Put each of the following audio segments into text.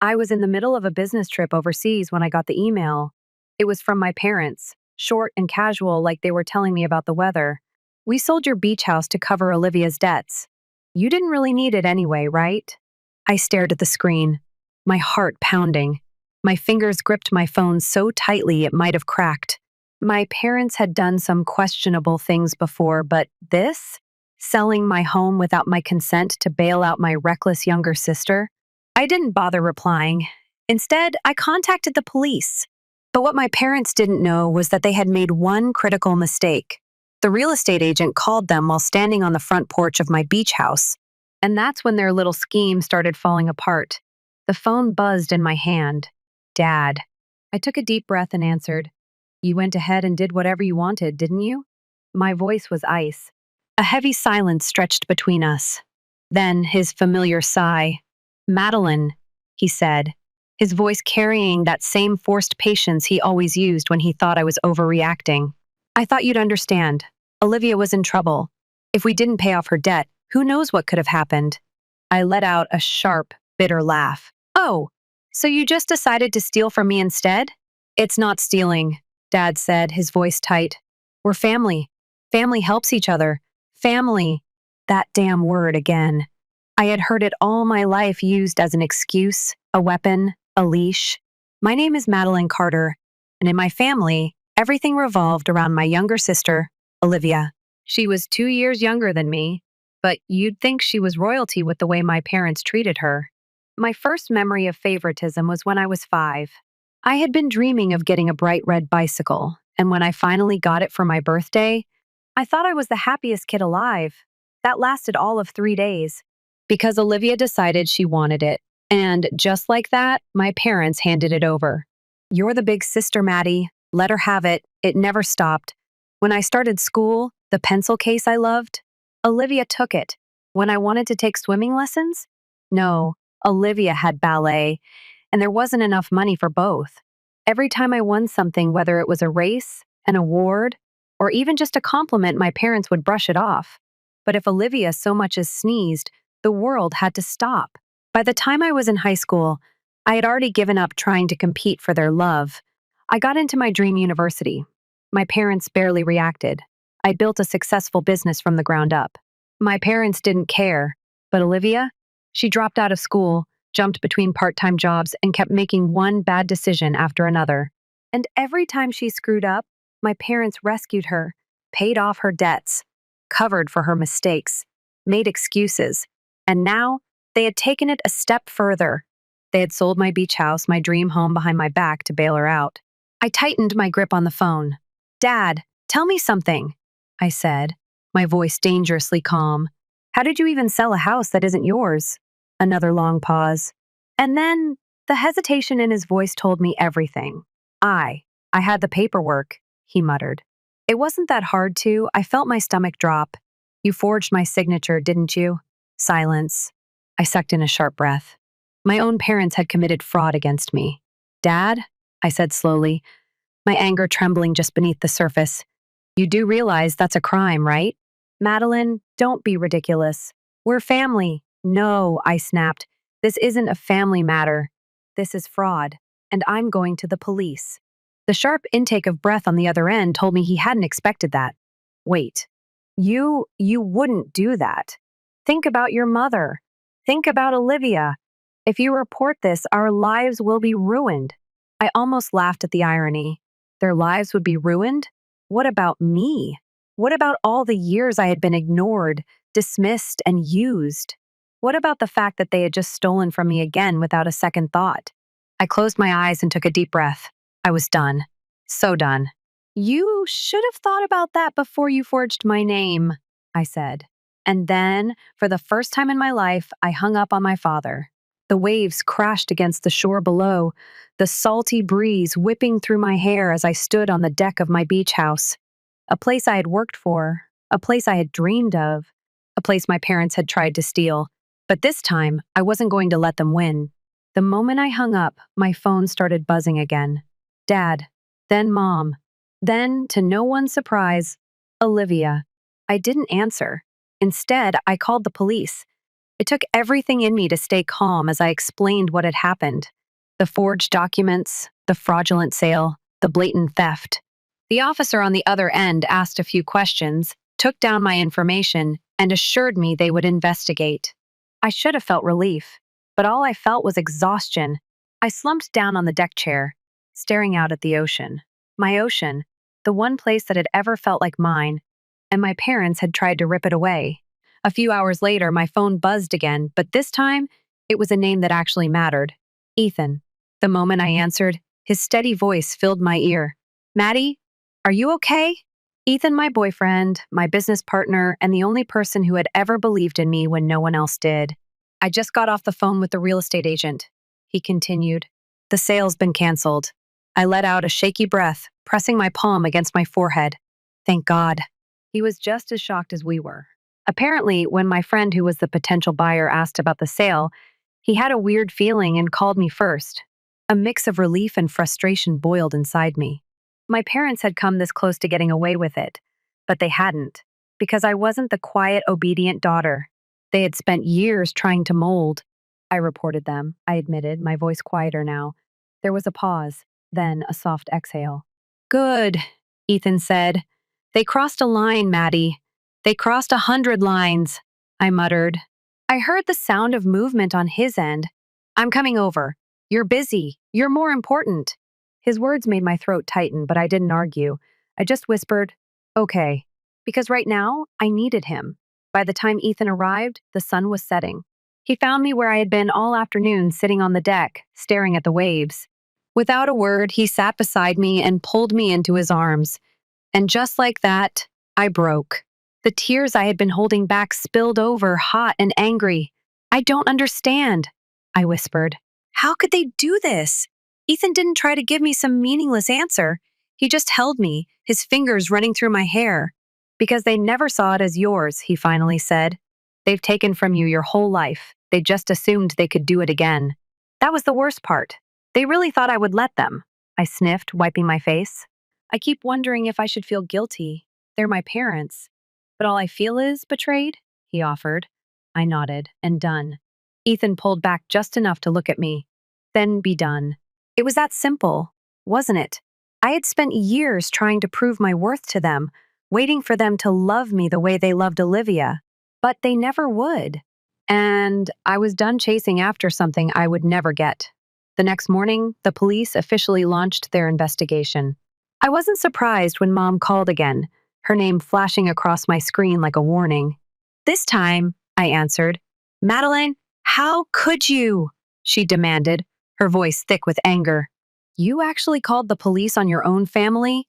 I was in the middle of a business trip overseas when I got the email. It was from my parents, short and casual, like they were telling me about the weather. We sold your beach house to cover Olivia's debts. You didn't really need it anyway, right? I stared at the screen, my heart pounding. My fingers gripped my phone so tightly it might have cracked. My parents had done some questionable things before, but this? Selling my home without my consent to bail out my reckless younger sister? I didn't bother replying. Instead, I contacted the police. But what my parents didn't know was that they had made one critical mistake. The real estate agent called them while standing on the front porch of my beach house. And that's when their little scheme started falling apart. The phone buzzed in my hand. Dad. I took a deep breath and answered. You went ahead and did whatever you wanted, didn't you? My voice was ice. A heavy silence stretched between us. Then his familiar sigh. Madeline, he said, his voice carrying that same forced patience he always used when he thought I was overreacting. I thought you'd understand. Olivia was in trouble. If we didn't pay off her debt, who knows what could have happened? I let out a sharp, bitter laugh. Oh, so you just decided to steal from me instead? It's not stealing, Dad said, his voice tight. We're family. Family helps each other. Family. That damn word again. I had heard it all my life used as an excuse, a weapon, a leash. My name is Madeline Carter, and in my family, everything revolved around my younger sister, Olivia. She was 2 years younger than me, but you'd think she was royalty with the way my parents treated her. My first memory of favoritism was when I was 5. I had been dreaming of getting a bright red bicycle, and when I finally got it for my birthday, I thought I was the happiest kid alive. That lasted all of 3 days. Because Olivia decided she wanted it. And just like that, my parents handed it over. You're the big sister, Maddie. Let her have it. It never stopped. When I started school, the pencil case I loved, Olivia took it. When I wanted to take swimming lessons? No, Olivia had ballet, and there wasn't enough money for both. Every time I won something, whether it was a race, an award, or even just a compliment, my parents would brush it off. But if Olivia so much as sneezed, the world had to stop. By the time I was in high school, I had already given up trying to compete for their love. I got into my dream university. My parents barely reacted. I built a successful business from the ground up. My parents didn't care, but Olivia, she dropped out of school, jumped between part-time jobs, and kept making one bad decision after another. And every time she screwed up, my parents rescued her, paid off her debts, covered for her mistakes, made excuses. And now, they had taken it a step further. They had sold my beach house, my dream home behind my back to bail her out. I tightened my grip on the phone. Dad, tell me something, I said, my voice dangerously calm. How did you even sell a house that isn't yours? Another long pause. And then, the hesitation in his voice told me everything. I had the paperwork, he muttered. It wasn't that hard to. I felt my stomach drop. You forged my signature, didn't you? Silence. I sucked in a sharp breath. My own parents had committed fraud against me. Dad, I said slowly, my anger trembling just beneath the surface. You do realize that's a crime, right? Madeline, don't be ridiculous. We're family. No, I snapped. This isn't a family matter. This is fraud, and I'm going to the police. The sharp intake of breath on the other end told me he hadn't expected that. Wait, you wouldn't do that. Think about your mother. Think about Olivia. If you report this, our lives will be ruined. I almost laughed at the irony. Their lives would be ruined? What about me? What about all the years I had been ignored, dismissed, and used? What about the fact that they had just stolen from me again without a second thought? I closed my eyes and took a deep breath. I was done. So done. You should have thought about that before you forged my name, I said. And then, for the first time in my life, I hung up on my father. The waves crashed against the shore below, the salty breeze whipping through my hair as I stood on the deck of my beach house. A place I had worked for, a place I had dreamed of, a place my parents had tried to steal. But this time, I wasn't going to let them win. The moment I hung up, my phone started buzzing again. Dad, then Mom, then, to no one's surprise, Olivia. I didn't answer. Instead, I called the police. It took everything in me to stay calm as I explained what had happened. The forged documents, the fraudulent sale, the blatant theft. The officer on the other end asked a few questions, took down my information, and assured me they would investigate. I should have felt relief, but all I felt was exhaustion. I slumped down on the deck chair, staring out at the ocean. My ocean, the one place that had ever felt like mine, and my parents had tried to rip it away. A few hours later, my phone buzzed again, but this time, it was a name that actually mattered. Ethan. The moment I answered, his steady voice filled my ear. Maddie, are you okay? Ethan, my boyfriend, my business partner, and the only person who had ever believed in me when no one else did. I just got off the phone with the real estate agent. He continued. The sale's been canceled. I let out a shaky breath, pressing my palm against my forehead. Thank God. He was just as shocked as we were. Apparently, when my friend who was the potential buyer asked about the sale, he had a weird feeling and called me first. A mix of relief and frustration boiled inside me. My parents had come this close to getting away with it, but they hadn't, because I wasn't the quiet, obedient daughter they had spent years trying to mold. I reported them, I admitted, my voice quieter now. There was a pause, then a soft exhale. Good, Ethan said. They crossed a line, Maddie. They crossed 100 lines, I muttered. I heard the sound of movement on his end. I'm coming over. You're busy. You're more important. His words made my throat tighten, but I didn't argue. I just whispered, okay, because right now, I needed him. By the time Ethan arrived, the sun was setting. He found me where I had been all afternoon, sitting on the deck, staring at the waves. Without a word, he sat beside me and pulled me into his arms. And just like that, I broke. The tears I had been holding back spilled over, hot and angry. I don't understand, I whispered. How could they do this? Ethan didn't try to give me some meaningless answer. He just held me, his fingers running through my hair. Because they never saw it as yours, he finally said. They've taken from you your whole life. They just assumed they could do it again. That was the worst part. They really thought I would let them. I sniffed, wiping my face. I keep wondering if I should feel guilty. They're my parents. But all I feel is betrayed, he offered. I nodded, and done. Ethan pulled back just enough to look at me. Then be done. It was that simple, wasn't it? I had spent years trying to prove my worth to them, waiting for them to love me the way they loved Olivia. But they never would. And I was done chasing after something I would never get. The next morning, the police officially launched their investigation. I wasn't surprised when Mom called again, her name flashing across my screen like a warning. This time, I answered. Madeline, how could you? She demanded, her voice thick with anger. You actually called the police on your own family?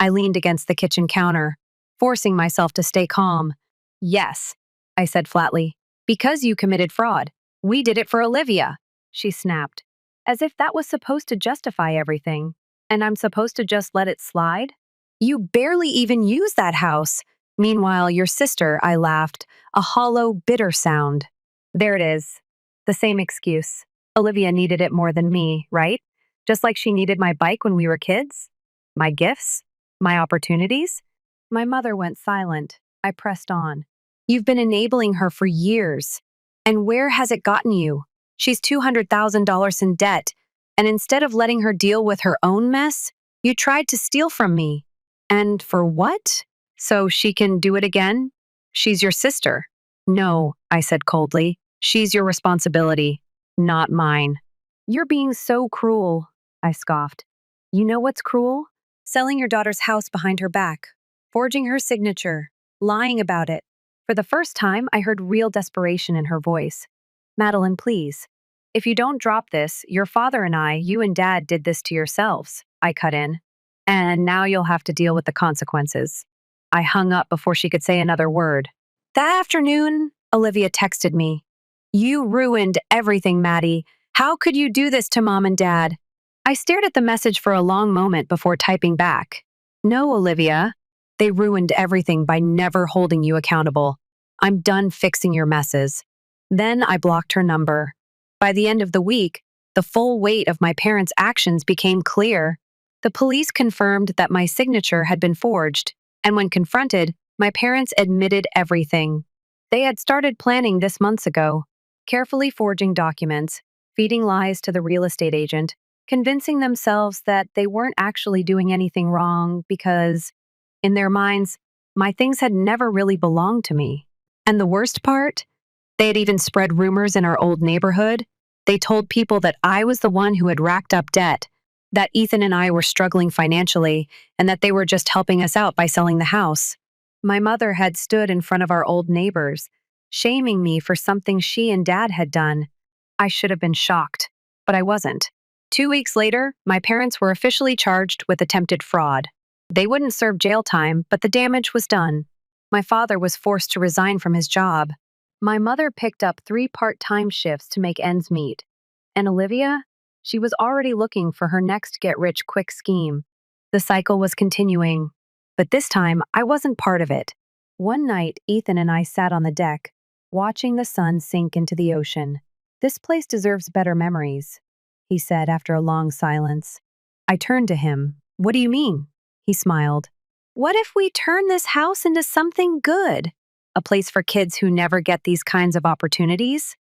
I leaned against the kitchen counter, forcing myself to stay calm. Yes, I said flatly. Because you committed fraud. We did it for Olivia, she snapped. As if that was supposed to justify everything. And I'm supposed to just let it slide? You barely even use that house. Meanwhile, your sister, I laughed, a hollow, bitter sound. There it is. The same excuse. Olivia needed it more than me, right? Just like she needed my bike when we were kids? My gifts? My opportunities? My mother went silent. I pressed on. You've been enabling her for years. And where has it gotten you? She's $200,000 in debt. And instead of letting her deal with her own mess, you tried to steal from me. And for what? So she can do it again? She's your sister. No, I said coldly. She's your responsibility, not mine. You're being so cruel, I scoffed. You know what's cruel? Selling your daughter's house behind her back, forging her signature, lying about it. For the first time, I heard real desperation in her voice. Madeline, please. If you don't drop this, your father and I, you and Dad did this to yourselves, I cut in. And now you'll have to deal with the consequences. I hung up before she could say another word. That afternoon, Olivia texted me. You ruined everything, Maddie. How could you do this to Mom and Dad? I stared at the message for a long moment before typing back. No, Olivia. They ruined everything by never holding you accountable. I'm done fixing your messes. Then I blocked her number. By the end of the week, the full weight of my parents' actions became clear. The police confirmed that my signature had been forged, and when confronted, my parents admitted everything. They had started planning this months ago, carefully forging documents, feeding lies to the real estate agent, convincing themselves that they weren't actually doing anything wrong because, in their minds, my things had never really belonged to me. And the worst part? They had even spread rumors in our old neighborhood. They told people that I was the one who had racked up debt, that Ethan and I were struggling financially, and that they were just helping us out by selling the house. My mother had stood in front of our old neighbors, shaming me for something she and Dad had done. I should have been shocked, but I wasn't. 2 weeks later, my parents were officially charged with attempted fraud. They wouldn't serve jail time, but the damage was done. My father was forced to resign from his job. My mother picked up 3 part-time shifts to make ends meet. And Olivia? She was already looking for her next get-rich-quick scheme. The cycle was continuing. But this time, I wasn't part of it. One night, Ethan and I sat on the deck, watching the sun sink into the ocean. "This place deserves better memories," he said after a long silence. I turned to him. "What do you mean?" He smiled. "What if we turn this house into something good? A place for kids who never get these kinds of opportunities?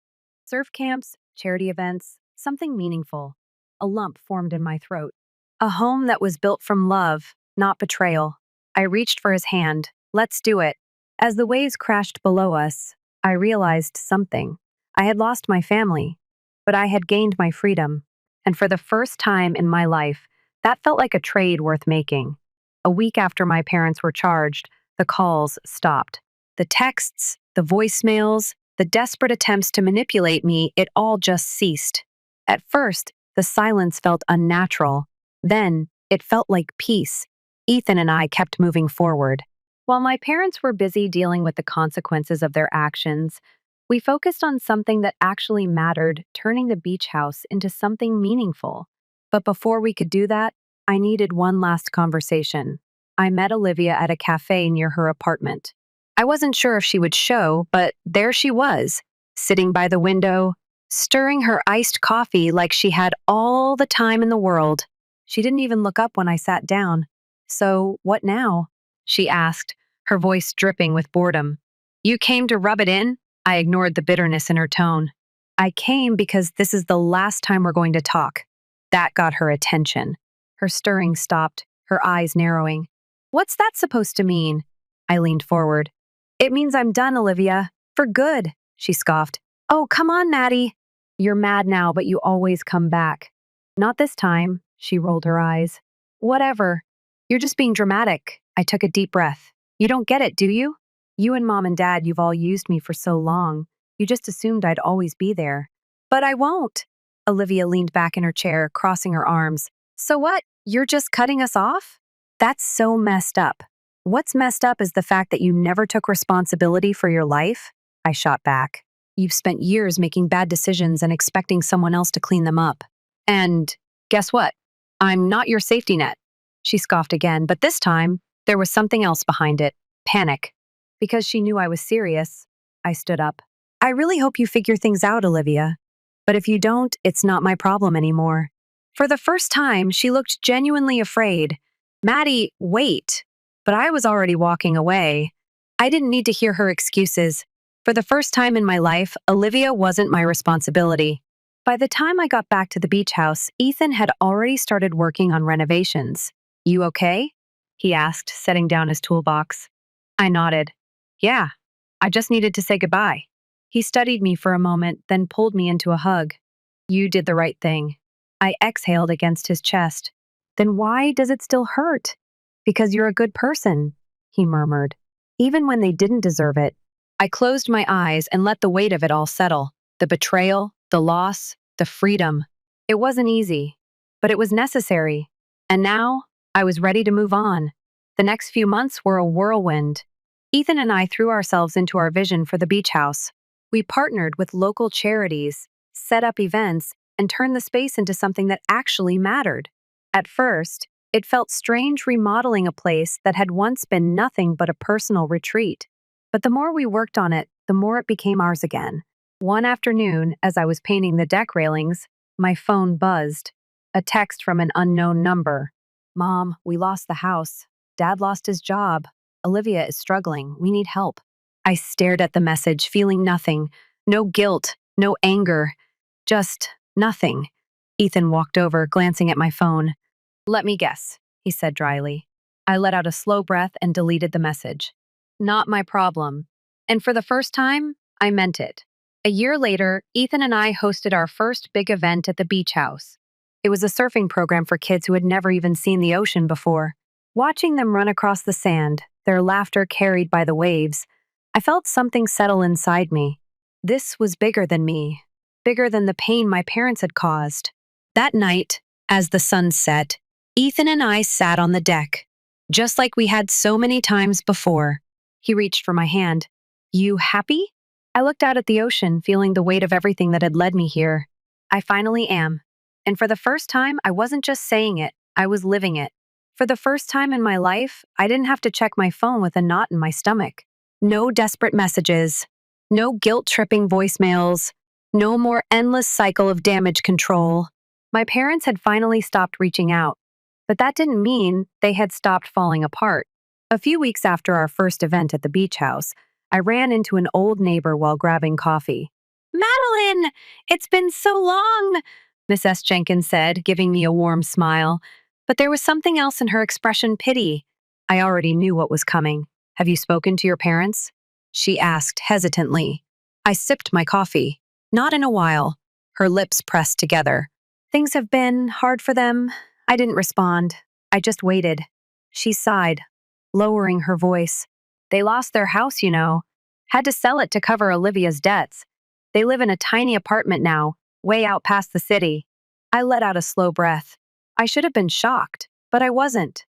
Surf camps, charity events, something meaningful." A lump formed in my throat. A home that was built from love, not betrayal. I reached for his hand. "Let's do it." As the waves crashed below us, I realized something. I had lost my family, but I had gained my freedom. And for the first time in my life, that felt like a trade worth making. A week after my parents were charged, the calls stopped. The texts, the voicemails, the desperate attempts to manipulate me, it all just ceased. At first, the silence felt unnatural. Then, it felt like peace. Ethan and I kept moving forward. While my parents were busy dealing with the consequences of their actions, we focused on something that actually mattered, turning the beach house into something meaningful. But before we could do that, I needed one last conversation. I met Olivia at a cafe near her apartment. I wasn't sure if she would show, but there she was, sitting by the window, stirring her iced coffee like she had all the time in the world. She didn't even look up when I sat down. "So, what now?" she asked, her voice dripping with boredom. "You came to rub it in?" I ignored the bitterness in her tone. "I came because this is the last time we're going to talk." That got her attention. Her stirring stopped, her eyes narrowing. "What's that supposed to mean?" I leaned forward. "It means I'm done, Olivia. For good," she scoffed. "Oh, come on, Maddie. You're mad now, but you always come back." "Not this time," she rolled her eyes. "Whatever. You're just being dramatic." I took a deep breath. "You don't get it, do you? You and Mom and Dad, you've all used me for so long. You just assumed I'd always be there." "But I won't." Olivia leaned back in her chair, crossing her arms. "So what? You're just cutting us off?" That's so messed up. What's messed up is the fact that you never took responsibility for your life, I shot back. You've spent years making bad decisions and expecting someone else to clean them up. And guess what? I'm not your safety net. She scoffed again, but this time, there was something else behind it. Panic. Because she knew I was serious, I stood up. "I really hope you figure things out, Olivia. But if you don't, it's not my problem anymore." For the first time, she looked genuinely afraid. "Maddie, wait." But I was already walking away. I didn't need to hear her excuses. For the first time in my life, Olivia wasn't my responsibility. By the time I got back to the beach house, Ethan had already started working on renovations. "You okay?" he asked, setting down his toolbox. I nodded. "Yeah, I just needed to say goodbye." He studied me for a moment, then pulled me into a hug. "You did the right thing." I exhaled against his chest. "Then why does it still hurt?" "Because you're a good person," he murmured, "even when they didn't deserve it." I closed my eyes and let the weight of it all settle. The betrayal, the loss, the freedom. It wasn't easy, but it was necessary. And now, I was ready to move on. The next few months were a whirlwind. Ethan and I threw ourselves into our vision for the beach house. We partnered with local charities, set up events, and turned the space into something that actually mattered. At first, it felt strange remodeling a place that had once been nothing but a personal retreat. But the more we worked on it, the more it became ours again. One afternoon, as I was painting the deck railings, my phone buzzed. A text from an unknown number. "Mom, we lost the house. Dad lost his job. Olivia is struggling. We need help." I stared at the message, feeling nothing. No guilt, no anger, just nothing. Ethan walked over, glancing at my phone. "Let me guess," he said dryly. I let out a slow breath and deleted the message. Not my problem. And for the first time, I meant it. A year later, Ethan and I hosted our first big event at the beach house. It was a surfing program for kids who had never even seen the ocean before. Watching them run across the sand, their laughter carried by the waves, I felt something settle inside me. This was bigger than me, bigger than the pain my parents had caused. That night, as the sun set, Ethan and I sat on the deck, just like we had so many times before. He reached for my hand. "You happy?" I looked out at the ocean, feeling the weight of everything that had led me here. "I finally am." And for the first time, I wasn't just saying it, I was living it. For the first time in my life, I didn't have to check my phone with a knot in my stomach. No desperate messages, no guilt-tripping voicemails, no more endless cycle of damage control. My parents had finally stopped reaching out, but that didn't mean they had stopped falling apart. A few weeks after our first event at the beach house, I ran into an old neighbor while grabbing coffee. "Madeline, it's been so long," Miss S. Jenkins said, giving me a warm smile. But there was something else in her expression, pity. I already knew what was coming. "Have you spoken to your parents?" she asked hesitantly. I sipped my coffee. "Not in a while." Her lips pressed together. "Things have been hard for them." I didn't respond. I just waited. She sighed, lowering her voice. "They lost their house, you know. Had to sell it to cover Olivia's debts. They live in a tiny apartment now, way out past the city." I let out a slow breath. I should have been shocked, but I wasn't.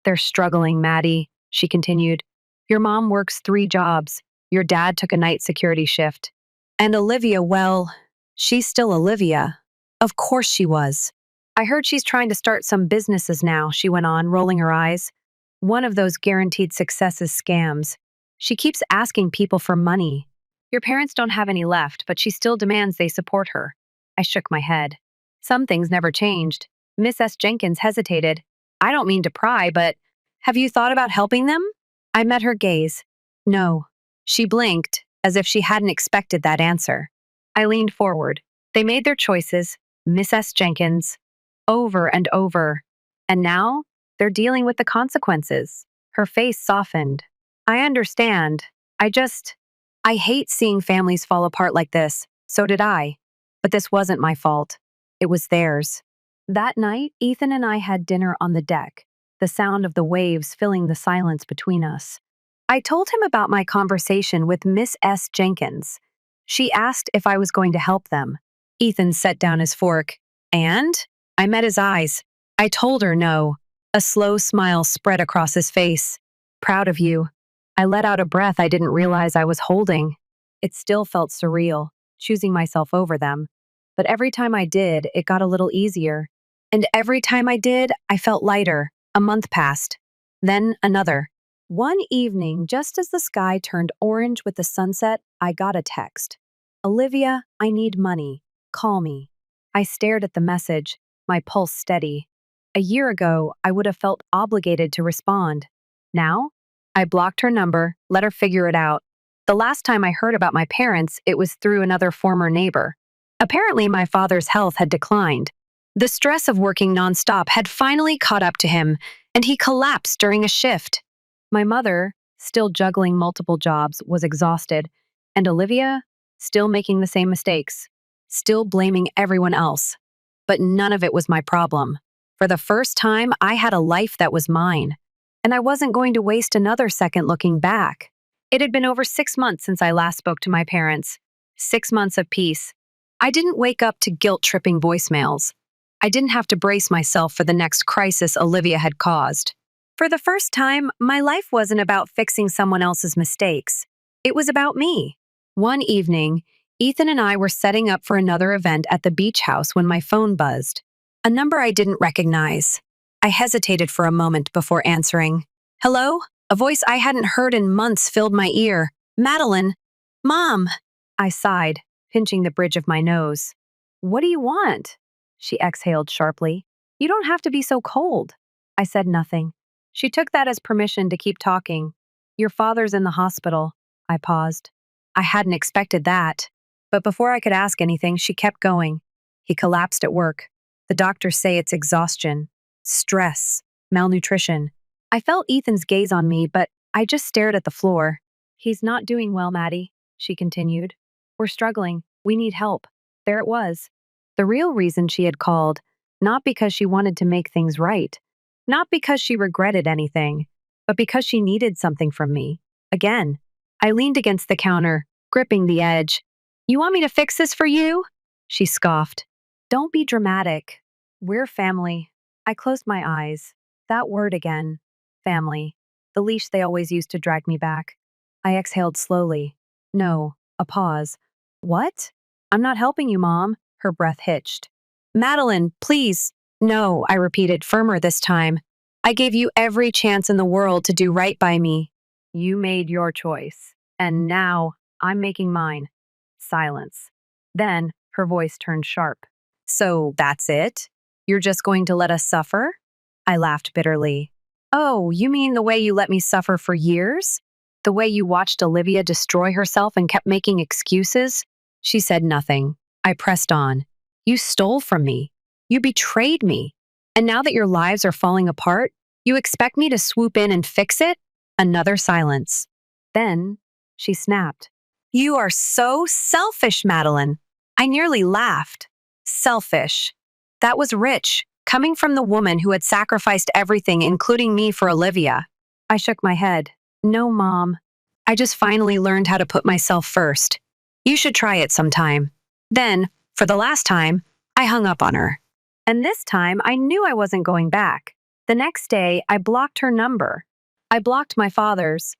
"They're struggling, Maddie," she continued. "Your mom works 3 jobs. Your dad took a night security shift. And Olivia, well, she's still Olivia. Of course she was. I heard she's trying to start some businesses now," she went on, rolling her eyes. "One of those guaranteed successes scams. She keeps asking people for money. Your parents don't have any left, but she still demands they support her." I shook my head. "Some things never changed." Miss S. Jenkins hesitated. "I don't mean to pry, but have you thought about helping them?" I met her gaze. "No." She blinked, as if she hadn't expected that answer. I leaned forward. "They made their choices, Miss S. Jenkins, over and over. And now, they're dealing with the consequences." Her face softened. "I understand. I hate seeing families fall apart like this. So did I. But this wasn't my fault. It was theirs." That night, Ethan and I had dinner on the deck, the sound of the waves filling the silence between us. I told him about my conversation with Miss S. Jenkins. She asked if I was going to help them. Ethan set down his fork. "And?" I met his eyes. I told her no. A slow smile spread across his face. "Proud of you." I let out a breath I didn't realize I was holding. It still felt surreal, choosing myself over them. But every time I did, it got a little easier. And every time I did, I felt lighter. A month passed. Then another. One evening, just as the sky turned orange with the sunset, I got a text. "Olivia, I need money. Call me." I stared at the message, my pulse steady. A year ago, I would have felt obligated to respond. Now, I blocked her number, let her figure it out. The last time I heard about my parents, it was through another former neighbor. Apparently, my father's health had declined. The stress of working nonstop had finally caught up to him, and he collapsed during a shift. My mother, still juggling multiple jobs, was exhausted, and Olivia, still making the same mistakes, still blaming everyone else. But none of it was my problem. For the first time, I had a life that was mine, and I wasn't going to waste another second looking back. It had been over 6 months since I last spoke to my parents. 6 months of peace. I didn't wake up to guilt-tripping voicemails. I didn't have to brace myself for the next crisis Olivia had caused. For the first time, my life wasn't about fixing someone else's mistakes. It was about me. One evening, Ethan and I were setting up for another event at the beach house when my phone buzzed. A number I didn't recognize. I hesitated for a moment before answering. "Hello?" A voice I hadn't heard in months filled my ear. "Madeline." "Mom." I sighed, pinching the bridge of my nose. "What do you want?" She exhaled sharply. "You don't have to be so cold." I said nothing. She took that as permission to keep talking. "Your father's in the hospital. I paused. I hadn't expected that. But before I could ask anything, she kept going. He collapsed at work. The doctors say it's exhaustion, stress, malnutrition. I felt Ethan's gaze on me, but I just stared at the floor. He's not doing well, Maddie, she continued. We're struggling. We need help. There it was. The real reason she had called, not because she wanted to make things right, not because she regretted anything, but because she needed something from me. Again, I leaned against the counter, gripping the edge. You want me to fix this for you? She scoffed. Don't be dramatic. We're family. I closed my eyes. That word again. Family. The leash they always used to drag me back. I exhaled slowly. No, a pause. What? I'm not helping you, Mom. Her breath hitched. Madeline, please. No, I repeated, firmer this time. I gave you every chance in the world to do right by me. You made your choice. And now I'm making mine. Silence. Then her voice turned sharp. So that's it? You're just going to let us suffer? I laughed bitterly. Oh, you mean the way you let me suffer for years? The way you watched Olivia destroy herself and kept making excuses? She said nothing. I pressed on. You stole from me. You betrayed me. And now that your lives are falling apart, you expect me to swoop in and fix it? Another silence. Then she snapped. You are so selfish, Madeline. I nearly laughed. Selfish. That was rich, coming from the woman who had sacrificed everything, including me, for Olivia. I shook my head. No, Mom. I just finally learned how to put myself first. You should try it sometime. Then, for the last time, I hung up on her. And this time, I knew I wasn't going back. The next day, I blocked her number. I blocked my father's.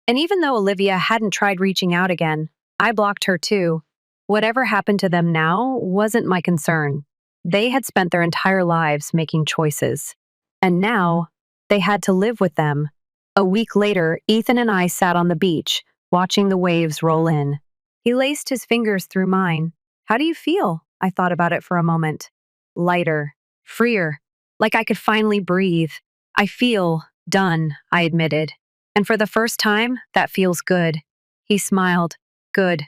And even though Olivia hadn't tried reaching out again, I blocked her too. Whatever happened to them now wasn't my concern. They had spent their entire lives making choices. And now, they had to live with them. A week later, Ethan and I sat on the beach, watching the waves roll in. He laced his fingers through mine. How do you feel? I thought about it for a moment. Lighter, freer, like I could finally breathe. I feel done, I admitted. And for the first time, that feels good. He smiled. Good.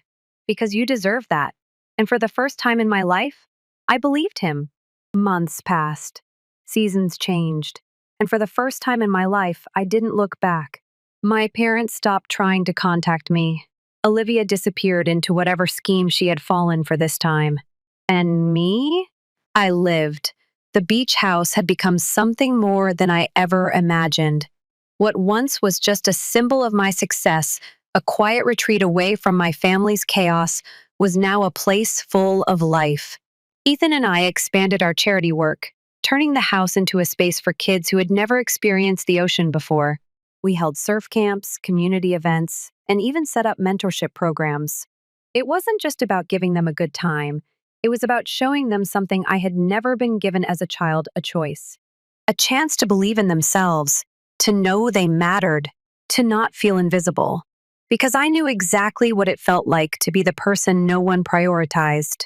Because you deserve that. And for the first time in my life, I believed him. Months passed. Seasons changed. And for the first time in my life, I didn't look back. My parents stopped trying to contact me. Olivia disappeared into whatever scheme she had fallen for this time. And me? I lived. The beach house had become something more than I ever imagined. What once was just a symbol of my success, a quiet retreat away from my family's chaos, was now a place full of life. Ethan and I expanded our charity work, turning the house into a space for kids who had never experienced the ocean before. We held surf camps, community events, and even set up mentorship programs. It wasn't just about giving them a good time. It was about showing them something I had never been given as a child, a choice. A chance to believe in themselves, to know they mattered, to not feel invisible. Because I knew exactly what it felt like to be the person no one prioritized.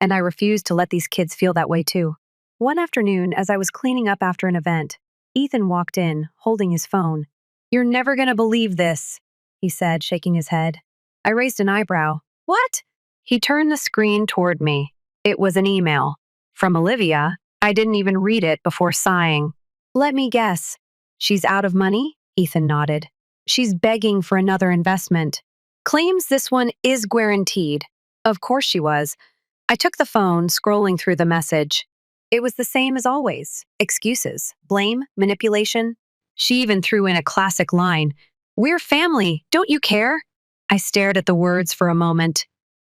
And I refused to let these kids feel that way too. One afternoon, as I was cleaning up after an event, Ethan walked in, holding his phone. You're never gonna believe this, he said, shaking his head. I raised an eyebrow. What? He turned the screen toward me. It was an email. From Olivia. I didn't even read it before sighing. Let me guess. She's out of money? Ethan nodded. She's begging for another investment. Claims this one is guaranteed. Of course she was. I took the phone, scrolling through the message. It was the same as always. Excuses, blame, manipulation. She even threw in a classic line. We're family, don't you care? I stared at the words for a moment.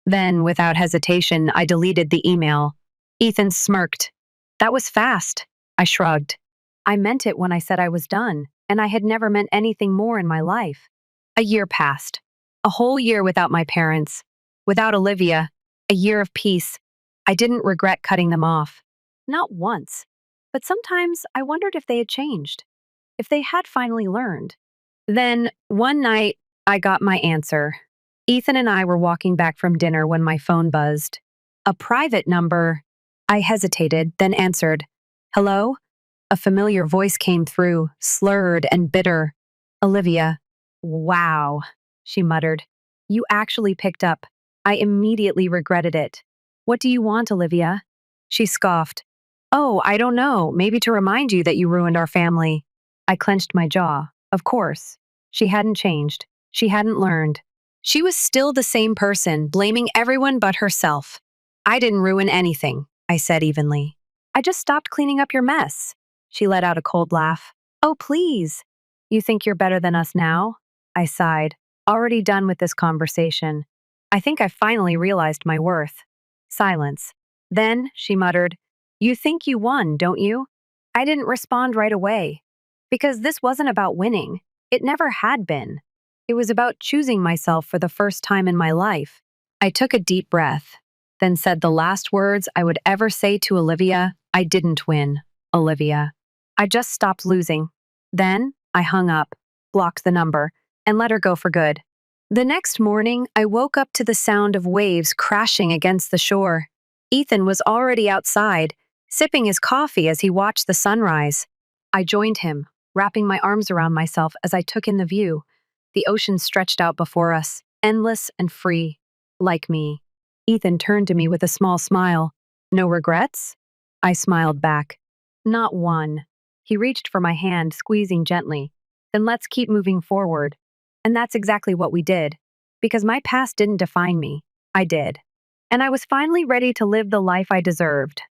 Then, without hesitation, I deleted the email. Ethan smirked. That was fast. I shrugged. I meant it when I said I was done, and I had never meant anything more in my life. A year passed. A whole year without my parents. Without Olivia. A year of peace. I didn't regret cutting them off. Not once. But sometimes I wondered if they had changed. If they had finally learned. Then, one night, I got my answer. Ethan and I were walking back from dinner when my phone buzzed. A private number. I hesitated, then answered. Hello? A familiar voice came through, slurred and bitter. Olivia. Wow, she muttered. You actually picked up. I immediately regretted it. What do you want, Olivia? She scoffed. Oh, I don't know. Maybe to remind you that you ruined our family. I clenched my jaw. Of course. She hadn't changed. She hadn't learned. She was still the same person, blaming everyone but herself. I didn't ruin anything, I said evenly. I just stopped cleaning up your mess. She let out a cold laugh. Oh, please. You think you're better than us now? I sighed, already done with this conversation. I think I finally realized my worth. Silence. Then, she muttered, you think you won, don't you? I didn't respond right away. Because this wasn't about winning. It never had been. It was about choosing myself for the first time in my life. I took a deep breath, then said the last words I would ever say to Olivia. I didn't win, Olivia. I just stopped losing. Then, I hung up, blocked the number, and let her go for good. The next morning, I woke up to the sound of waves crashing against the shore. Ethan was already outside, sipping his coffee as he watched the sunrise. I joined him, wrapping my arms around myself as I took in the view. The ocean stretched out before us, endless and free, like me. Ethan turned to me with a small smile. No regrets? I smiled back. Not one. He reached for my hand, squeezing gently. Then let's keep moving forward. And that's exactly what we did. Because my past didn't define me. I did. And I was finally ready to live the life I deserved.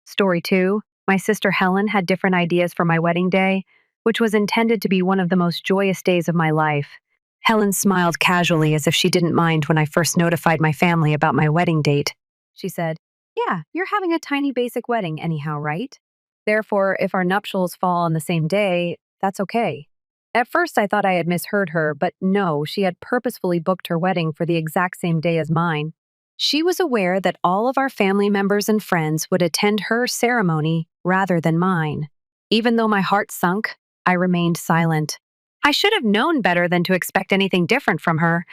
Story 2. My sister Helen had different ideas for my wedding day, which was intended to be one of the most joyous days of my life. Helen smiled casually as if she didn't mind when I first notified my family about my wedding date. She said, yeah, you're having a tiny basic wedding anyhow, right? Therefore, if our nuptials fall on the same day, that's okay. At first, I thought I had misheard her, but no, she had purposefully booked her wedding for the exact same day as mine. She was aware that all of our family members and friends would attend her ceremony rather than mine. Even though my heart sunk, I remained silent. I should have known better than to expect anything different from her.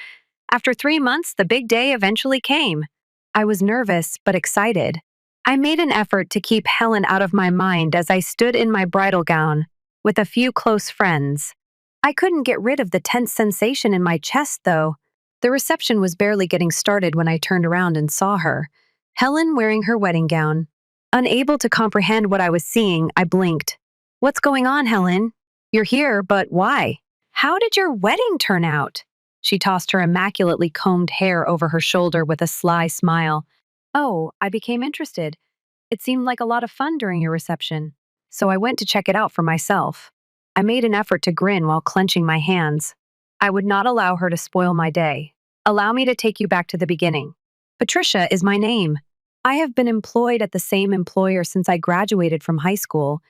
After 3 months, the big day eventually came. I was nervous, but excited. I made an effort to keep Helen out of my mind as I stood in my bridal gown, with a few close friends. I couldn't get rid of the tense sensation in my chest, though. The reception was barely getting started when I turned around and saw her, Helen wearing her wedding gown. Unable to comprehend what I was seeing, I blinked. What's going on, Helen? You're here, but why? How did your wedding turn out? She tossed her immaculately combed hair over her shoulder with a sly smile. Oh, I became interested. It seemed like a lot of fun during your reception, so I went to check it out for myself. I made an effort to grin while clenching my hands. I would not allow her to spoil my day. Allow me to take you back to the beginning. Patricia is my name. I have been employed at the same employer since I graduated from high school,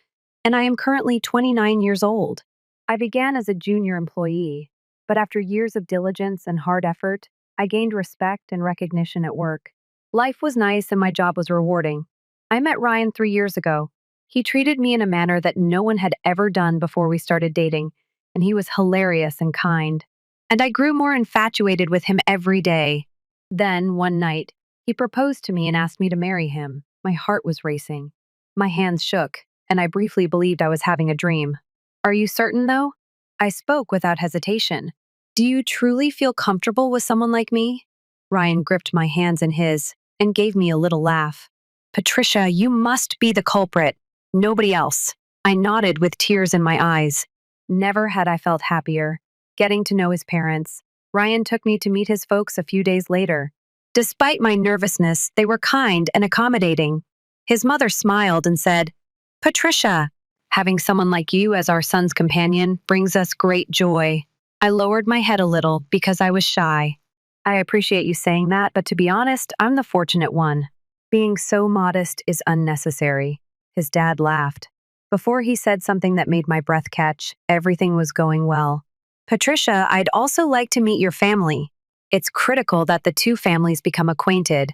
and I am currently 29 years old. I began as a junior employee, but after years of diligence and hard effort, I gained respect and recognition at work. Life was nice and my job was rewarding. I met Ryan 3 years ago. He treated me in a manner that no one had ever done before we started dating, and he was hilarious and kind. And I grew more infatuated with him every day. Then, one night, he proposed to me and asked me to marry him. My heart was racing. My hands shook, and I briefly believed I was having a dream. Are you certain, though? I spoke without hesitation. Do you truly feel comfortable with someone like me? Ryan gripped my hands in his and gave me a little laugh. Patricia, you must be the culprit. Nobody else. I nodded with tears in my eyes. Never had I felt happier. Getting to know his parents, Ryan took me to meet his folks a few days later. Despite my nervousness, they were kind and accommodating. His mother smiled and said, Patricia, having someone like you as our son's companion brings us great joy. I lowered my head a little because I was shy. I appreciate you saying that, but to be honest, I'm the fortunate one. Being so modest is unnecessary. His dad laughed. Before he said something that made my breath catch, everything was going well. Patricia, I'd also like to meet your family. It's critical that the two families become acquainted.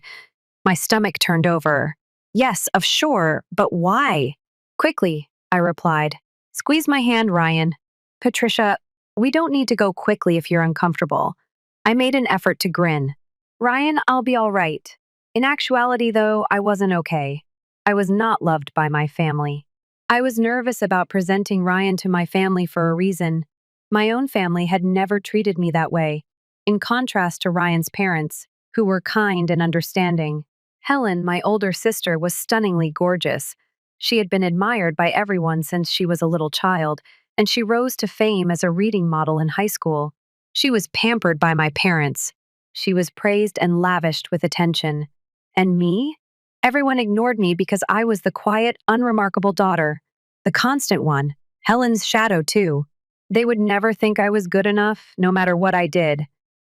My stomach turned over. Yes, of sure, but why? Quickly, I replied. Squeeze my hand, Ryan. Patricia, we don't need to go quickly if you're uncomfortable. I made an effort to grin. Ryan, I'll be all right. In actuality, though, I wasn't okay. I was not loved by my family. I was nervous about presenting Ryan to my family for a reason. My own family had never treated me that way. in contrast to Ryan's parents, who were kind and understanding. Helen, my older sister, was stunningly gorgeous. She had been admired by everyone since she was a little child, and she rose to fame as a reading model in high school. She was pampered by my parents. She was praised and lavished with attention. And me? Everyone ignored me because I was the quiet, unremarkable daughter. The constant one. Helen's shadow, too. They would never think I was good enough, no matter what I did.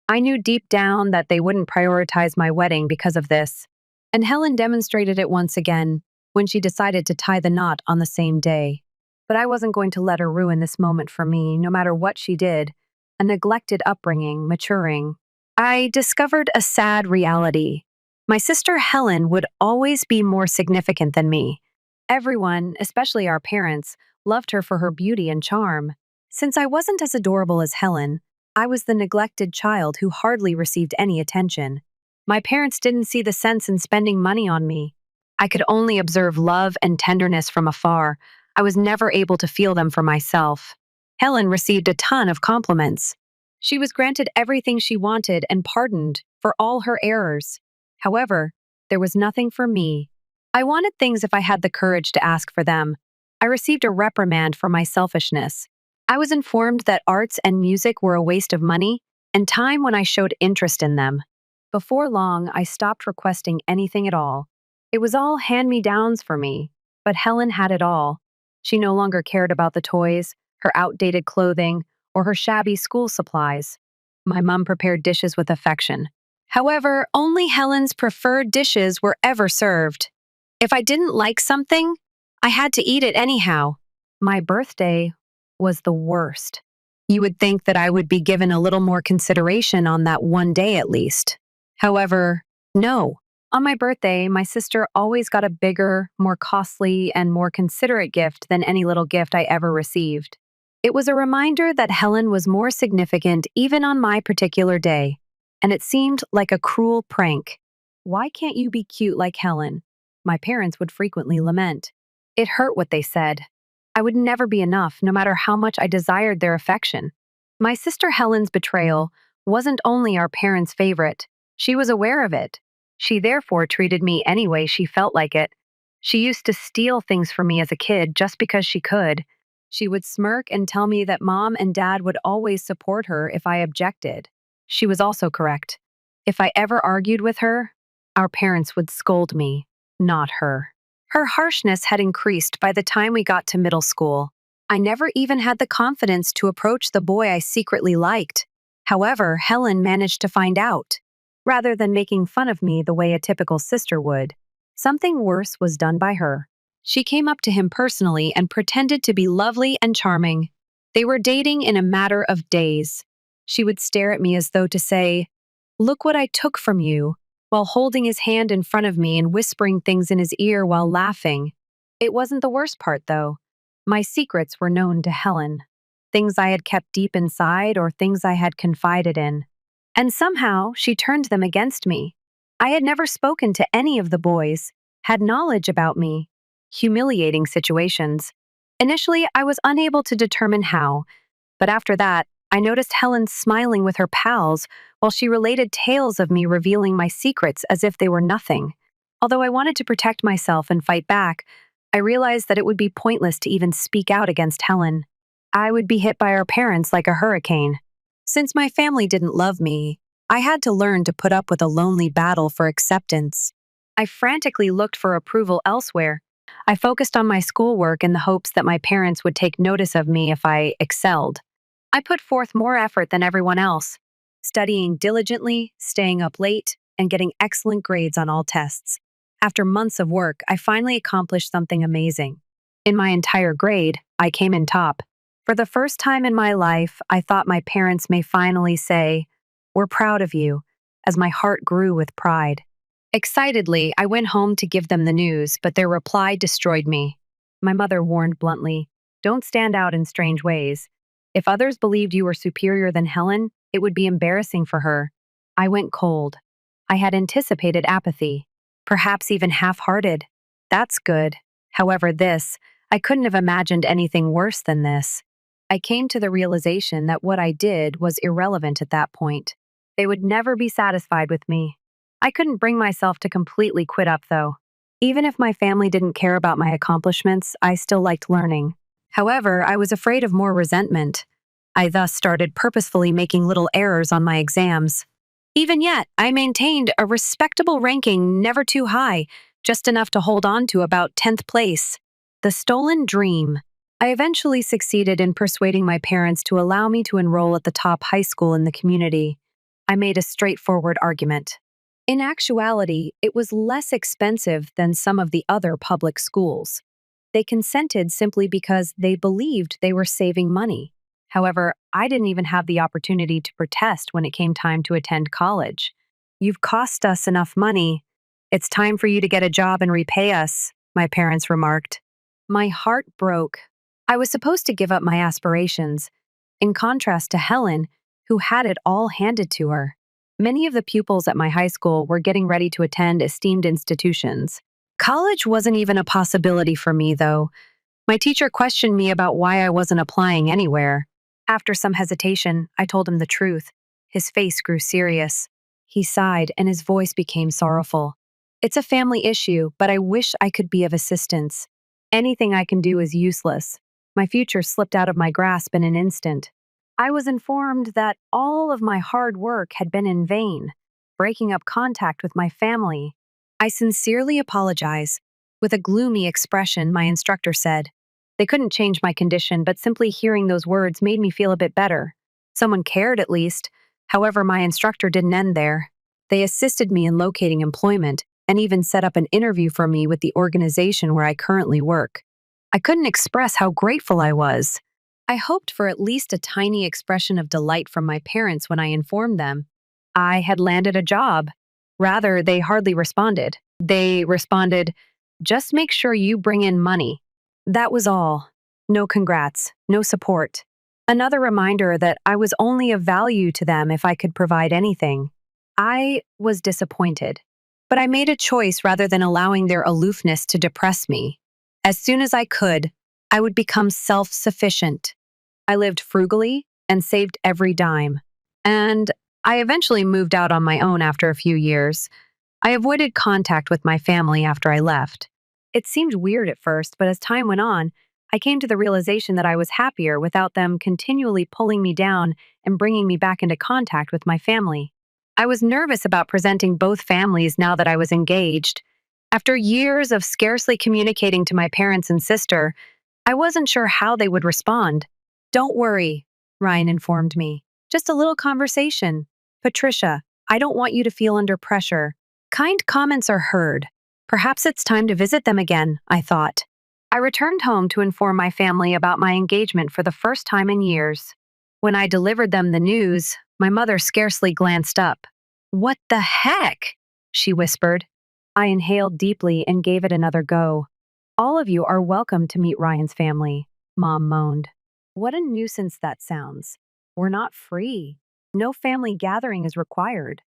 I knew deep down that they wouldn't prioritize my wedding because of this. And Helen demonstrated it once again when she decided to tie the knot on the same day. But I wasn't going to let her ruin this moment for me, no matter what she did. A neglected upbringing, maturing. I discovered a sad reality. My sister Helen would always be more significant than me. Everyone, especially our parents, loved her for her beauty and charm. Since I wasn't as adorable as Helen, I was the neglected child who hardly received any attention. My parents didn't see the sense in spending money on me. I could only observe love and tenderness from afar. I was never able to feel them for myself. Helen received a ton of compliments. She was granted everything she wanted and pardoned for all her errors. However, there was nothing for me. I wanted things if I had the courage to ask for them. I received a reprimand for my selfishness. I was informed that arts and music were a waste of money and time when I showed interest in them. Before long, I stopped requesting anything at all. It was all hand-me-downs for me, but Helen had it all. She no longer cared about the toys, her outdated clothing, or her shabby school supplies. My mom prepared dishes with affection. However, only Helen's preferred dishes were ever served. If I didn't like something, I had to eat it anyhow. My birthday was the worst. You would think that I would be given a little more consideration on that one day at least. However, no. On my birthday, my sister always got a bigger, more costly, and more considerate gift than any little gift I ever received. It was a reminder that Helen was more significant even on my particular day, and it seemed like a cruel prank. Why can't you be cute like Helen? My parents would frequently lament. It hurt what they said. I would never be enough, no matter how much I desired their affection. My sister Helen's betrayal wasn't only our parents' favorite. She was aware of it. She therefore treated me any way she felt like it. She used to steal things from me as a kid just because she could. She would smirk and tell me that mom and dad would always support her if I objected. She was also correct. If I ever argued with her, our parents would scold me, not her. Her harshness had increased by the time we got to middle school. I never even had the confidence to approach the boy I secretly liked. However, Helen managed to find out. Rather than making fun of me the way a typical sister would, something worse was done by her. She came up to him personally and pretended to be lovely and charming. They were dating in a matter of days. She would stare at me as though to say, "Look what I took from you," while holding his hand in front of me and whispering things in his ear while laughing. It wasn't the worst part, though. My secrets were known to Helen. Things I had kept deep inside or things I had confided in. And somehow, she turned them against me. I had never spoken to any of the boys, had knowledge about me. Humiliating situations. Initially, I was unable to determine how, but after that, I noticed Helen smiling with her pals while she related tales of me revealing my secrets as if they were nothing. Although I wanted to protect myself and fight back, I realized that it would be pointless to even speak out against Helen. I would be hit by our parents like a hurricane. Since my family didn't love me, I had to learn to put up with a lonely battle for acceptance. I frantically looked for approval elsewhere. I focused on my schoolwork in the hopes that my parents would take notice of me if I excelled. I put forth more effort than everyone else, studying diligently, staying up late, and getting excellent grades on all tests. After months of work, I finally accomplished something amazing. In my entire grade, I came in top. For the first time in my life, I thought my parents may finally say, "We're proud of you," as my heart grew with pride. Excitedly, I went home to give them the news, but their reply destroyed me. My mother warned bluntly, "Don't stand out in strange ways. If others believed you were superior than Helen, it would be embarrassing for her." I went cold. I had anticipated apathy, perhaps even half-hearted. That's good. However, I couldn't have imagined anything worse than this. I came to the realization that what I did was irrelevant at that point. They would never be satisfied with me. I couldn't bring myself to completely quit up, though. Even if my family didn't care about my accomplishments, I still liked learning. However, I was afraid of more resentment. I thus started purposefully making little errors on my exams. Even yet, I maintained a respectable ranking, never too high, just enough to hold on to about 10th place. The stolen dream. I eventually succeeded in persuading my parents to allow me to enroll at the top high school in the community. I made a straightforward argument. In actuality, it was less expensive than some of the other public schools. They consented simply because they believed they were saving money. However, I didn't even have the opportunity to protest when it came time to attend college. "You've cost us enough money. It's time for you to get a job and repay us," my parents remarked. My heart broke. I was supposed to give up my aspirations, in contrast to Helen, who had it all handed to her. Many of the pupils at my high school were getting ready to attend esteemed institutions. College wasn't even a possibility for me, though. My teacher questioned me about why I wasn't applying anywhere. After some hesitation, I told him the truth. His face grew serious. He sighed, and his voice became sorrowful. "It's a family issue, but I wish I could be of assistance. Anything I can do is useless." My future slipped out of my grasp in an instant. I was informed that all of my hard work had been in vain, breaking up contact with my family. "I sincerely apologize." With a gloomy expression, my instructor said. They couldn't change my condition, but simply hearing those words made me feel a bit better. Someone cared, at least. However, my instructor didn't end there. They assisted me in locating employment and even set up an interview for me with the organization where I currently work. I couldn't express how grateful I was. I hoped for at least a tiny expression of delight from my parents when I informed them I had landed a job. Rather, they hardly responded. They responded, "Just make sure you bring in money." That was all. No congrats, no support. Another reminder that I was only of value to them if I could provide anything. I was disappointed. But I made a choice rather than allowing their aloofness to depress me. As soon as I could, I would become self-sufficient. I lived frugally and saved every dime. And I eventually moved out on my own after a few years. I avoided contact with my family after I left. It seemed weird at first, but as time went on, I came to the realization that I was happier without them continually pulling me down and bringing me back into contact with my family. I was nervous about presenting both families now that I was engaged. After years of scarcely communicating to my parents and sister, I wasn't sure how they would respond. "Don't worry," Ryan informed me. "Just a little conversation. Patricia, I don't want you to feel under pressure. Kind comments are heard. Perhaps it's time to visit them again," I thought. I returned home to inform my family about my engagement for the first time in years. When I delivered them the news, my mother scarcely glanced up. "What the heck?" she whispered. I inhaled deeply and gave it another go. "All of you are welcome to meet Ryan's family," Mom moaned. What a nuisance that sounds. We're not free. No family gathering is required.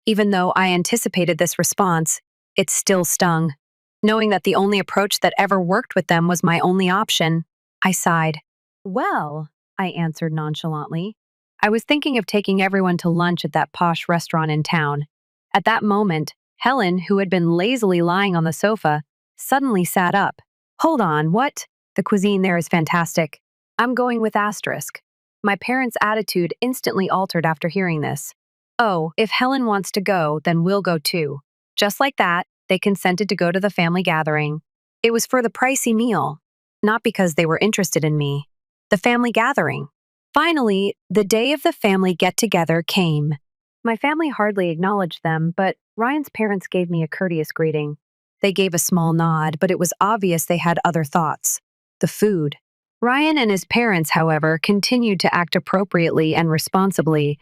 Even though I anticipated this response, it still stung. Knowing that the only approach that ever worked with them was my only option, I sighed. "Well," I answered nonchalantly, "I was thinking of taking everyone to lunch at that posh restaurant in town." At that moment, Helen, who had been lazily lying on the sofa, suddenly sat up. "Hold on, what? The cuisine there is fantastic. I'm going with asterisk." My parents' attitude instantly altered after hearing this. "Oh, if Helen wants to go, then we'll go too." Just like that, they consented to go to the family gathering. It was for the pricey meal, not because they were interested in me. The family gathering. Finally, the day of the family get-together came. My family hardly acknowledged them, but Ryan's parents gave me a courteous greeting. They gave a small nod, but it was obvious they had other thoughts. The food. Ryan and his parents, however, continued to act appropriately and responsibly.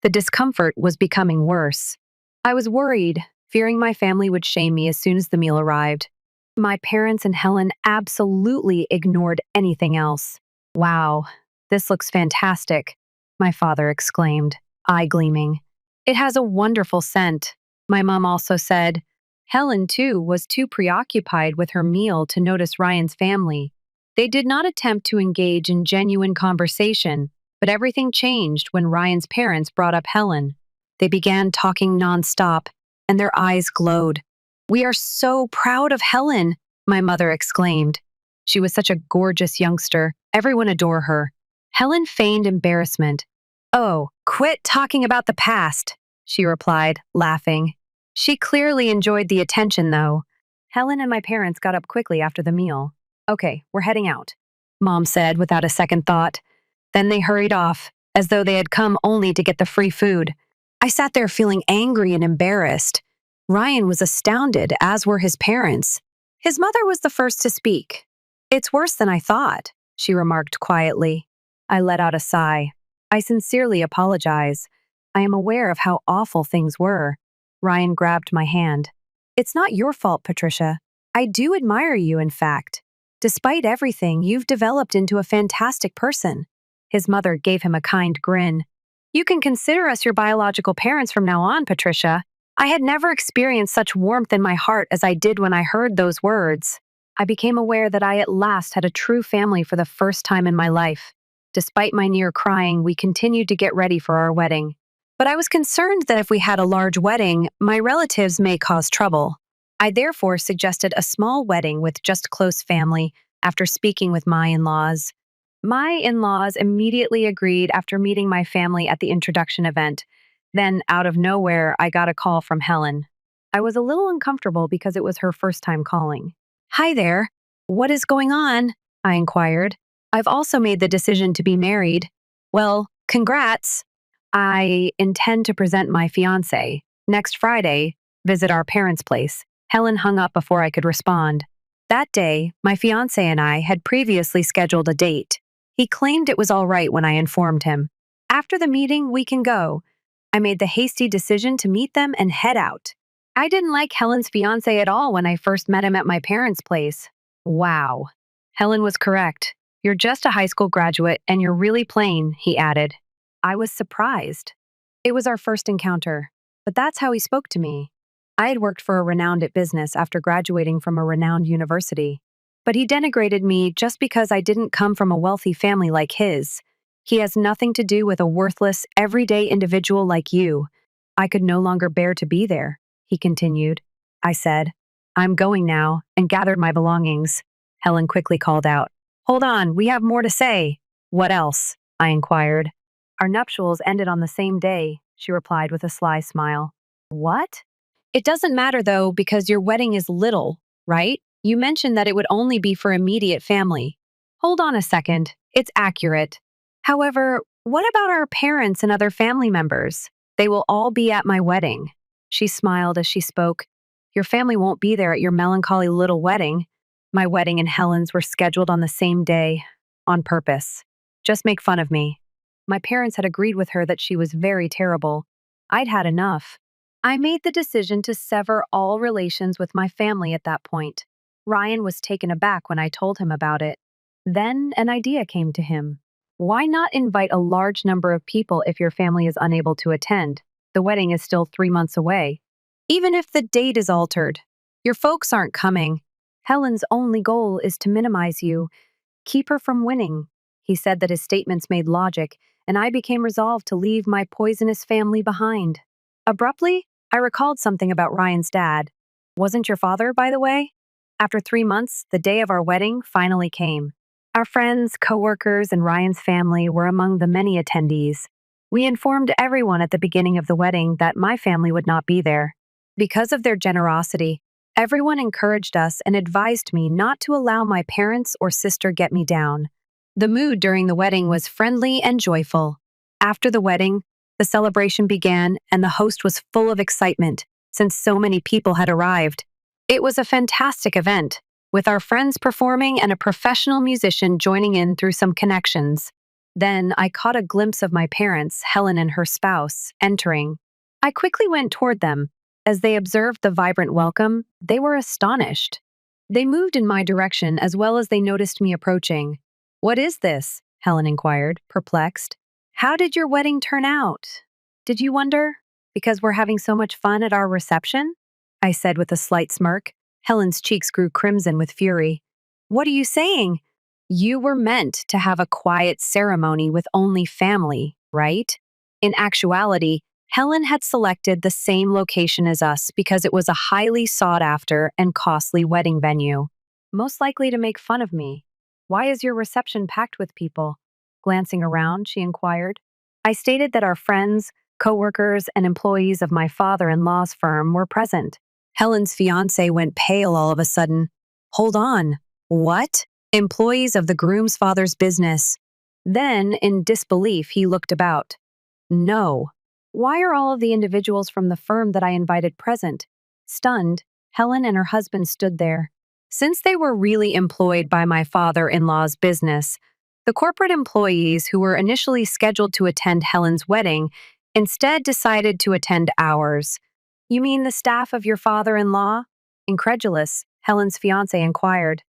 The discomfort was becoming worse. I was worried, fearing my family would shame me as soon as the meal arrived. My parents and Helen absolutely ignored anything else. "Wow, this looks fantastic," my father exclaimed, eye gleaming. "It has a wonderful scent," my mom also said. Helen, too, was too preoccupied with her meal to notice Ryan's family. They did not attempt to engage in genuine conversation, but everything changed when Ryan's parents brought up Helen. They began talking nonstop, and their eyes glowed. "We are so proud of Helen," my mother exclaimed. She was such a gorgeous youngster. Everyone adored her. Helen feigned embarrassment. "Oh, quit talking about the past," she replied, laughing. She clearly enjoyed the attention, though. Helen and my parents got up quickly after the meal. "Okay, we're heading out," Mom said without a second thought. Then they hurried off, as though they had come only to get the free food. I sat there feeling angry and embarrassed. Ryan was astounded, as were his parents. His mother was the first to speak. "It's worse than I thought," she remarked quietly. I let out a sigh. "I sincerely apologize. I am aware of how awful things were." Ryan grabbed my hand. "It's not your fault, Patricia. I do admire you, in fact. Despite everything, you've developed into a fantastic person." His mother gave him a kind grin. "You can consider us your biological parents from now on, Patricia." I had never experienced such warmth in my heart as I did when I heard those words. I became aware that I at last had a true family for the first time in my life. Despite my near crying, we continued to get ready for our wedding. But I was concerned that if we had a large wedding, my relatives may cause trouble. I therefore suggested a small wedding with just close family after speaking with my in-laws. My in-laws immediately agreed after meeting my family at the introduction event. Then, out of nowhere, I got a call from Helen. I was a little uncomfortable because it was her first time calling. "Hi there. What is going on?" I inquired. "I've also made the decision to be married." "Well, congrats. I intend to present my fiancé next Friday, visit our parents' place." Helen hung up before I could respond. That day, my fiancé and I had previously scheduled a date. He claimed it was all right when I informed him. "After the meeting, we can go." I made the hasty decision to meet them and head out. I didn't like Helen's fiancé at all when I first met him at my parents' place. Wow. Helen was correct. "You're just a high school graduate and you're really plain," he added. I was surprised. It was our first encounter, but that's how he spoke to me. I had worked for a renowned business after graduating from a renowned university. But he denigrated me just because I didn't come from a wealthy family like his. "He has nothing to do with a worthless, everyday individual like you." I could no longer bear to be there, he continued. I said, "I'm going now," and gathered my belongings. Helen quickly called out, "Hold on, we have more to say." "What else?" I inquired. "Our nuptials ended on the same day," she replied with a sly smile. "What?" "It doesn't matter though, because your wedding is little, right? You mentioned that it would only be for immediate family." "Hold on a second. It's accurate. However, what about our parents and other family members? They will all be at my wedding." She smiled as she spoke. "Your family won't be there at your melancholy little wedding." My wedding and Helen's were scheduled on the same day, on purpose. Just make fun of me. My parents had agreed with her that she was very terrible. I'd had enough. I made the decision to sever all relations with my family at that point. Ryan was taken aback when I told him about it. Then an idea came to him. "Why not invite a large number of people if your family is unable to attend? The wedding is still 3 months away. Even if the date is altered, your folks aren't coming. Helen's only goal is to minimize you, keep her from winning." He said that his statements made logic, and I became resolved to leave my poisonous family behind. Abruptly, I recalled something about Ryan's dad. "Wasn't your father, by the way?" After 3 months, the day of our wedding finally came. Our friends, coworkers, and Ryan's family were among the many attendees. We informed everyone at the beginning of the wedding that my family would not be there. Because of their generosity, everyone encouraged us and advised me not to allow my parents or sister get me down. The mood during the wedding was friendly and joyful. After the wedding, the celebration began and the host was full of excitement since so many people had arrived. It was a fantastic event, with our friends performing and a professional musician joining in through some connections. Then I caught a glimpse of my parents, Helen and her spouse, entering. I quickly went toward them. As they observed the vibrant welcome, they were astonished. They moved in my direction as well as they noticed me approaching. "What is this?" Helen inquired, perplexed. "How did your wedding turn out? Did you wonder? Because we're having so much fun at our reception?" I said with a slight smirk. Helen's cheeks grew crimson with fury. "What are you saying? You were meant to have a quiet ceremony with only family, right? In actuality, Helen had selected the same location as us because it was a highly sought after and costly wedding venue. Most likely to make fun of me. Why is your reception packed with people? Glancing around, she inquired. I stated that our friends, coworkers, and employees of my father in law's firm were present. Helen's fiance went pale all of a sudden. Hold on. What? Employees of the groom's father's business. Then, in disbelief, he looked about. No. Why are all of the individuals from the firm that I invited present? Stunned, Helen and her husband stood there. Since they were really employed by my father in law's business, the corporate employees who were initially scheduled to attend Helen's wedding instead decided to attend ours. You mean the staff of your father in law? Incredulous, Helen's fiance inquired.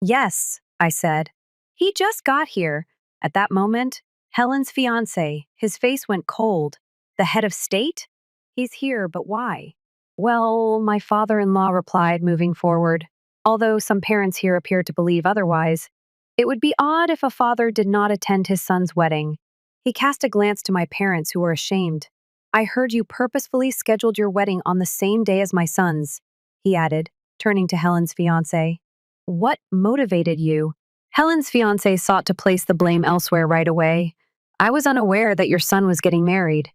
Yes, I said. He just got here. At that moment, Helen's fiance, his face went cold. The head of state? He's here, but why? Well, my father in law replied, moving forward. Although some parents here appear to believe otherwise, it would be odd if a father did not attend his son's wedding. He cast a glance to my parents, who were ashamed. I heard you purposefully scheduled your wedding on the same day as my son's, he added, turning to Helen's fiance. What motivated you? Helen's fiance sought to place the blame elsewhere right away. I was unaware that your son was getting married.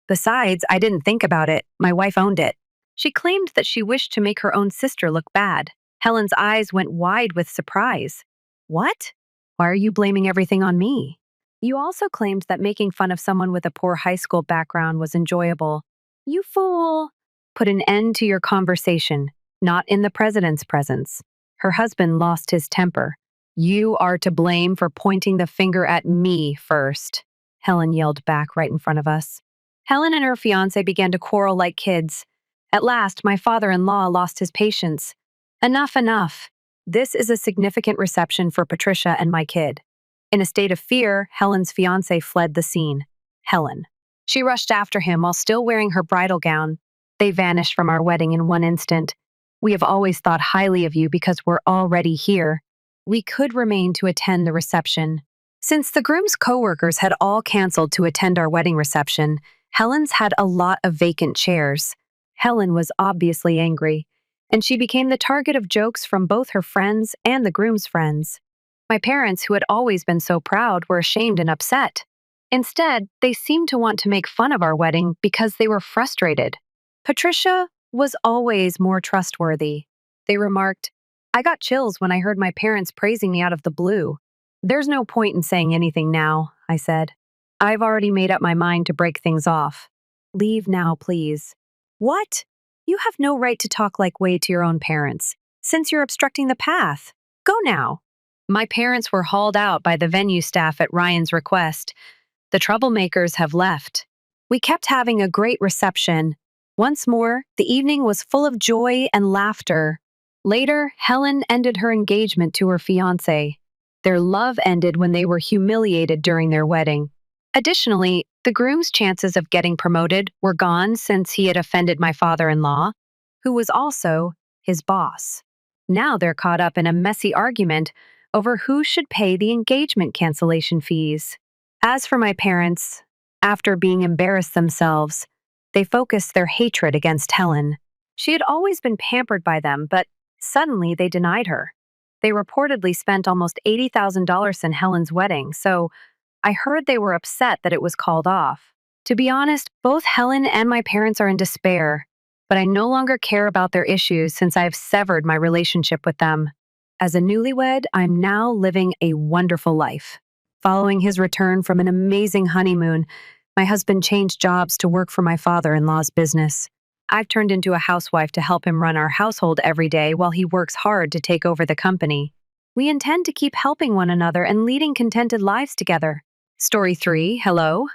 Besides, I didn't think about it. My wife owned it. She claimed that she wished to make her own sister look bad. Helen's eyes went wide with surprise. What? Why are you blaming everything on me? You also claimed that making fun of someone with a poor high school background was enjoyable. You fool! Put an end to your conversation, not in the president's presence. Her husband lost his temper. You are to blame for pointing the finger at me first, Helen yelled back right in front of us. Helen and her fiancé began to quarrel like kids. At last, my father-in-law lost his patience. Enough, enough. This is a significant reception for Patricia and my kid. In a state of fear, Helen's fiancé fled the scene. Helen. She rushed after him while still wearing her bridal gown. They vanished from our wedding in one instant. We have always thought highly of you because we're already here. We could remain to attend the reception. Since the groom's co-workers had all canceled to attend our wedding reception, Helen's had a lot of vacant chairs. Helen was obviously angry, and she became the target of jokes from both her friends and the groom's friends. My parents, who had always been so proud, were ashamed and upset. Instead, they seemed to want to make fun of our wedding because they were frustrated. Patricia was always more trustworthy. They remarked, I got chills when I heard my parents praising me out of the blue. There's no point in saying anything now, I said. I've already made up my mind to break things off. Leave now, please. What? You have no right to talk like way to your own parents, since you're obstructing the path. Go now. My parents were hauled out by the venue staff at Ryan's request. The troublemakers have left. We kept having a great reception. Once more, the evening was full of joy and laughter. Later, Helen ended her engagement to her fiancé. Their love ended when they were humiliated during their wedding. Additionally, the groom's chances of getting promoted were gone since he had offended my father-in-law, who was also his boss. Now they're caught up in a messy argument over who should pay the engagement cancellation fees. As for my parents, after being embarrassed themselves, they focused their hatred against Helen. She had always been pampered by them, but suddenly they denied her. They reportedly spent almost $80,000 in Helen's wedding, so I heard they were upset that it was called off. To be honest, both Helen and my parents are in despair, but I no longer care about their issues since I have severed my relationship with them. As a newlywed, I'm now living a wonderful life. Following his return from an amazing honeymoon, my husband changed jobs to work for my father-in-law's business. I've turned into a housewife to help him run our household every day while he works hard to take over the company. We intend to keep helping one another and leading contented lives together. Story 3, hello.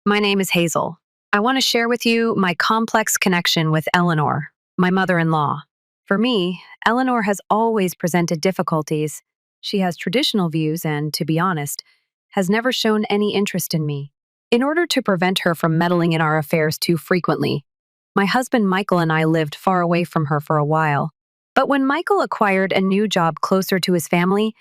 My name is Hazel. I want to share with you my complex connection with Eleanor, my mother-in-law. For me, Eleanor has always presented difficulties. She has traditional views and, to be honest, has never shown any interest in me. In order to prevent her from meddling in our affairs too frequently, my husband Michael and I lived far away from her for a while. But when Michael acquired a new job closer to his family,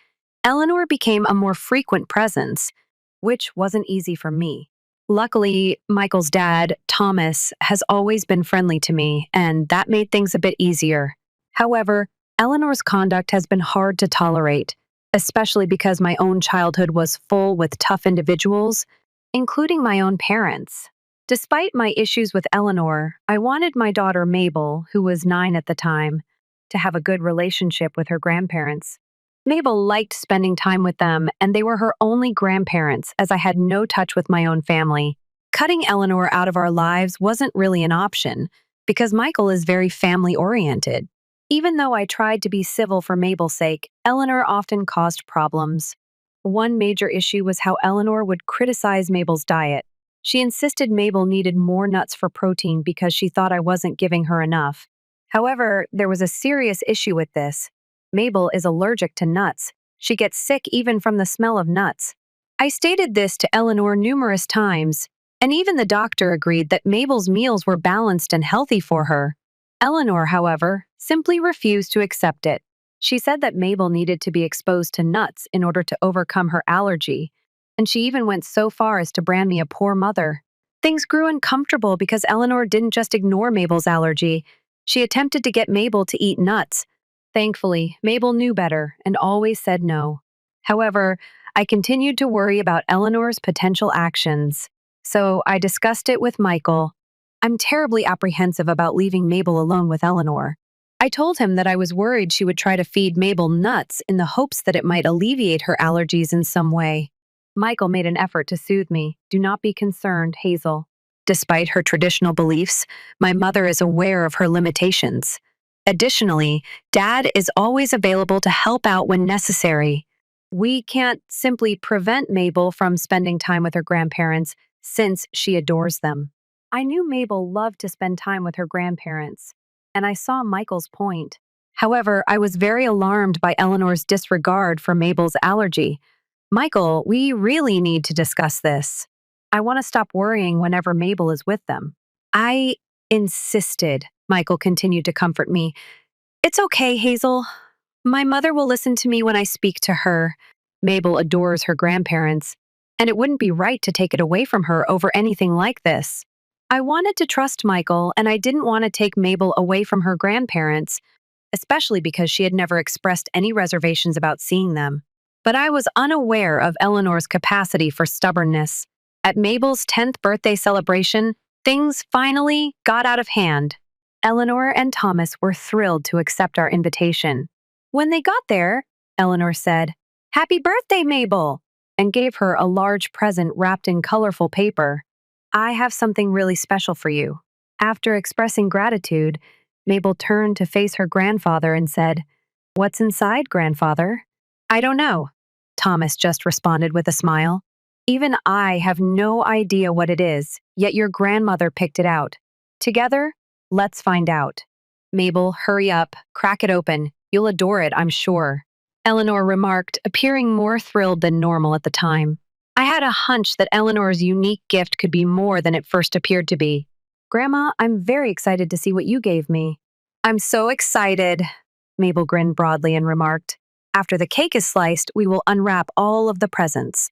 Eleanor became a more frequent presence, which wasn't easy for me. Luckily, Michael's dad, Thomas, has always been friendly to me, and that made things a bit easier. However, Eleanor's conduct has been hard to tolerate, especially because my own childhood was full with tough individuals, including my own parents. Despite my issues with Eleanor, I wanted my daughter Mabel, who was 9 at the time, to have a good relationship with her grandparents. Mabel liked spending time with them, and they were her only grandparents, as I had no touch with my own family. Cutting Eleanor out of our lives wasn't really an option, because Michael is very family oriented. Even though I tried to be civil for Mabel's sake, Eleanor often caused problems. One major issue was how Eleanor would criticize Mabel's diet. She insisted Mabel needed more nuts for protein because she thought I wasn't giving her enough. However, there was a serious issue with this. Mabel is allergic to nuts. She gets sick even from the smell of nuts. I stated this to Eleanor numerous times, and even the doctor agreed that Mabel's meals were balanced and healthy for her. Eleanor, however, simply refused to accept it. She said that Mabel needed to be exposed to nuts in order to overcome her allergy, and she even went so far as to brand me a poor mother. Things grew uncomfortable because Eleanor didn't just ignore Mabel's allergy. She attempted to get Mabel to eat nuts. Thankfully, Mabel knew better and always said no. However, I continued to worry about Eleanor's potential actions, so I discussed it with Michael. I'm terribly apprehensive about leaving Mabel alone with Eleanor. I told him that I was worried she would try to feed Mabel nuts in the hopes that it might alleviate her allergies in some way. Michael made an effort to soothe me. Do not be concerned, Hazel. Despite her traditional beliefs, my mother is aware of her limitations. Additionally, Dad is always available to help out when necessary. We can't simply prevent Mabel from spending time with her grandparents since she adores them. I knew Mabel loved to spend time with her grandparents, and I saw Michael's point. However, I was very alarmed by Eleanor's disregard for Mabel's allergy. Michael, we really need to discuss this. I want to stop worrying whenever Mabel is with them. I insisted. Michael continued to comfort me. It's okay, Hazel. My mother will listen to me when I speak to her. Mabel adores her grandparents, and it wouldn't be right to take it away from her over anything like this. I wanted to trust Michael, and I didn't want to take Mabel away from her grandparents, especially because she had never expressed any reservations about seeing them. But I was unaware of Eleanor's capacity for stubbornness. At Mabel's 10th birthday celebration, things finally got out of hand. Eleanor and Thomas were thrilled to accept our invitation. When they got there, Eleanor said, "Happy birthday, Mabel!" and gave her a large present wrapped in colorful paper. "I have something really special for you." After expressing gratitude, Mabel turned to face her grandfather and said, "What's inside, grandfather?" "I don't know," Thomas just responded with a smile. "Even I have no idea what it is, yet your grandmother picked it out. Together, let's find out." "Mabel, hurry up, crack it open. You'll adore it, I'm sure," Eleanor remarked, appearing more thrilled than normal at the time. I had a hunch that Eleanor's unique gift could be more than it first appeared to be. "Grandma, I'm very excited to see what you gave me." "I'm so excited," Mabel grinned broadly and remarked. "After the cake is sliced, we will unwrap all of the presents."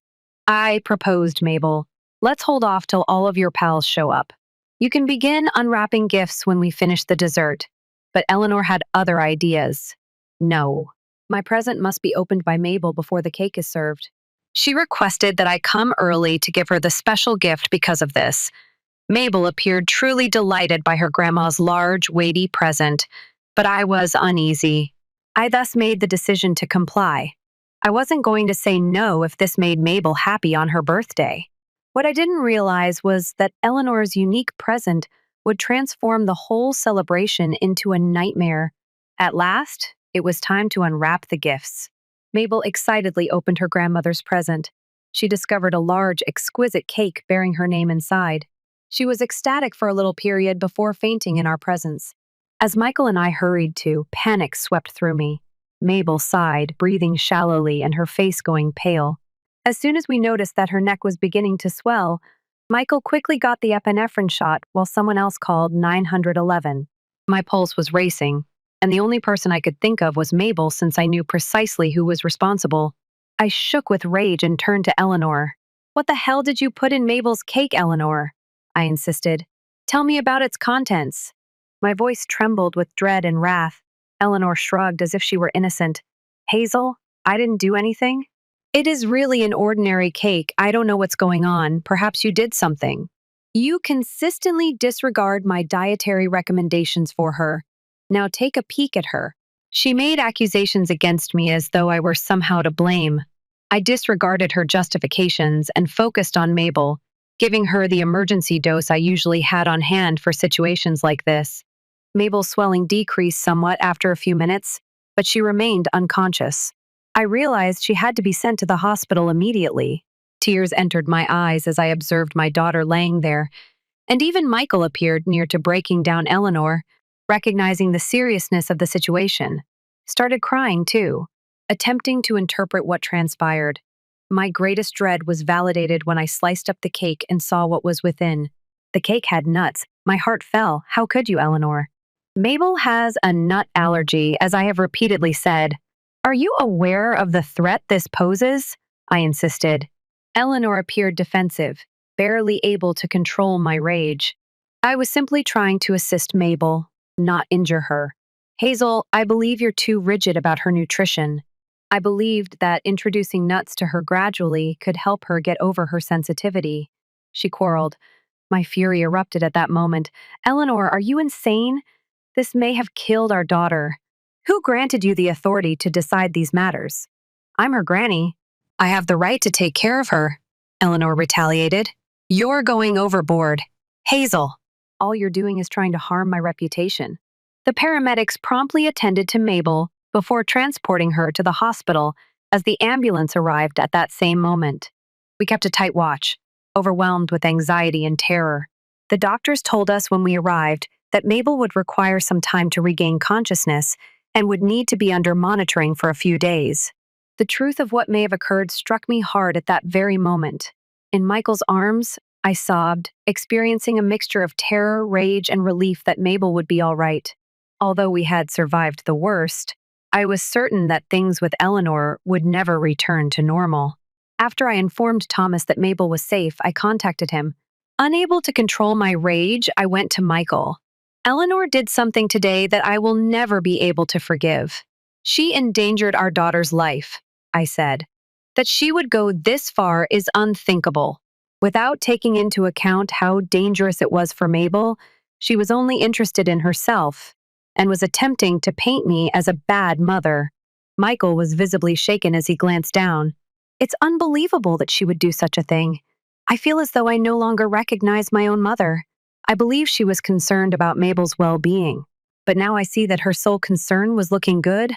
I proposed, Mabel. "Let's hold off till all of your pals show up. You can begin unwrapping gifts when we finish the dessert." But Eleanor had other ideas. "No. My present must be opened by Mabel before the cake is served." She requested that I come early to give her the special gift because of this. Mabel appeared truly delighted by her grandma's large, weighty present, but I was uneasy. I thus made the decision to comply. I wasn't going to say no if this made Mabel happy on her birthday. What I didn't realize was that Eleanor's unique present would transform the whole celebration into a nightmare. At last, it was time to unwrap the gifts. Mabel excitedly opened her grandmother's present. She discovered a large, exquisite cake bearing her name inside. She was ecstatic for a little period before fainting in our presence. As Michael and I hurried to, panic swept through me. Mabel sighed, breathing shallowly and her face going pale. As soon as we noticed that her neck was beginning to swell, Michael quickly got the epinephrine shot while someone else called 911. My pulse was racing, and the only person I could think of was Mabel since I knew precisely who was responsible. I shook with rage and turned to Eleanor. What the hell did you put in Mabel's cake, Eleanor? I insisted. Tell me about its contents. My voice trembled with dread and wrath. Eleanor shrugged as if she were innocent. Hazel, I didn't do anything. It is really an ordinary cake. I don't know what's going on. Perhaps you did something. You consistently disregard my dietary recommendations for her. Now take a peek at her. She made accusations against me as though I were somehow to blame. I disregarded her justifications and focused on Mabel, giving her the emergency dose I usually had on hand for situations like this. Mabel's swelling decreased somewhat after a few minutes, but she remained unconscious. I realized she had to be sent to the hospital immediately. Tears entered my eyes as I observed my daughter laying there, and even Michael appeared near to breaking down Eleanor, recognizing the seriousness of the situation. Started crying too, attempting to interpret what transpired. My greatest dread was validated when I sliced up the cake and saw what was within. The cake had nuts. My heart fell. How could you, Eleanor? Mabel has a nut allergy, as I have repeatedly said. Are you aware of the threat this poses? I insisted. Eleanor appeared defensive, barely able to control my rage. I was simply trying to assist Mabel, not injure her. Hazel, I believe you're too rigid about her nutrition. I believed that introducing nuts to her gradually could help her get over her sensitivity. She quarreled. My fury erupted at that moment. Eleanor, are you insane? This may have killed our daughter. Who granted you the authority to decide these matters? I'm her granny. I have the right to take care of her, Eleanor retaliated. You're going overboard. Hazel, all you're doing is trying to harm my reputation. The paramedics promptly attended to Mabel before transporting her to the hospital as the ambulance arrived at that same moment. We kept a tight watch, overwhelmed with anxiety and terror. The doctors told us when we arrived that Mabel would require some time to regain consciousness and would need to be under monitoring for a few days. The truth of what may have occurred struck me hard at that very moment. In Michael's arms, I sobbed, experiencing a mixture of terror, rage, and relief that Mabel would be all right. Although we had survived the worst, I was certain that things with Eleanor would never return to normal. After I informed Thomas that Mabel was safe, I contacted him. Unable to control my rage, I went to Michael. Eleanor did something today that I will never be able to forgive. She endangered our daughter's life, I said. That she would go this far is unthinkable. Without taking into account how dangerous it was for Mabel, she was only interested in herself and was attempting to paint me as a bad mother. Michael was visibly shaken as he glanced down. It's unbelievable that she would do such a thing. I feel as though I no longer recognize my own mother. I believe she was concerned about Mabel's well-being, but now I see that her sole concern was looking good.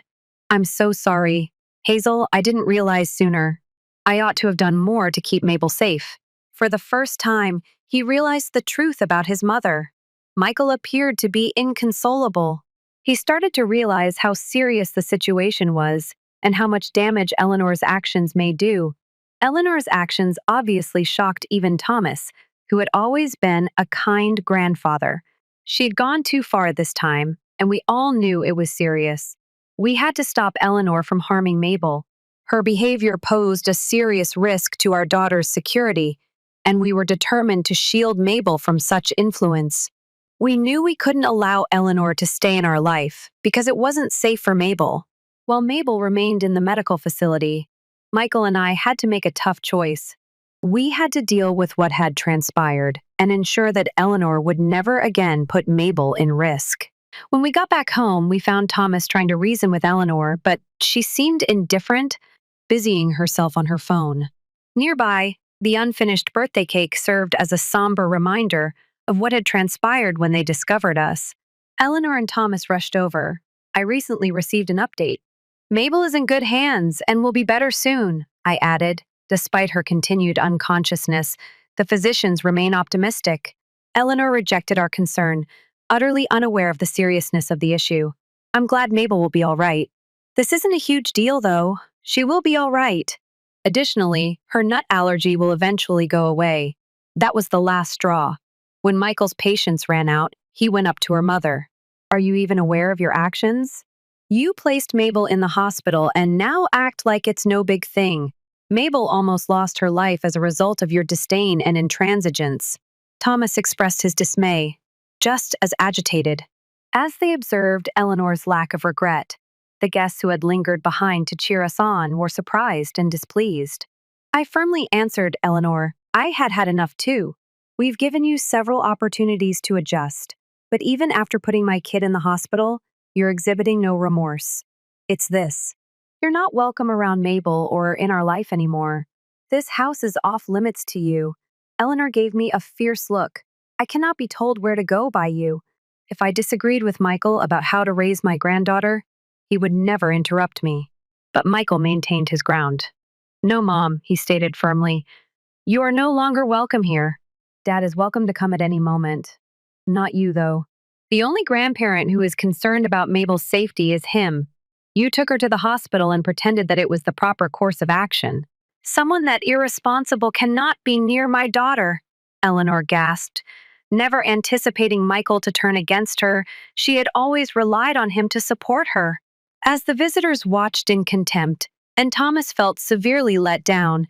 I'm so sorry. Hazel, I didn't realize sooner. I ought to have done more to keep Mabel safe. For the first time, he realized the truth about his mother. Michael appeared to be inconsolable. He started to realize how serious the situation was and how much damage Eleanor's actions may do. Eleanor's actions obviously shocked even Thomas, who had always been a kind grandfather. She had gone too far this time, and we all knew it was serious. We had to stop Eleanor from harming Mabel. Her behavior posed a serious risk to our daughter's security, and we were determined to shield Mabel from such influence. We knew we couldn't allow Eleanor to stay in our life because it wasn't safe for Mabel. While Mabel remained in the medical facility, Michael and I had to make a tough choice. We had to deal with what had transpired and ensure that Eleanor would never again put Mabel in risk. When we got back home, we found Thomas trying to reason with Eleanor, but she seemed indifferent, busying herself on her phone. Nearby, the unfinished birthday cake served as a somber reminder of what had transpired when they discovered us. Eleanor and Thomas rushed over. I recently received an update. Mabel is in good hands and will be better soon, I added. Despite her continued unconsciousness, the physicians remain optimistic. Eleanor rejected our concern, utterly unaware of the seriousness of the issue. I'm glad Mabel will be all right. This isn't a huge deal, though. She will be all right. Additionally, her nut allergy will eventually go away. That was the last straw. When Michael's patience ran out, he went up to her mother. Are you even aware of your actions? You placed Mabel in the hospital and now act like it's no big thing. Mabel almost lost her life as a result of your disdain and intransigence. Thomas expressed his dismay, just as agitated. As they observed Eleanor's lack of regret, the guests who had lingered behind to cheer us on were surprised and displeased. I firmly answered Eleanor, I had had enough too. We've given you several opportunities to adjust, but even after putting my kid in the hospital, you're exhibiting no remorse. It's this. You're not welcome around Mabel or in our life anymore. This house is off limits to you. Eleanor gave me a fierce look. I cannot be told where to go by you. If I disagreed with Michael about how to raise my granddaughter, he would never interrupt me. But Michael maintained his ground. No, Mom, he stated firmly. You are no longer welcome here. Dad is welcome to come at any moment. Not you, though. The only grandparent who is concerned about Mabel's safety is him. You took her to the hospital and pretended that it was the proper course of action. Someone that irresponsible cannot be near my daughter, Eleanor gasped. Never anticipating Michael to turn against her, she had always relied on him to support her. As the visitors watched in contempt, and Thomas felt severely let down,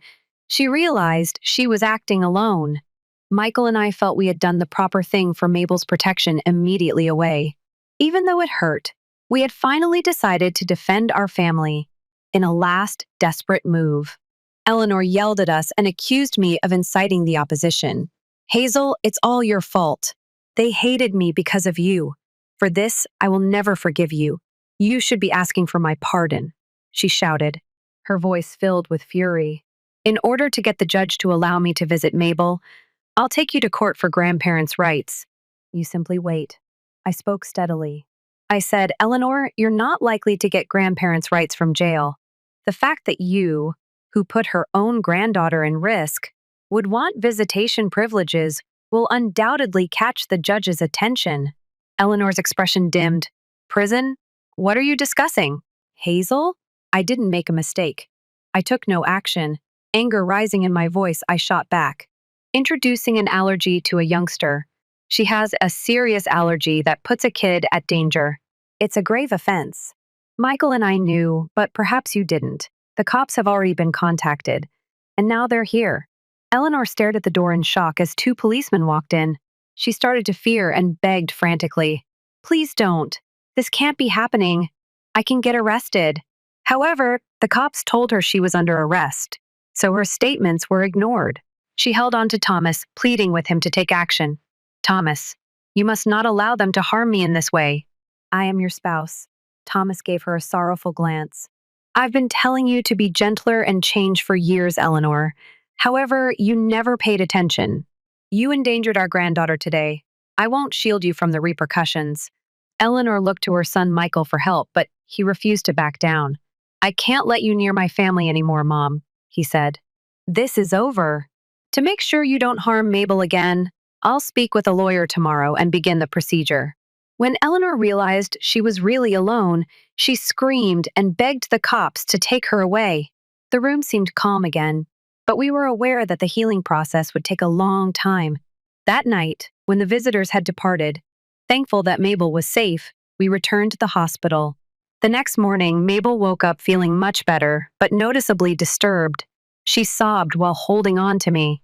she realized she was acting alone. Michael and I felt we had done the proper thing for Mabel's protection immediately away. Even though it hurt, we had finally decided to defend our family in a last desperate move. Eleanor yelled at us and accused me of inciting the opposition. Hazel, it's all your fault. They hated me because of you. For this, I will never forgive you. You should be asking for my pardon, she shouted, her voice filled with fury. In order to get the judge to allow me to visit Mabel, I'll take you to court for grandparents' rights. You simply wait. I spoke steadily. I said, Eleanor, you're not likely to get grandparents' rights from jail. The fact that you, who put her own granddaughter in risk, would want visitation privileges will undoubtedly catch the judge's attention. Eleanor's expression dimmed. Prison? What are you discussing? Hazel? I didn't make a mistake. I took no action. Anger rising in my voice, I shot back. Introducing an allergy to a youngster. She has a serious allergy that puts a kid at danger. It's a grave offense. Michael and I knew, but perhaps you didn't. The cops have already been contacted, and now they're here. Eleanor stared at the door in shock as two policemen walked in. She started to fear and begged frantically. Please don't. This can't be happening. I can get arrested. However, the cops told her she was under arrest, so her statements were ignored. She held on to Thomas, pleading with him to take action. Thomas, you must not allow them to harm me in this way. I am your spouse. Thomas gave her a sorrowful glance. I've been telling you to be gentler and change for years, Eleanor. However, you never paid attention. You endangered our granddaughter today. I won't shield you from the repercussions. Eleanor looked to her son Michael for help, but he refused to back down. I can't let you near my family anymore, Mom, he said. This is over. To make sure you don't harm Mabel again, I'll speak with a lawyer tomorrow and begin the procedure. When Eleanor realized she was really alone, she screamed and begged the cops to take her away. The room seemed calm again, but we were aware that the healing process would take a long time. That night, when the visitors had departed, thankful that Mabel was safe, we returned to the hospital. The next morning, Mabel woke up feeling much better, but noticeably disturbed. She sobbed while holding on to me.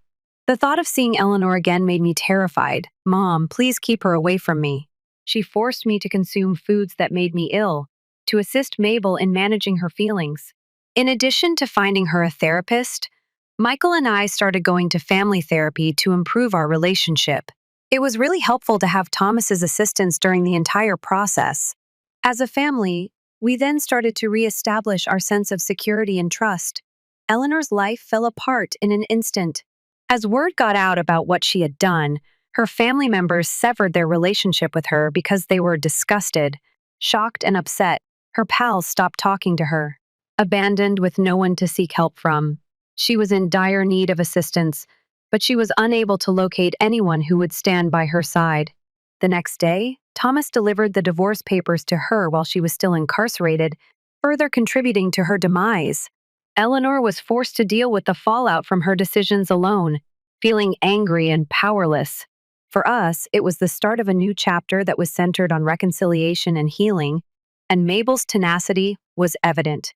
The thought of seeing Eleanor again made me terrified. Mom, please keep her away from me. She forced me to consume foods that made me ill, to assist Mabel in managing her feelings. In addition to finding her a therapist, Michael and I started going to family therapy to improve our relationship. It was really helpful to have Thomas's assistance during the entire process. As a family, we then started to reestablish our sense of security and trust. Eleanor's life fell apart in an instant. As word got out about what she had done, her family members severed their relationship with her because they were disgusted. Shocked and upset, her pals stopped talking to her. Abandoned with no one to seek help from, she was in dire need of assistance, but she was unable to locate anyone who would stand by her side. The next day, Thomas delivered the divorce papers to her while she was still incarcerated, further contributing to her demise. Eleanor was forced to deal with the fallout from her decisions alone, feeling angry and powerless. For us, it was the start of a new chapter that was centered on reconciliation and healing, and Mabel's tenacity was evident.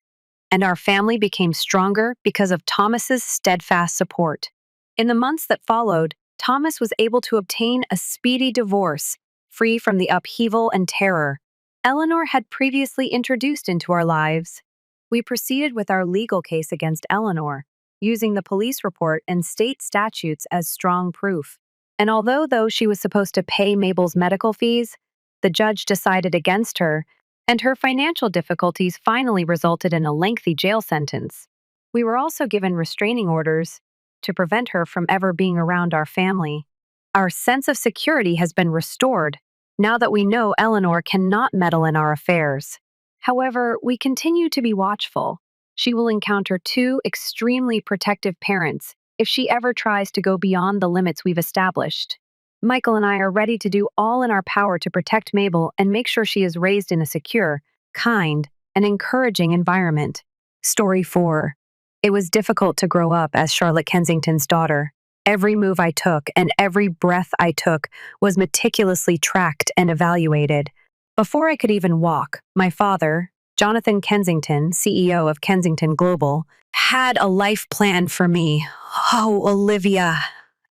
and our family became stronger because of Thomas's steadfast support. In the months that followed, Thomas was able to obtain a speedy divorce, free from the upheaval and terror Eleanor had previously introduced into our lives. We proceeded with our legal case against Eleanor, using the police report and state statutes as strong proof. And although she was supposed to pay Mabel's medical fees, the judge decided against her, and her financial difficulties finally resulted in a lengthy jail sentence. We were also given restraining orders to prevent her from ever being around our family. Our sense of security has been restored now that we know Eleanor cannot meddle in our affairs. However, we continue to be watchful. She will encounter two extremely protective parents if she ever tries to go beyond the limits we've established. Michael and I are ready to do all in our power to protect Mabel and make sure she is raised in a secure, kind, and encouraging environment. Story 4. It was difficult to grow up as Charlotte Kensington's daughter. Every move I took and every breath I took was meticulously tracked and evaluated. Before I could even walk, my father, Jonathan Kensington, CEO of Kensington Global, had a life plan for me. Oh, Olivia.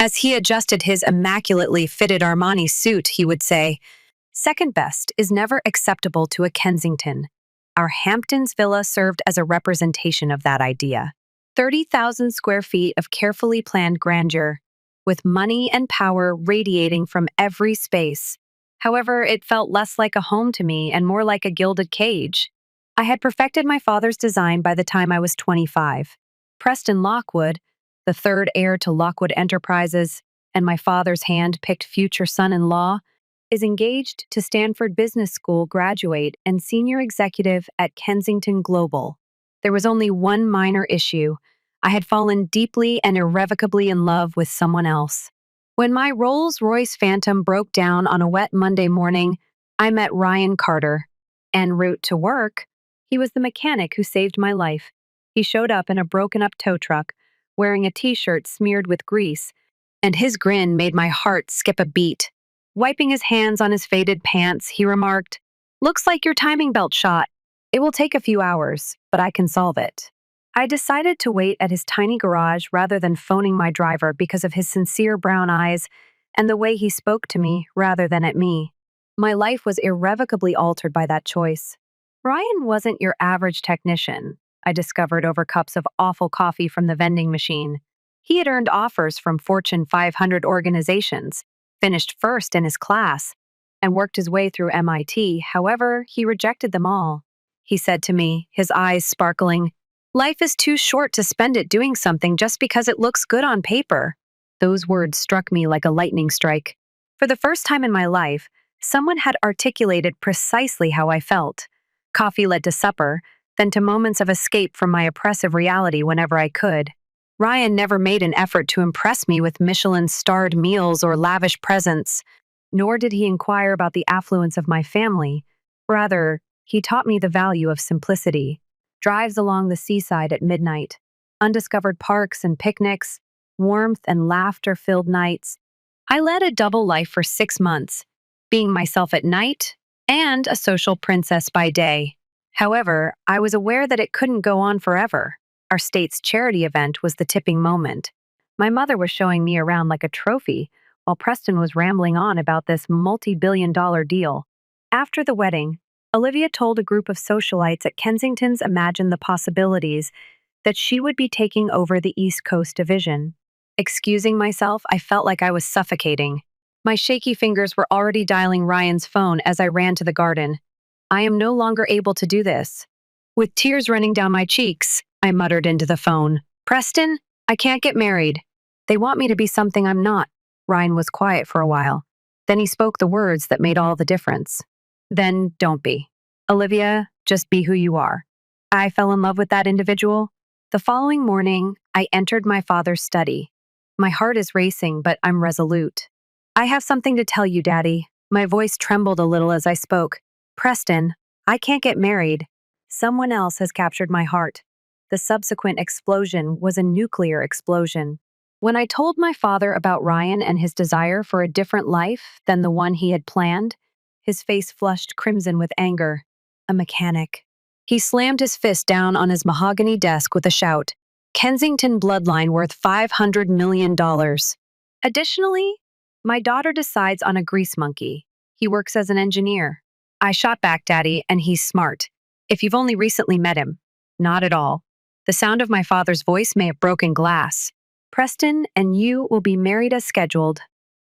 As he adjusted his immaculately fitted Armani suit, he would say, "Second best is never acceptable to a Kensington." Our Hamptons villa served as a representation of that idea. 30,000 square feet of carefully planned grandeur, with money and power radiating from every space. However, it felt less like a home to me and more like a gilded cage. I had perfected my father's design by the time I was 25. Preston Lockwood, the third heir to Lockwood Enterprises, and my father's hand-picked future son-in-law, is engaged to Stanford Business School graduate and senior executive at Kensington Global. There was only one minor issue. I had fallen deeply and irrevocably in love with someone else. When my Rolls-Royce Phantom broke down on a wet Monday morning, I met Ryan Carter. En route to work, he was the mechanic who saved my life. He showed up in a broken-up tow truck, wearing a t-shirt smeared with grease, and his grin made my heart skip a beat. Wiping his hands on his faded pants, he remarked, "Looks like your timing belt shot. It will take a few hours, but I can solve it." I decided to wait at his tiny garage rather than phoning my driver because of his sincere brown eyes and the way he spoke to me rather than at me. My life was irrevocably altered by that choice. Ryan wasn't your average technician, I discovered over cups of awful coffee from the vending machine. He had earned offers from Fortune 500 organizations, finished first in his class, and worked his way through MIT. However, he rejected them all. He said to me, his eyes sparkling, "Life is too short to spend it doing something just because it looks good on paper." Those words struck me like a lightning strike. For the first time in my life, someone had articulated precisely how I felt. Coffee led to supper, then to moments of escape from my oppressive reality whenever I could. Ryan never made an effort to impress me with Michelin-starred meals or lavish presents, nor did he inquire about the affluence of my family. Rather, he taught me the value of simplicity. Drives along the seaside at midnight, undiscovered parks and picnics, warmth and laughter-filled nights. I led a double life for 6 months, being myself at night and a social princess by day. However, I was aware that it couldn't go on forever. Our state's charity event was the tipping moment. My mother was showing me around like a trophy, while Preston was rambling on about this multi-billion-dollar deal. After the wedding, Olivia told a group of socialites at Kensington's Imagine the Possibilities that she would be taking over the East Coast division. Excusing myself, I felt like I was suffocating. My shaky fingers were already dialing Ryan's phone as I ran to the garden. "I am no longer able to do this." With tears running down my cheeks, I muttered into the phone, "Preston, I can't get married. They want me to be something I'm not." Ryan was quiet for a while. Then he spoke the words that made all the difference. "Then don't be. Olivia, just be who you are." I fell in love with that individual. The following morning, I entered my father's study. My heart is racing, but I'm resolute. "I have something to tell you, Daddy." My voice trembled a little as I spoke. "Preston, I can't get married. Someone else has captured my heart." The subsequent explosion was a nuclear explosion. When I told my father about Ryan and his desire for a different life than the one he had planned, his face flushed crimson with anger. "A mechanic." He slammed his fist down on his mahogany desk with a shout. Kensington bloodline worth $500 million. Additionally, my daughter decides on a grease monkey. He works as an engineer. I shot back, Daddy, and he's smart. If you've only recently met him. Not at all. The sound of my father's voice may have broken glass. Preston and you will be married as scheduled.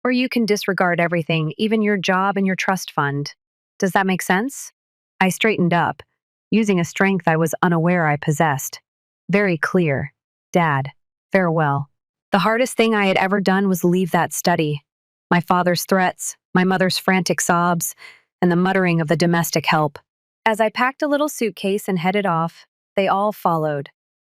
Or you can disregard everything, even your job and your trust fund. Does that make sense? I straightened up, using a strength I was unaware I possessed. Very clear. Dad, farewell. The hardest thing I had ever done was leave that study. My father's threats, my mother's frantic sobs, and the muttering of the domestic help. As I packed a little suitcase and headed off, they all followed.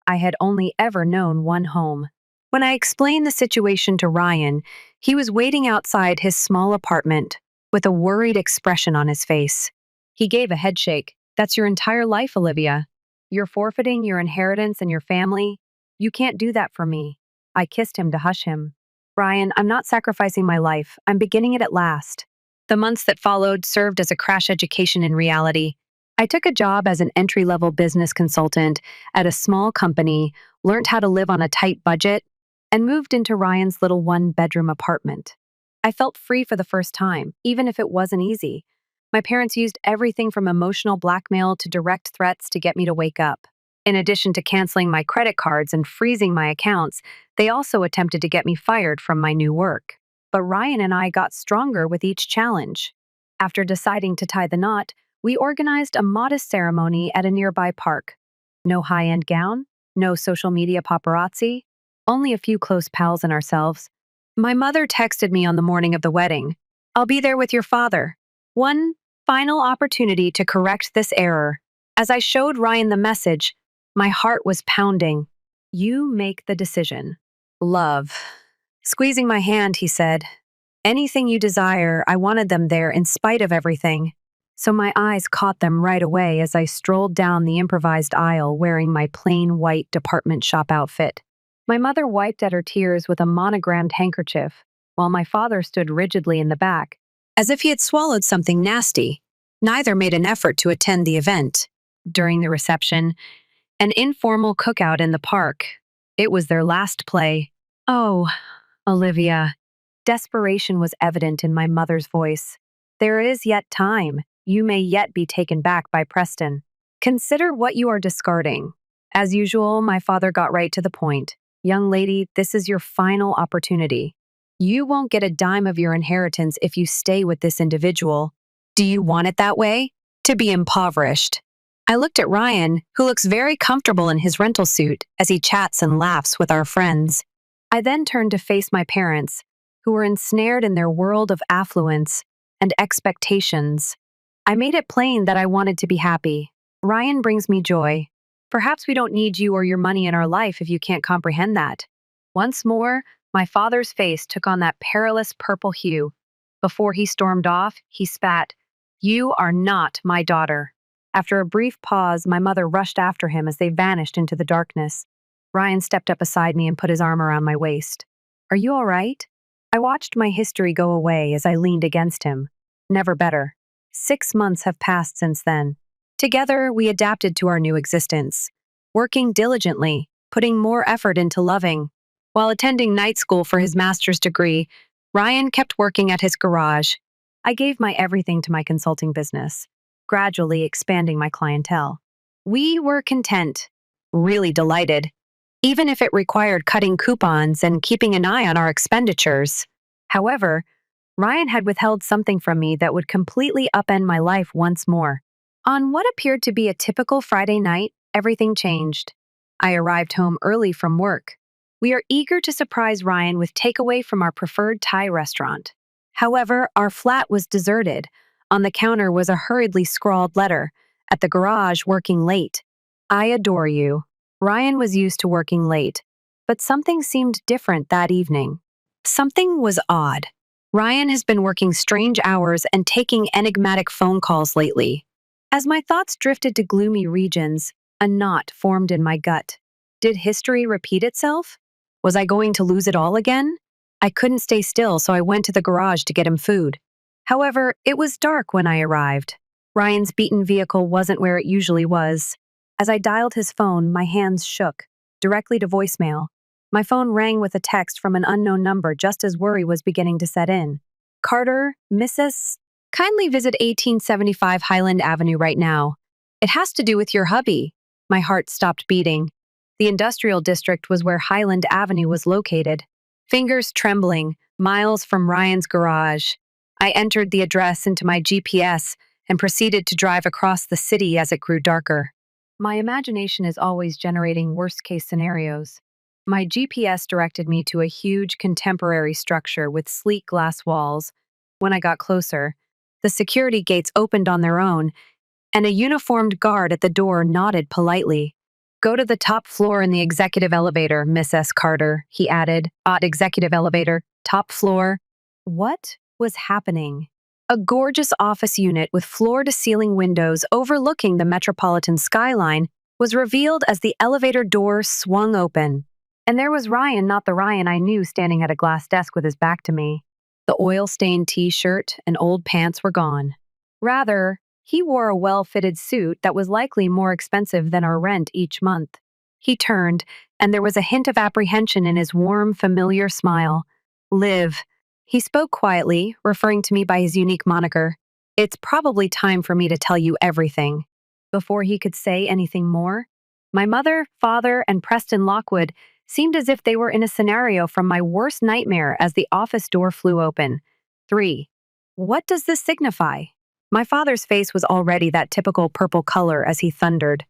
I had only ever known one home. When I explained the situation to Ryan, he was waiting outside his small apartment with a worried expression on his face. He gave a headshake. That's your entire life, Olivia. You're forfeiting your inheritance and your family. You can't do that for me. I kissed him to hush him. Ryan, I'm not sacrificing my life. I'm beginning it at last. The months that followed served as a crash education in reality. I took a job as an entry-level business consultant at a small company, learned how to live on a tight budget, and moved into Ryan's little one-bedroom apartment. I felt free for the first time, even if it wasn't easy. My parents used everything from emotional blackmail to direct threats to get me to wake up. In addition to canceling my credit cards and freezing my accounts, they also attempted to get me fired from my new work. But Ryan and I got stronger with each challenge. After deciding to tie the knot, we organized a modest ceremony at a nearby park. No high-end gown, no social media paparazzi, only a few close pals and ourselves. My mother texted me on the morning of the wedding. I'll be there with your father. One final opportunity to correct this error. As I showed Ryan the message, my heart was pounding. You make the decision. Love. Squeezing my hand, he said, anything you desire, I wanted them there in spite of everything. So my eyes caught them right away as I strolled down the improvised aisle wearing my plain white department shop outfit. My mother wiped at her tears with a monogrammed handkerchief, while my father stood rigidly in the back, as if he had swallowed something nasty. Neither made an effort to attend the event. During the reception, an informal cookout in the park. It was their last play. Oh, Olivia. Desperation was evident in my mother's voice. There is yet time. You may yet be taken back by Preston. Consider what you are discarding. As usual, my father got right to the point. Young lady, this is your final opportunity. You won't get a dime of your inheritance if you stay with this individual. Do you want it that way? To be impoverished. I looked at Ryan, who looks very comfortable in his rental suit as he chats and laughs with our friends. I then turned to face my parents, who were ensnared in their world of affluence and expectations. I made it plain that I wanted to be happy. Ryan brings me joy. Perhaps we don't need you or your money in our life if you can't comprehend that. Once more, my father's face took on that perilous purple hue. Before he stormed off, he spat, "You are not my daughter." After a brief pause, my mother rushed after him as they vanished into the darkness. Ryan stepped up beside me and put his arm around my waist. Are you all right? I watched my history go away as I leaned against him. Never better. 6 months have passed since then. Together, we adapted to our new existence, working diligently, putting more effort into loving. While attending night school for his master's degree, Ryan kept working at his garage. I gave my everything to my consulting business, gradually expanding my clientele. We were content, really delighted, even if it required cutting coupons and keeping an eye on our expenditures. However, Ryan had withheld something from me that would completely upend my life once more. On what appeared to be a typical Friday night, everything changed. I arrived home early from work. We are eager to surprise Ryan with takeaway from our preferred Thai restaurant. However, our flat was deserted. On the counter was a hurriedly scrawled letter. At the garage, working late. I adore you. Ryan was used to working late, but something seemed different that evening. Something was odd. Ryan has been working strange hours and taking enigmatic phone calls lately. As my thoughts drifted to gloomy regions, a knot formed in my gut. Did history repeat itself? Was I going to lose it all again? I couldn't stay still, so I went to the garage to get him food. However, it was dark when I arrived. Ryan's beaten vehicle wasn't where it usually was. As I dialed his phone, my hands shook, directly to voicemail. My phone rang with a text from an unknown number just as worry was beginning to set in. Carter, Mrs. Kindly visit 1875 Highland Avenue right now. It has to do with your hubby. My heart stopped beating. The industrial district was where Highland Avenue was located. Fingers trembling, miles from Ryan's garage. I entered the address into my GPS and proceeded to drive across the city as it grew darker. My imagination is always generating worst-case scenarios. My GPS directed me to a huge contemporary structure with sleek glass walls. When I got closer, the security gates opened on their own, and a uniformed guard at the door nodded politely. Go to the top floor in the executive elevator, Miss S. Carter, he added. Executive elevator, top floor. What was happening? A gorgeous office unit with floor-to-ceiling windows overlooking the metropolitan skyline was revealed as the elevator door swung open. And there was Ryan, not the Ryan I knew, standing at a glass desk with his back to me. The oil-stained t-shirt and old pants were gone. Rather, he wore a well-fitted suit that was likely more expensive than our rent each month. He turned, and there was a hint of apprehension in his warm, familiar smile. Liv. He spoke quietly, referring to me by his unique moniker. It's probably time for me to tell you everything. Before he could say anything more, my mother, father, and Preston Lockwood seemed as if they were in a scenario from my worst nightmare as the office door flew open. 3. What does this signify? My father's face was already that typical purple color as he thundered.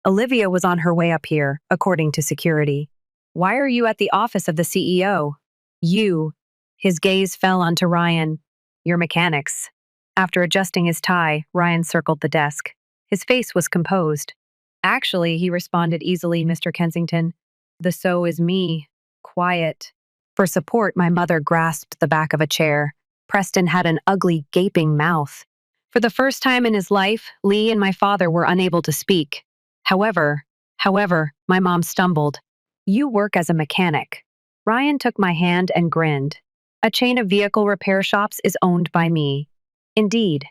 Olivia was on her way up here, according to security. Why are you at the office of the CEO? You. His gaze fell onto Ryan. Your mechanics. After adjusting his tie, Ryan circled the desk. His face was composed. Actually, he responded easily, Mr. Kensington. The so is me. Quiet. For support, my mother grasped the back of a chair. Preston had an ugly, gaping mouth. For the first time in his life, Lee and my father were unable to speak. However, my mom stumbled. You work as a mechanic. Ryan took my hand and grinned. A chain of vehicle repair shops is owned by me. Indeed.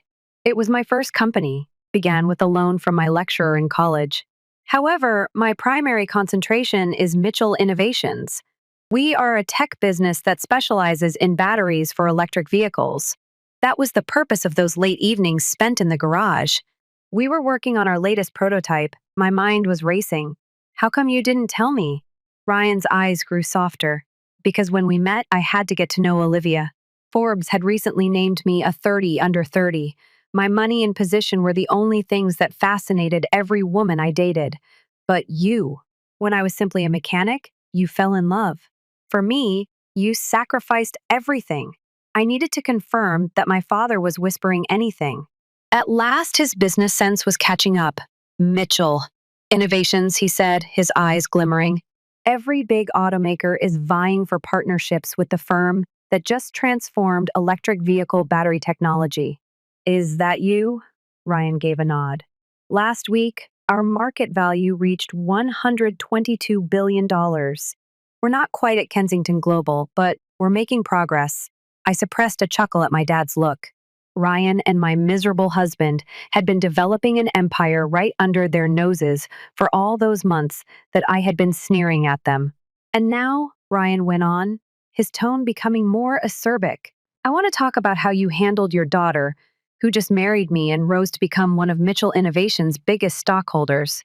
It was my first company, began with a loan from my lecturer in college. However, my primary concentration is Mitchell Innovations. We are a tech business that specializes in batteries for electric vehicles. That was the purpose of those late evenings spent in the garage. We were working on our latest prototype. My mind was racing. How come you didn't tell me? Ryan's eyes grew softer. Because when we met, I had to get to know Olivia. Forbes had recently named me a 30 under 30. My money and position were the only things that fascinated every woman I dated. But you, when I was simply a mechanic, you fell in love. For me, you sacrificed everything. I needed to confirm that my father was whispering anything. At last, his business sense was catching up. Mitchell. Innovations, he said, his eyes glimmering. Every big automaker is vying for partnerships with the firm that just transformed electric vehicle battery technology. Is that you? Ryan gave a nod. Last week, our market value reached $122 billion. We're not quite at Kensington Global, but we're making progress. I suppressed a chuckle at my dad's look. Ryan and my miserable husband had been developing an empire right under their noses for all those months that I had been sneering at them. And now, Ryan went on, his tone becoming more acerbic. I want to talk about how you handled your daughter, who just married me and rose to become one of Mitchell Innovations' biggest stockholders.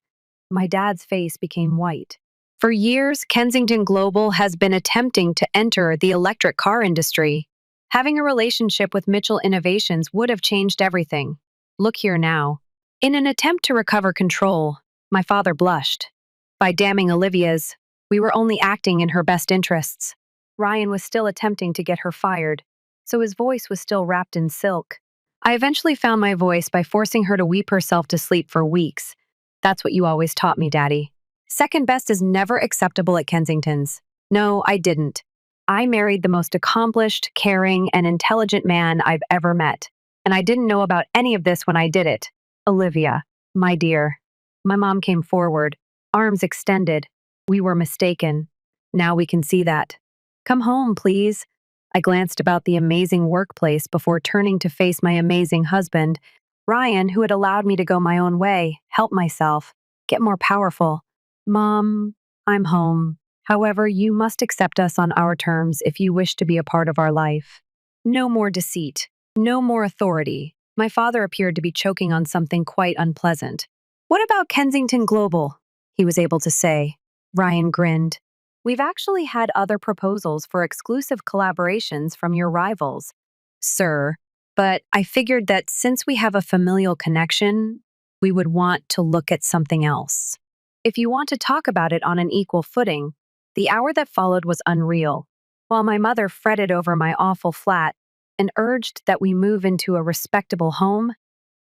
My dad's face became white. For years, Kensington Global has been attempting to enter the electric car industry. Having a relationship with Mitchell Innovations would have changed everything. Look here now. In an attempt to recover control, my father blushed. By damning Olivia's, we were only acting in her best interests. Ryan was still attempting to get her fired, so his voice was still wrapped in silk. I eventually found my voice by forcing her to weep herself to sleep for weeks. That's what you always taught me, Daddy. Second best is never acceptable at Kensington's. No, I didn't. I married the most accomplished, caring, and intelligent man I've ever met. And I didn't know about any of this when I did it. Olivia, my dear. My mom came forward, arms extended. We were mistaken. Now we can see that. Come home, please. I glanced about the amazing workplace before turning to face my amazing husband, Ryan, who had allowed me to go my own way, help myself. get more powerful. Mom, I'm home. However, you must accept us on our terms if you wish to be a part of our life. No more deceit. No more authority. My father appeared to be choking on something quite unpleasant. What about Kensington Global? He was able to say. Ryan grinned. We've actually had other proposals for exclusive collaborations from your rivals, sir, but I figured that since we have a familial connection, we would want to look at something else. If you want to talk about it on an equal footing, the hour that followed was unreal. While my mother fretted over my awful flat and urged that we move into a respectable home,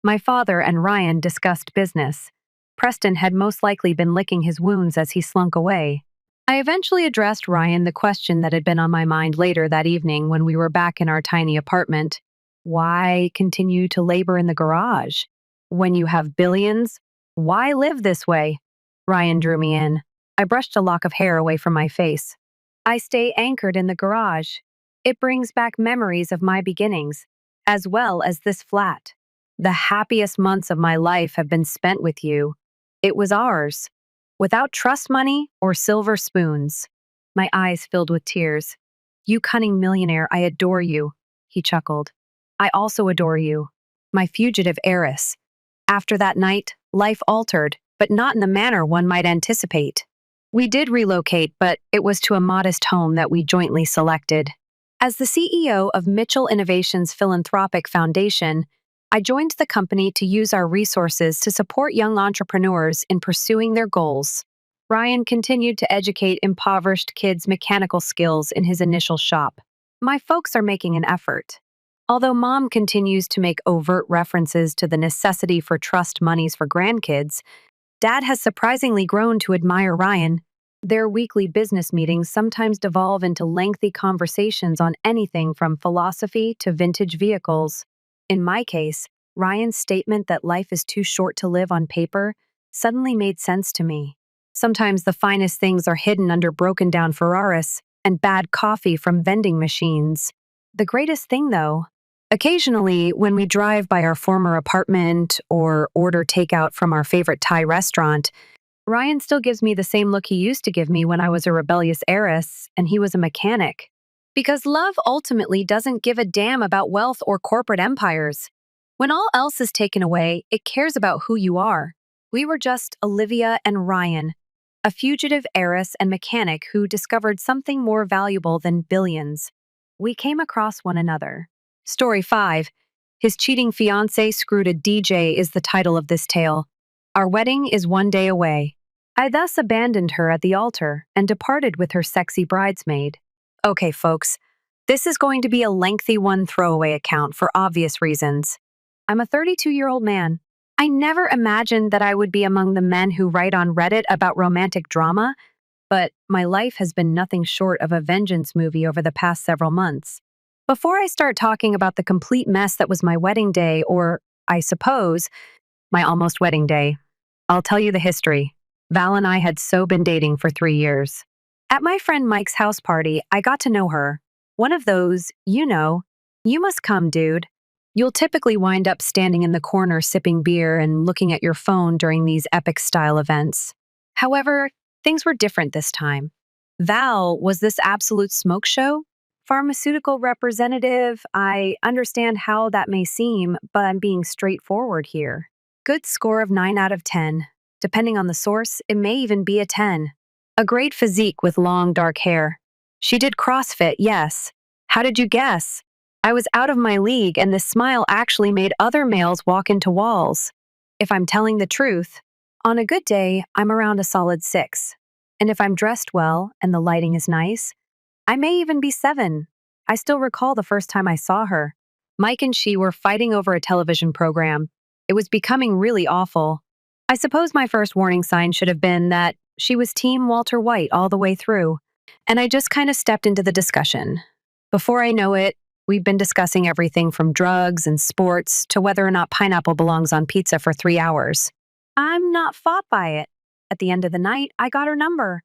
my father and Ryan discussed business. Preston had most likely been licking his wounds as he slunk away. I eventually addressed Ryan the question that had been on my mind later that evening when we were back in our tiny apartment. Why continue to labor in the garage? When you have billions, why live this way? Ryan drew me in. I brushed a lock of hair away from my face. I stay anchored in the garage. It brings back memories of my beginnings, as well as this flat. The happiest months of my life have been spent with you. It was ours. Without trust money or silver spoons. My eyes filled with tears. You cunning millionaire, I adore you, he chuckled. I also adore you, my fugitive heiress. After that night, life altered, but not in the manner one might anticipate. We did relocate, but it was to a modest home that we jointly selected. As the CEO of Mitchell Innovations Philanthropic Foundation, I joined the company to use our resources to support young entrepreneurs in pursuing their goals. Ryan continued to educate impoverished kids' mechanical skills in his initial shop. My folks are making an effort. Although Mom continues to make overt references to the necessity for trust monies for grandkids, Dad has surprisingly grown to admire Ryan. Their weekly business meetings sometimes devolve into lengthy conversations on anything from philosophy to vintage vehicles. In my case, Ryan's statement that life is too short to live on paper suddenly made sense to me. Sometimes the finest things are hidden under broken-down Ferraris and bad coffee from vending machines. The greatest thing, though, occasionally when we drive by our former apartment or order takeout from our favorite Thai restaurant, Ryan still gives me the same look he used to give me when I was a rebellious heiress and he was a mechanic. Because love ultimately doesn't give a damn about wealth or corporate empires. When all else is taken away, it cares about who you are. We were just Olivia and Ryan, a fugitive heiress and mechanic who discovered something more valuable than billions. We came across one another. Story 5. His cheating fiancé screwed a DJ is the title of this tale. Our wedding is one day away. I thus abandoned her at the altar and departed with her sexy bridesmaid. Okay, folks, this is going to be a lengthy one throwaway account for obvious reasons. I'm a 32-year-old man. I never imagined that I would be among the men who write on Reddit about romantic drama, but my life has been nothing short of a vengeance movie over the past several months. Before I start talking about the complete mess that was my wedding day, or, I suppose, my almost wedding day, I'll tell you the history. Val and I had so been dating for 3 years. At my friend Mike's house party, I got to know her. One of those, you must come, dude. You'll typically wind up standing in the corner sipping beer and looking at your phone during these epic-style events. However, things were different this time. Val was this absolute smoke show. Pharmaceutical representative, I understand how that may seem, but I'm being straightforward here. Good score of 9 out of 10. Depending on the source, it may even be a 10. A great physique with long, dark hair. She did CrossFit, yes. How did you guess? I was out of my league, and this smile actually made other males walk into walls. If I'm telling the truth, on a good day, I'm around a solid 6. And if I'm dressed well and the lighting is nice, I may even be 7. I still recall the first time I saw her. Mike and she were fighting over a television program. It was becoming really awful. I suppose my first warning sign should have been that she was Team Walter White all the way through, and I just kind of stepped into the discussion. Before I know it, we've been discussing everything from drugs and sports to whether or not pineapple belongs on pizza for 3 hours. I'm not fought by it. At the end of the night, I got her number.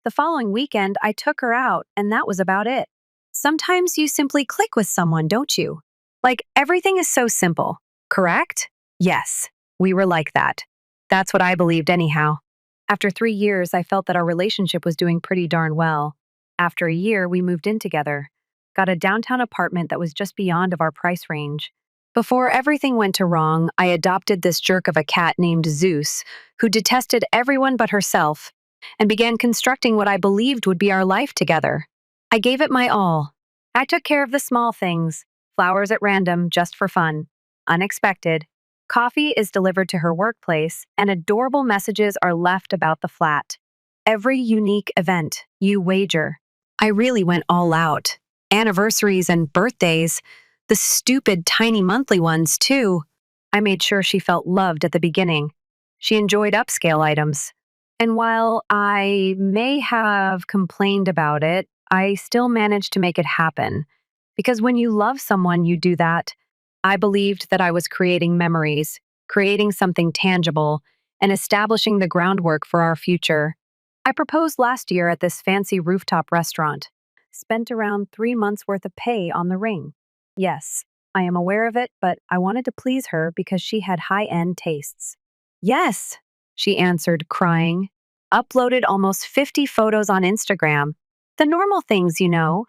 The following weekend, I took her out, and that was about it. Sometimes you simply click with someone, don't you? Like, everything is so simple, correct? Yes, we were like that. That's what I believed anyhow. After 3 years, I felt that our relationship was doing pretty darn well. After a year, we moved in together, got a downtown apartment that was just beyond of our price range. Before everything went to wrong, I adopted this jerk of a cat named Zeus, who detested everyone but herself, and began constructing what I believed would be our life together. I gave it my all. I took care of the small things, flowers at random just for fun, unexpected. Coffee is delivered to her workplace, and adorable messages are left about the flat. Every unique event, you wager. I really went all out. Anniversaries and birthdays, the stupid tiny monthly ones, too. I made sure she felt loved at the beginning. She enjoyed upscale items. And while I may have complained about it, I still managed to make it happen. Because when you love someone, you do that. I believed that I was creating memories, creating something tangible, and establishing the groundwork for our future. I proposed last year at this fancy rooftop restaurant. Spent around 3 months' worth of pay on the ring. Yes, I am aware of it, but I wanted to please her because she had high-end tastes. Yes, she answered, crying. Uploaded almost 50 photos on Instagram. The normal things, you know.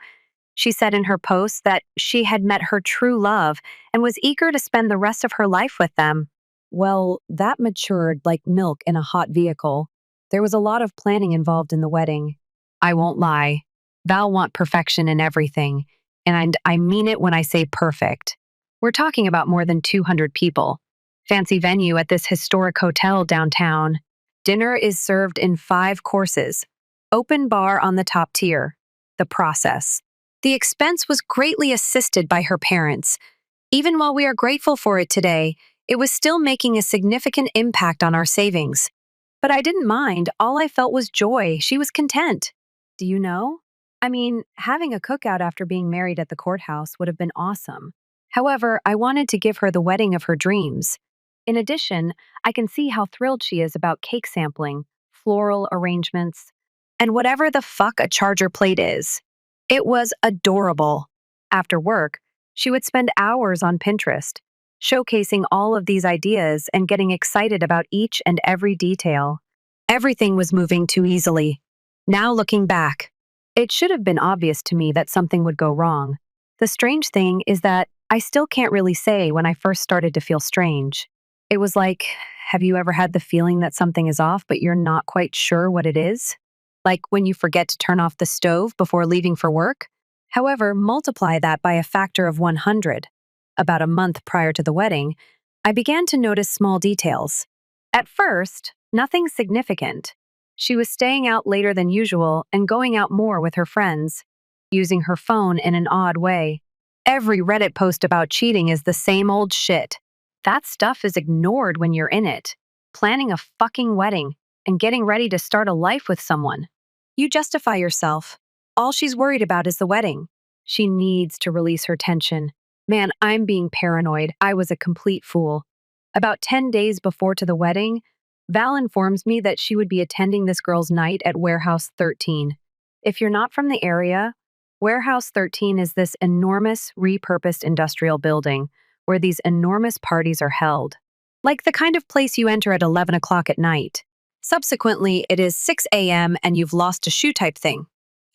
She said in her post that she had met her true love and was eager to spend the rest of her life with them. Well, that matured like milk in a hot vehicle. There was a lot of planning involved in the wedding. I won't lie. Val want perfection in everything, and I mean it when I say perfect. We're talking about more than 200 people. Fancy venue at this historic hotel downtown. Dinner is served in 5 courses. Open bar on the top tier. The process. The expense was greatly assisted by her parents. Even while we are grateful for it today, it was still making a significant impact on our savings. But I didn't mind. All I felt was joy. She was content. Do you know? I mean, having a cookout after being married at the courthouse would have been awesome. However, I wanted to give her the wedding of her dreams. In addition, I can see how thrilled she is about cake sampling, floral arrangements, and whatever the fuck a charger plate is. It was adorable. After work, she would spend hours on Pinterest, showcasing all of these ideas and getting excited about each and every detail. Everything was moving too easily. Now looking back, it should have been obvious to me that something would go wrong. The strange thing is that I still can't really say when I first started to feel strange. It was like, have you ever had the feeling that something is off, but you're not quite sure what it is? Like when you forget to turn off the stove before leaving for work? However, multiply that by a factor of 100. About a month prior to the wedding, I began to notice small details. At first, nothing significant. She was staying out later than usual and going out more with her friends, using her phone in an odd way. Every Reddit post about cheating is the same old shit. That stuff is ignored when you're in it. Planning a fucking wedding and getting ready to start a life with someone. You justify yourself. All she's worried about is the wedding. She needs to release her tension. Man, I'm being paranoid. I was a complete fool. About 10 days before to the wedding, Val informs me that she would be attending this girl's night at Warehouse 13. If you're not from the area, Warehouse 13 is this enormous, repurposed industrial building where these enormous parties are held. Like the kind of place you enter at 11 o'clock at night. Subsequently, it is 6 a.m. and you've lost a shoe type thing.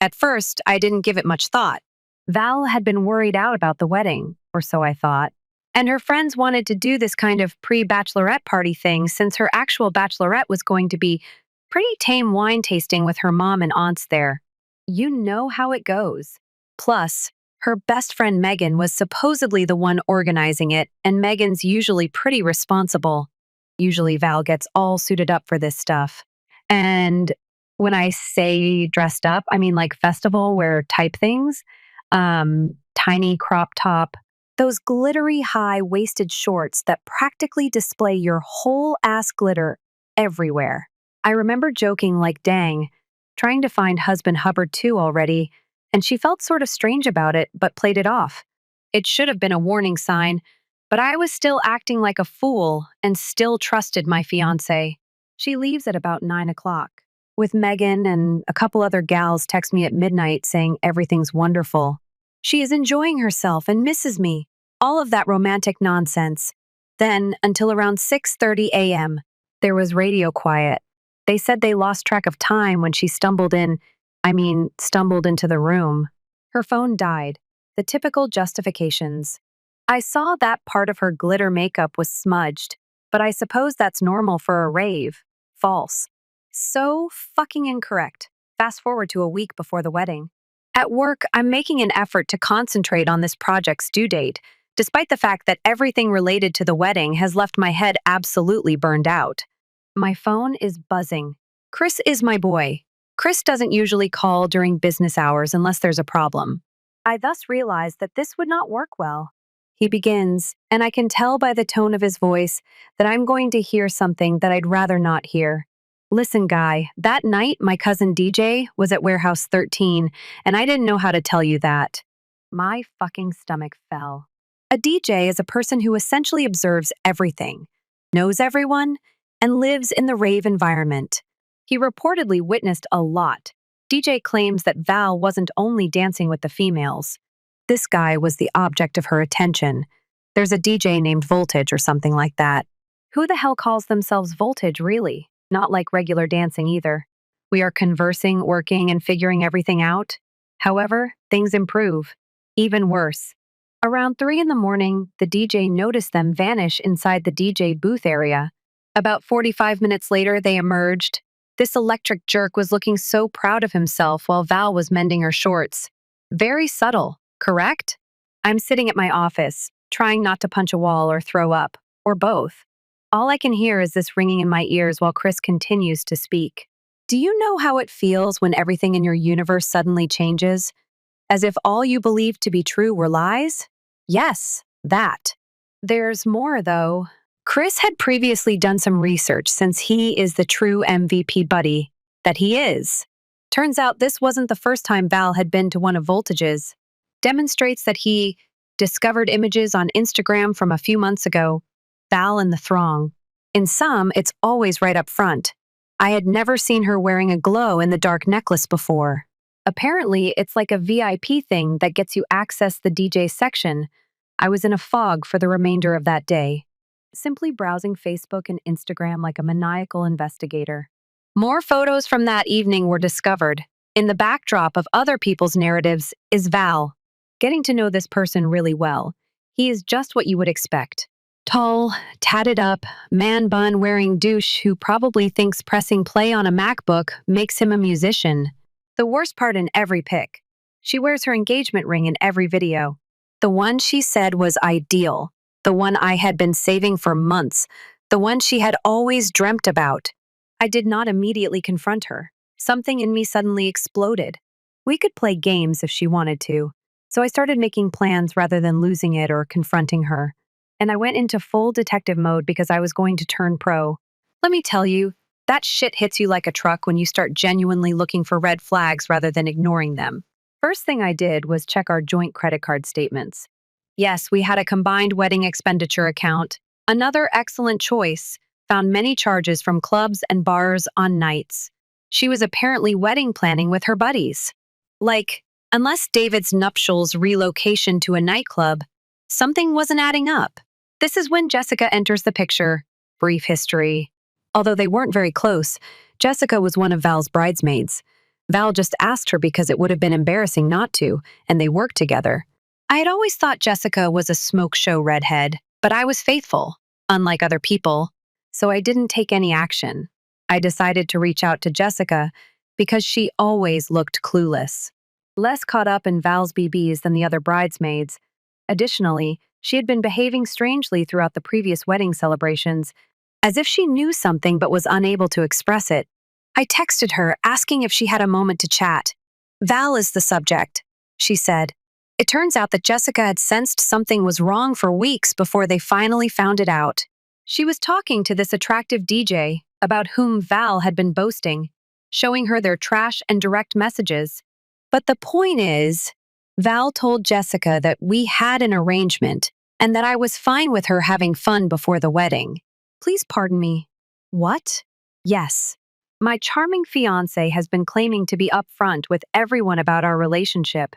At first, I didn't give it much thought. Val had been worried out about the wedding, or so I thought, and her friends wanted to do this kind of pre-bachelorette party thing since her actual bachelorette was going to be pretty tame wine tasting with her mom and aunts there. You know how it goes. Plus, her best friend Megan was supposedly the one organizing it, and Megan's usually pretty responsible. Usually Val gets all suited up for this stuff. And when I say dressed up, I mean like festival wear type things. Tiny crop top, those glittery high-waisted shorts that practically display your whole ass glitter everywhere. I remember joking like, dang, trying to find husband Hubbard too already, and she felt sort of strange about it, but played it off. It should have been a warning sign, but I was still acting like a fool and still trusted my fiancé. She leaves at about 9 o'clock, with Megan and a couple other gals text me at midnight saying everything's wonderful. She is enjoying herself and misses me. All of that romantic nonsense. Then, until around 6:30 a.m., there was radio quiet. They said they lost track of time when she stumbled into the room. Her phone died. The typical justifications. I saw that part of her glitter makeup was smudged, but I suppose that's normal for a rave. False. So fucking incorrect. Fast forward to a week before the wedding. At work, I'm making an effort to concentrate on this project's due date, despite the fact that everything related to the wedding has left my head absolutely burned out. My phone is buzzing. Chris is my boy. Chris doesn't usually call during business hours unless there's a problem. I thus realized that this would not work well. He begins, and I can tell by the tone of his voice that I'm going to hear something that I'd rather not hear. Listen, guy, that night my cousin DJ was at Warehouse 13, and I didn't know how to tell you that. My fucking stomach fell. A DJ is a person who essentially observes everything, knows everyone, and lives in the rave environment. He reportedly witnessed a lot. DJ claims that Val wasn't only dancing with the females. This guy was the object of her attention. There's a DJ named Voltage or something like that. Who the hell calls themselves Voltage, really? Not like regular dancing either. We are conversing, working, and figuring everything out. However, things improve. Even worse. Around 3 in the morning, the DJ noticed them vanish inside the DJ booth area. About 45 minutes later, they emerged. This electric jerk was looking so proud of himself while Val was mending her shorts. Very subtle, correct? I'm sitting at my office, trying not to punch a wall or throw up, or both. All I can hear is this ringing in my ears while Chris continues to speak. Do you know how it feels when everything in your universe suddenly changes? As if all you believed to be true were lies? Yes, that. There's more, though. Chris had previously done some research since he is the true MVP buddy that he is. Turns out this wasn't the first time Val had been to one of Voltage's. Demonstrates that he discovered images on Instagram from a few months ago. Val in the throng. In some, it's always right up front. I had never seen her wearing a glow-in-the-dark necklace before. Apparently, it's like a VIP thing that gets you access the DJ section. I was in a fog for the remainder of that day, simply browsing Facebook and Instagram like a maniacal investigator. More photos from that evening were discovered. In the backdrop of other people's narratives is Val. Getting to know this person really well. He is just what you would expect. Tall, tatted up, man bun wearing douche who probably thinks pressing play on a MacBook makes him a musician. The worst part in every pic. She wears her engagement ring in every video. The one she said was ideal. The one I had been saving for months. The one she had always dreamt about. I did not immediately confront her. Something in me suddenly exploded. We could play games if she wanted to. So I started making plans rather than losing it or confronting her. And I went into full detective mode because I was going to turn pro. Let me tell you, that shit hits you like a truck when you start genuinely looking for red flags rather than ignoring them. First thing I did was check our joint credit card statements. Yes, we had a combined wedding expenditure account. Another excellent choice. Found many charges from clubs and bars on nights. She was apparently wedding planning with her buddies. Like, unless David's nuptials relocation to a nightclub, something wasn't adding up. This is when Jessica enters the picture. Brief history. Although they weren't very close, Jessica was one of Val's bridesmaids. Val just asked her because it would have been embarrassing not to, and they worked together. I had always thought Jessica was a smoke show redhead, but I was faithful, unlike other people, so I didn't take any action. I decided to reach out to Jessica because she always looked clueless. Less caught up in Val's BBs than the other bridesmaids. Additionally, she had been behaving strangely throughout the previous wedding celebrations, as if she knew something but was unable to express it. I texted her, asking if she had a moment to chat. Val is the subject, she said. It turns out that Jessica had sensed something was wrong for weeks before they finally found it out. She was talking to this attractive DJ about whom Val had been boasting, showing her their trash and direct messages. But the point is, Val told Jessica that we had an arrangement and that I was fine with her having fun before the wedding. Please pardon me. What? Yes. My charming fiancé has been claiming to be upfront with everyone about our relationship.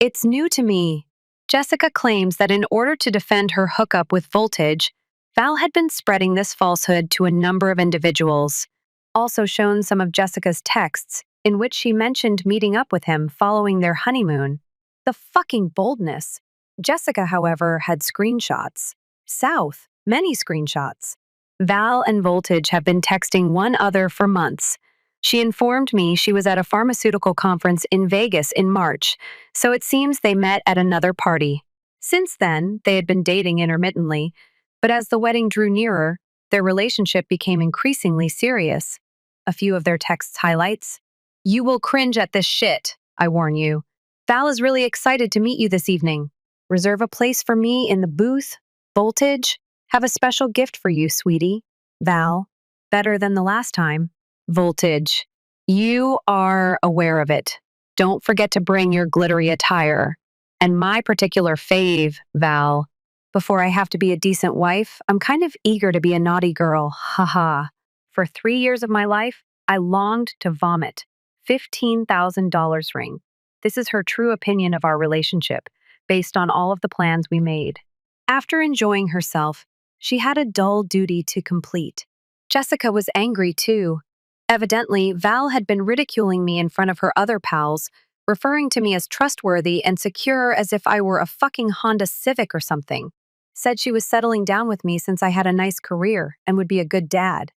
It's new to me. Jessica claims that in order to defend her hookup with Voltage, Val had been spreading this falsehood to a number of individuals. also shown some of Jessica's texts in which she mentioned meeting up with him following their honeymoon. The fucking boldness. Jessica, however, had screenshots. South, many screenshots. Val and Voltage have been texting one other for months. She informed me she was at a pharmaceutical conference in Vegas in March, so it seems they met at another party. Since then, they had been dating intermittently, but as the wedding drew nearer, their relationship became increasingly serious. A few of their texts highlights. You will cringe at this shit, I warn you. Val is really excited to meet you this evening. Reserve a place for me in the booth. Voltage, have a special gift for you, sweetie. Val, better than the last time. Voltage, you are aware of it. Don't forget to bring your glittery attire. And my particular fave, Val. Before I have to be a decent wife, I'm kind of eager to be a naughty girl, haha. For 3 years of my life, I longed to vomit. $15,000 ring. This is her true opinion of our relationship, based on all of the plans we made. After enjoying herself, she had a dull duty to complete. Jessica was angry too. Evidently, Val had been ridiculing me in front of her other pals, referring to me as trustworthy and secure as if I were a fucking Honda Civic or something. Said she was settling down with me since I had a nice career and would be a good dad.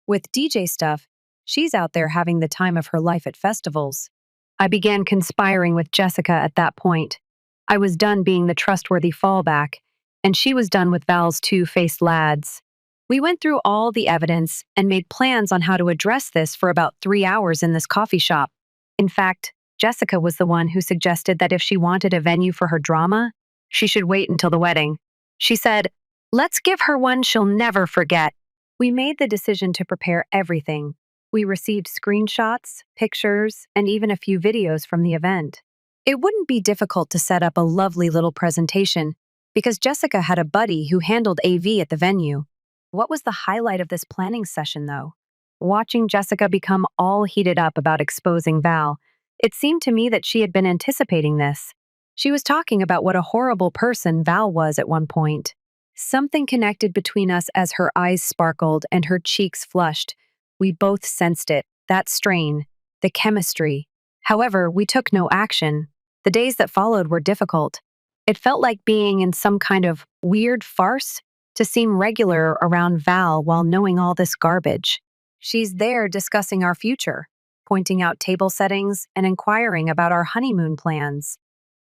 With DJ stuff, she's out there having the time of her life at festivals. I began conspiring with Jessica at that point. I was done being the trustworthy fallback, and she was done with Val's two-faced lads. We went through all the evidence and made plans on how to address this for about 3 hours in this coffee shop. In fact, Jessica was the one who suggested that if she wanted a venue for her drama, she should wait until the wedding. She said, let's give her one she'll never forget. We made the decision to prepare everything. We received screenshots, pictures, and even a few videos from the event. It wouldn't be difficult to set up a lovely little presentation because Jessica had a buddy who handled AV at the venue. What was the highlight of this planning session, though? Watching Jessica become all heated up about exposing Val, it seemed to me that she had been anticipating this. She was talking about what a horrible person Val was at one point. Something connected between us as her eyes sparkled and her cheeks flushed. We both sensed it, that strain, the chemistry. However, we took no action. The days that followed were difficult. It felt like being in some kind of weird farce to seem regular around Val while knowing all this garbage. She's there discussing our future, pointing out table settings and inquiring about our honeymoon plans.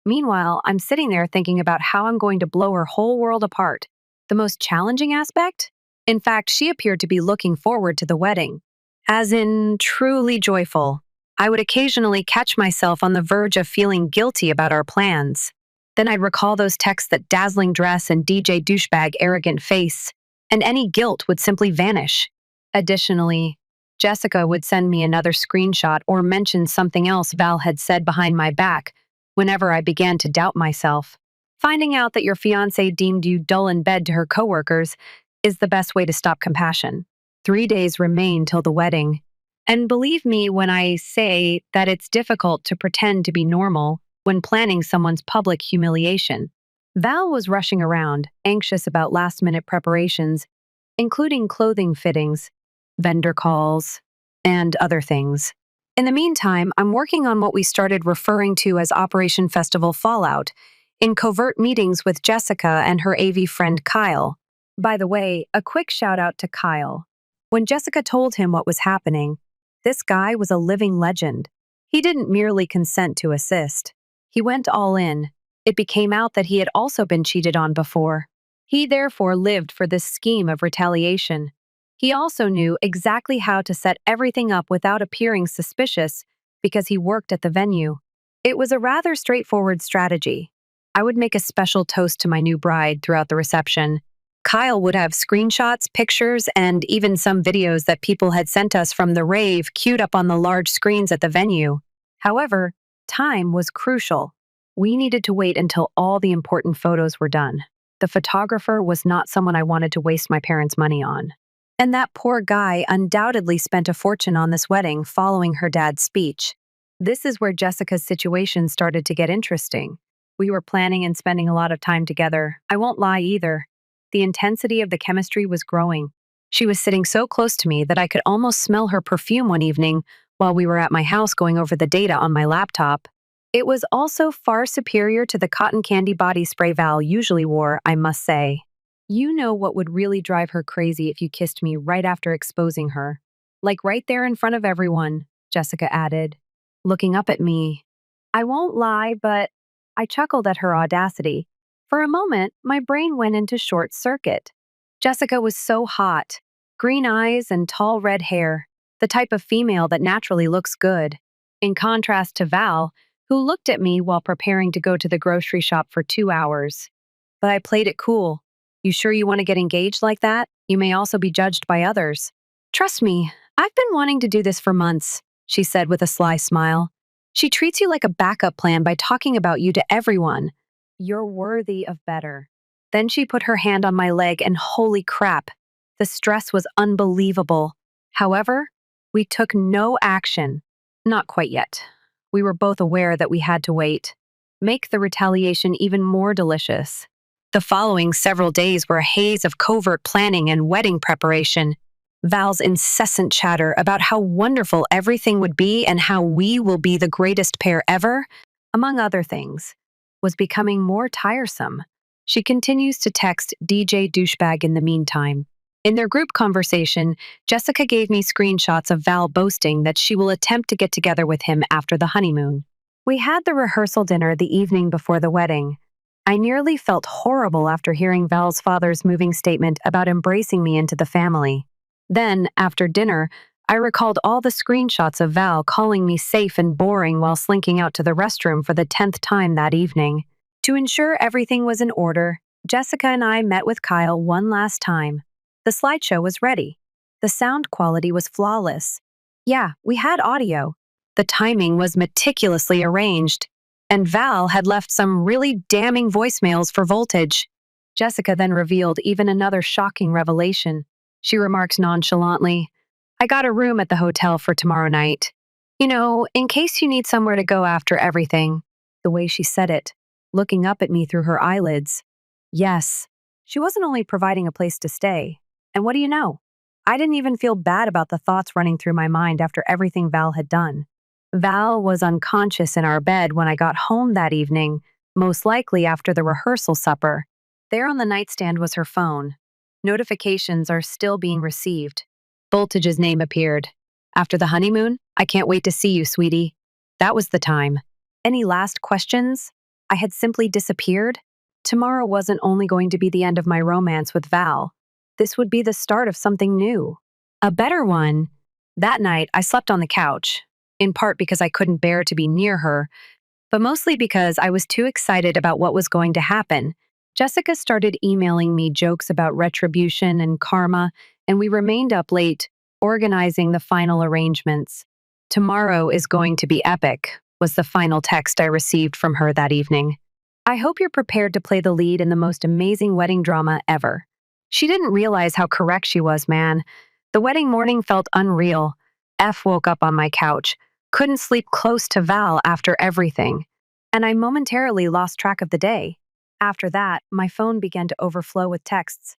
Meanwhile, I'm sitting there thinking about how I'm going to blow her whole world apart. The most challenging aspect? In fact, she appeared to be looking forward to the wedding. As in, truly joyful. I would occasionally catch myself on the verge of feeling guilty about our plans. Then I'd recall those texts, that dazzling dress and DJ douchebag arrogant face, and any guilt would simply vanish. Additionally, Jessica would send me another screenshot or mention something else Val had said behind my back whenever I began to doubt myself. Finding out that your fiancé deemed you dull in bed to her coworkers is the best way to stop compassion. 3 days remain till the wedding. And believe me when I say that it's difficult to pretend to be normal when planning someone's public humiliation. Val was rushing around, anxious about last-minute preparations, including clothing fittings, vendor calls, and other things. In the meantime, I'm working on what we started referring to as Operation Festival Fallout, in covert meetings with Jessica and her AV friend Kyle. By the way, a quick shout-out to Kyle. When Jessica told him what was happening, this guy was a living legend. He didn't merely consent to assist. He went all in. It became out that he had also been cheated on before. He therefore lived for this scheme of retaliation. He also knew exactly how to set everything up without appearing suspicious because he worked at the venue. It was a rather straightforward strategy. I would make a special toast to my new bride throughout the reception. Kyle would have screenshots, pictures, and even some videos that people had sent us from the rave queued up on the large screens at the venue. However, time was crucial. We needed to wait until all the important photos were done. The photographer was not someone I wanted to waste my parents' money on. And that poor guy undoubtedly spent a fortune on this wedding following her dad's speech. This is where Jessica's situation started to get interesting. We were planning and spending a lot of time together. I won't lie either. The intensity of the chemistry was growing. She was sitting so close to me that I could almost smell her perfume one evening while we were at my house going over the data on my laptop. It was also far superior to the cotton candy body spray Val usually wore, I must say. You know what would really drive her crazy if you kissed me right after exposing her. Like right there in front of everyone, Jessica added, looking up at me. I won't lie, but I chuckled at her audacity. For a moment, my brain went into short circuit. Jessica was so hot, green eyes and tall red hair, the type of female that naturally looks good. In contrast to Val, who looked at me while preparing to go to the grocery shop for 2 hours. But I played it cool. You sure you want to get engaged like that? You may also be judged by others. Trust me, I've been wanting to do this for months, she said with a sly smile. She treats you like a backup plan by talking about you to everyone. You're worthy of better. Then she put her hand on my leg and holy crap, the stress was unbelievable. However, we took no action. Not quite yet. We were both aware that we had to wait. Make the retaliation even more delicious. The following several days were a haze of covert planning and wedding preparation. Val's incessant chatter about how wonderful everything would be and how we will be the greatest pair ever, among other things, was becoming more tiresome. She continues to text DJ Douchebag in the meantime. In their group conversation, Jessica gave me screenshots of Val boasting that she will attempt to get together with him after the honeymoon. We had the rehearsal dinner the evening before the wedding. I nearly felt horrible after hearing Val's father's moving statement about embracing me into the family. Then, after dinner, I recalled all the screenshots of Val calling me safe and boring while slinking out to the restroom for the 10th time that evening. To ensure everything was in order, Jessica and I met with Kyle one last time. The slideshow was ready. The sound quality was flawless. Yeah, we had audio. The timing was meticulously arranged. And Val had left some really damning voicemails for Voltage. Jessica then revealed even another shocking revelation. She remarked nonchalantly, I got a room at the hotel for tomorrow night. You know, in case you need somewhere to go after everything. The way she said it, looking up at me through her eyelids. Yes, she wasn't only providing a place to stay. And what do you know? I didn't even feel bad about the thoughts running through my mind after everything Val had done. Val was unconscious in our bed when I got home that evening, most likely after the rehearsal supper. There on the nightstand was her phone. Notifications are still being received. Voltage's name appeared. After the honeymoon, I can't wait to see you, sweetie. That was the time. Any last questions? I had simply disappeared. Tomorrow wasn't only going to be the end of my romance with Val. This would be the start of something new. A better one. That night, I slept on the couch, in part because I couldn't bear to be near her, but mostly because I was too excited about what was going to happen. Jessica started emailing me jokes about retribution and karma, and we remained up late, organizing the final arrangements. Tomorrow is going to be epic, was the final text I received from her that evening. I hope you're prepared to play the lead in the most amazing wedding drama ever. She didn't realize how correct she was, man. The wedding morning felt unreal. F woke up on my couch, couldn't sleep close to Val after everything, and I momentarily lost track of the day. After that, my phone began to overflow with texts.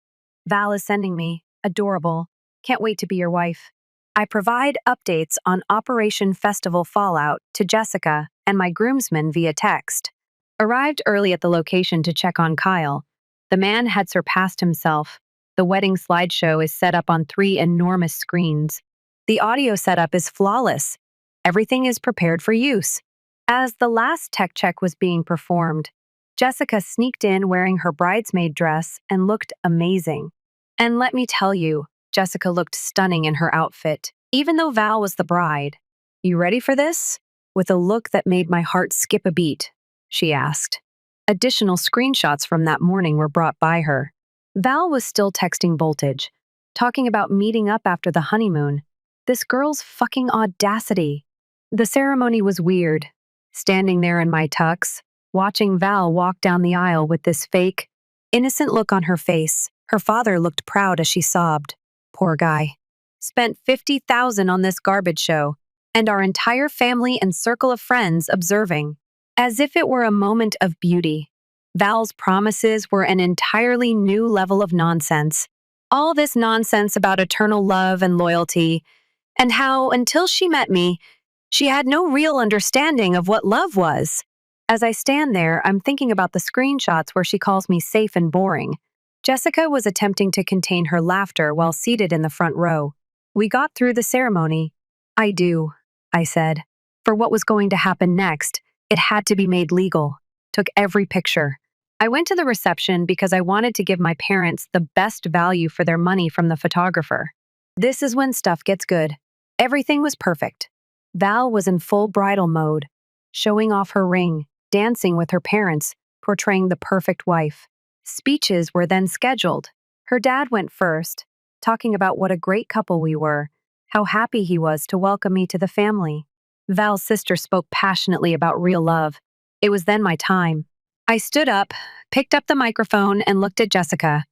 Val is sending me, adorable, can't wait to be your wife. I provide updates on Operation Festival Fallout to Jessica and my groomsmen via text. Arrived early at the location to check on Kyle. The man had surpassed himself. The wedding slideshow is set up on 3 enormous screens. The audio setup is flawless. Everything is prepared for use. As the last tech check was being performed, Jessica sneaked in wearing her bridesmaid dress and looked amazing. And let me tell you, Jessica looked stunning in her outfit, even though Val was the bride. You ready for this? With a look that made my heart skip a beat, she asked. Additional screenshots from that morning were brought by her. Val was still texting Voltage, talking about meeting up after the honeymoon. This girl's fucking audacity. The ceremony was weird. Standing there in my tux, watching Val walk down the aisle with this fake, innocent look on her face. Her father looked proud as she sobbed. Poor guy. Spent $50,000 on this garbage show, and our entire family and circle of friends observing. As if it were a moment of beauty. Val's promises were an entirely new level of nonsense. All this nonsense about eternal love and loyalty, and how, until she met me, she had no real understanding of what love was. As I stand there, I'm thinking about the screenshots where she calls me safe and boring. Jessica was attempting to contain her laughter while seated in the front row. We got through the ceremony. I do, I said. For what was going to happen next, it had to be made legal. Took every picture. I went to the reception because I wanted to give my parents the best value for their money from the photographer. This is when stuff gets good. Everything was perfect. Val was in full bridal mode, showing off her ring, dancing with her parents, portraying the perfect wife. Speeches were then scheduled. Her dad went first, talking about what a great couple we were, how happy he was to welcome me to the family. Val's sister spoke passionately about real love. It was then my time. I stood up, picked up the microphone, and looked at Jessica.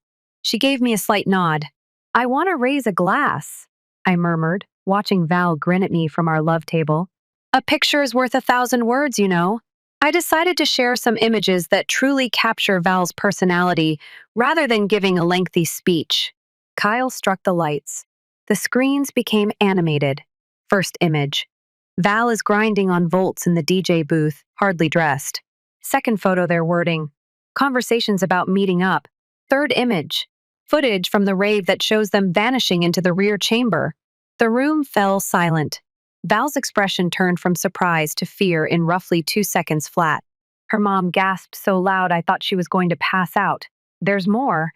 She gave me a slight nod. I want to raise a glass, I murmured, watching Val grin at me from our love table. A picture is worth 1,000 words, you know. I decided to share some images that truly capture Val's personality rather than giving a lengthy speech. Kyle struck the lights. The screens became animated. First image. Val is grinding on volts in the DJ booth, hardly dressed. Second photo, their wording. Conversations about meeting up. Third image. Footage from the rave that shows them vanishing into the rear chamber. The room fell silent. Val's expression turned from surprise to fear in roughly 2 seconds flat. Her mom gasped so loud I thought she was going to pass out. There's more.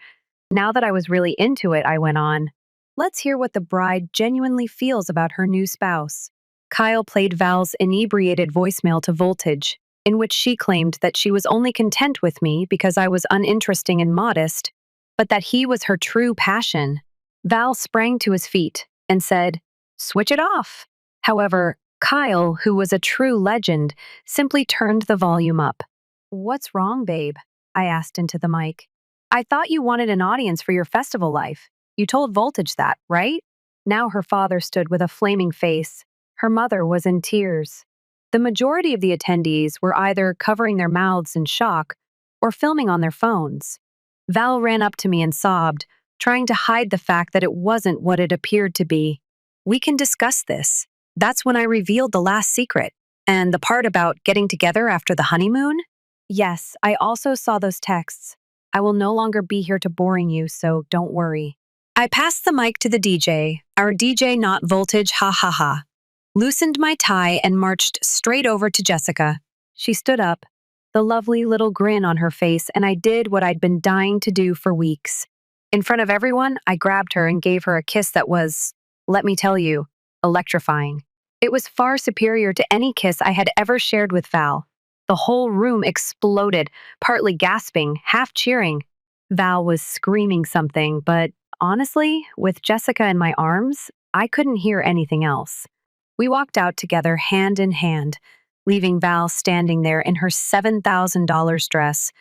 Now that I was really into it, I went on. Let's hear what the bride genuinely feels about her new spouse. Kyle played Val's inebriated voicemail to Voltage, in which she claimed that she was only content with me because I was uninteresting and modest, but that he was her true passion. Val sprang to his feet and said, "Switch it off." However, Kyle, who was a true legend, simply turned the volume up. "What's wrong, babe?" I asked into the mic. "I thought you wanted an audience for your festival life. You told Voltage that, right?" Now her father stood with a flaming face. Her mother was in tears. The majority of the attendees were either covering their mouths in shock or filming on their phones. Val ran up to me and sobbed, trying to hide the fact that it wasn't what it appeared to be. "We can discuss this." That's when I revealed the last secret. And the part about getting together after the honeymoon? Yes, I also saw those texts. I will no longer be here to boring you, so don't worry. I passed the mic to the DJ, our DJ not Voltage, ha ha ha. Loosened my tie and marched straight over to Jessica. She stood up, the lovely little grin on her face, and I did what I'd been dying to do for weeks. In front of everyone, I grabbed her and gave her a kiss that was, let me tell you, electrifying. It was far superior to any kiss I had ever shared with Val. The whole room exploded, partly gasping, half cheering. Val was screaming something, but honestly, with Jessica in my arms, I couldn't hear anything else. We walked out together hand in hand, leaving Val standing there in her $7,000 dress,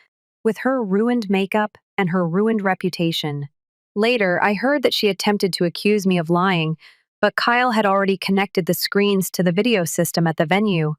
with her ruined makeup and her ruined reputation. Later, I heard that she attempted to accuse me of lying, but Kyle had already connected the screens to the video system at the venue.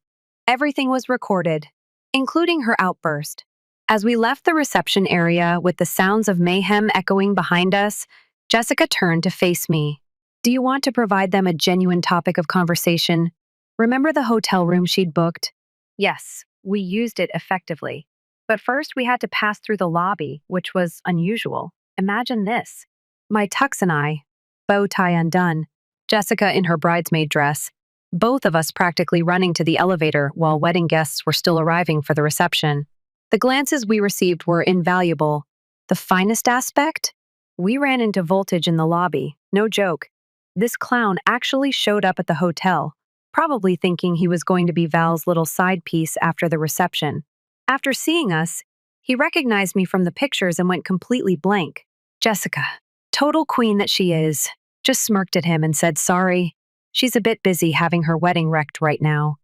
Everything was recorded, including her outburst. As we left the reception area with the sounds of mayhem echoing behind us, Jessica turned to face me. "Do you want to provide them a genuine topic of conversation? Remember the hotel room she'd booked?" Yes, we used it effectively. But first we had to pass through the lobby, which was unusual. Imagine this. My tux and I, bow tie undone, Jessica in her bridesmaid dress, both of us practically running to the elevator while wedding guests were still arriving for the reception. The glances we received were invaluable. The finest aspect? We ran into Voltage in the lobby, no joke. This clown actually showed up at the hotel, probably thinking he was going to be Val's little side piece after the reception. After seeing us, he recognized me from the pictures and went completely blank. Jessica, total queen that she is, just smirked at him and said sorry. She's a bit busy having her wedding wrecked right now.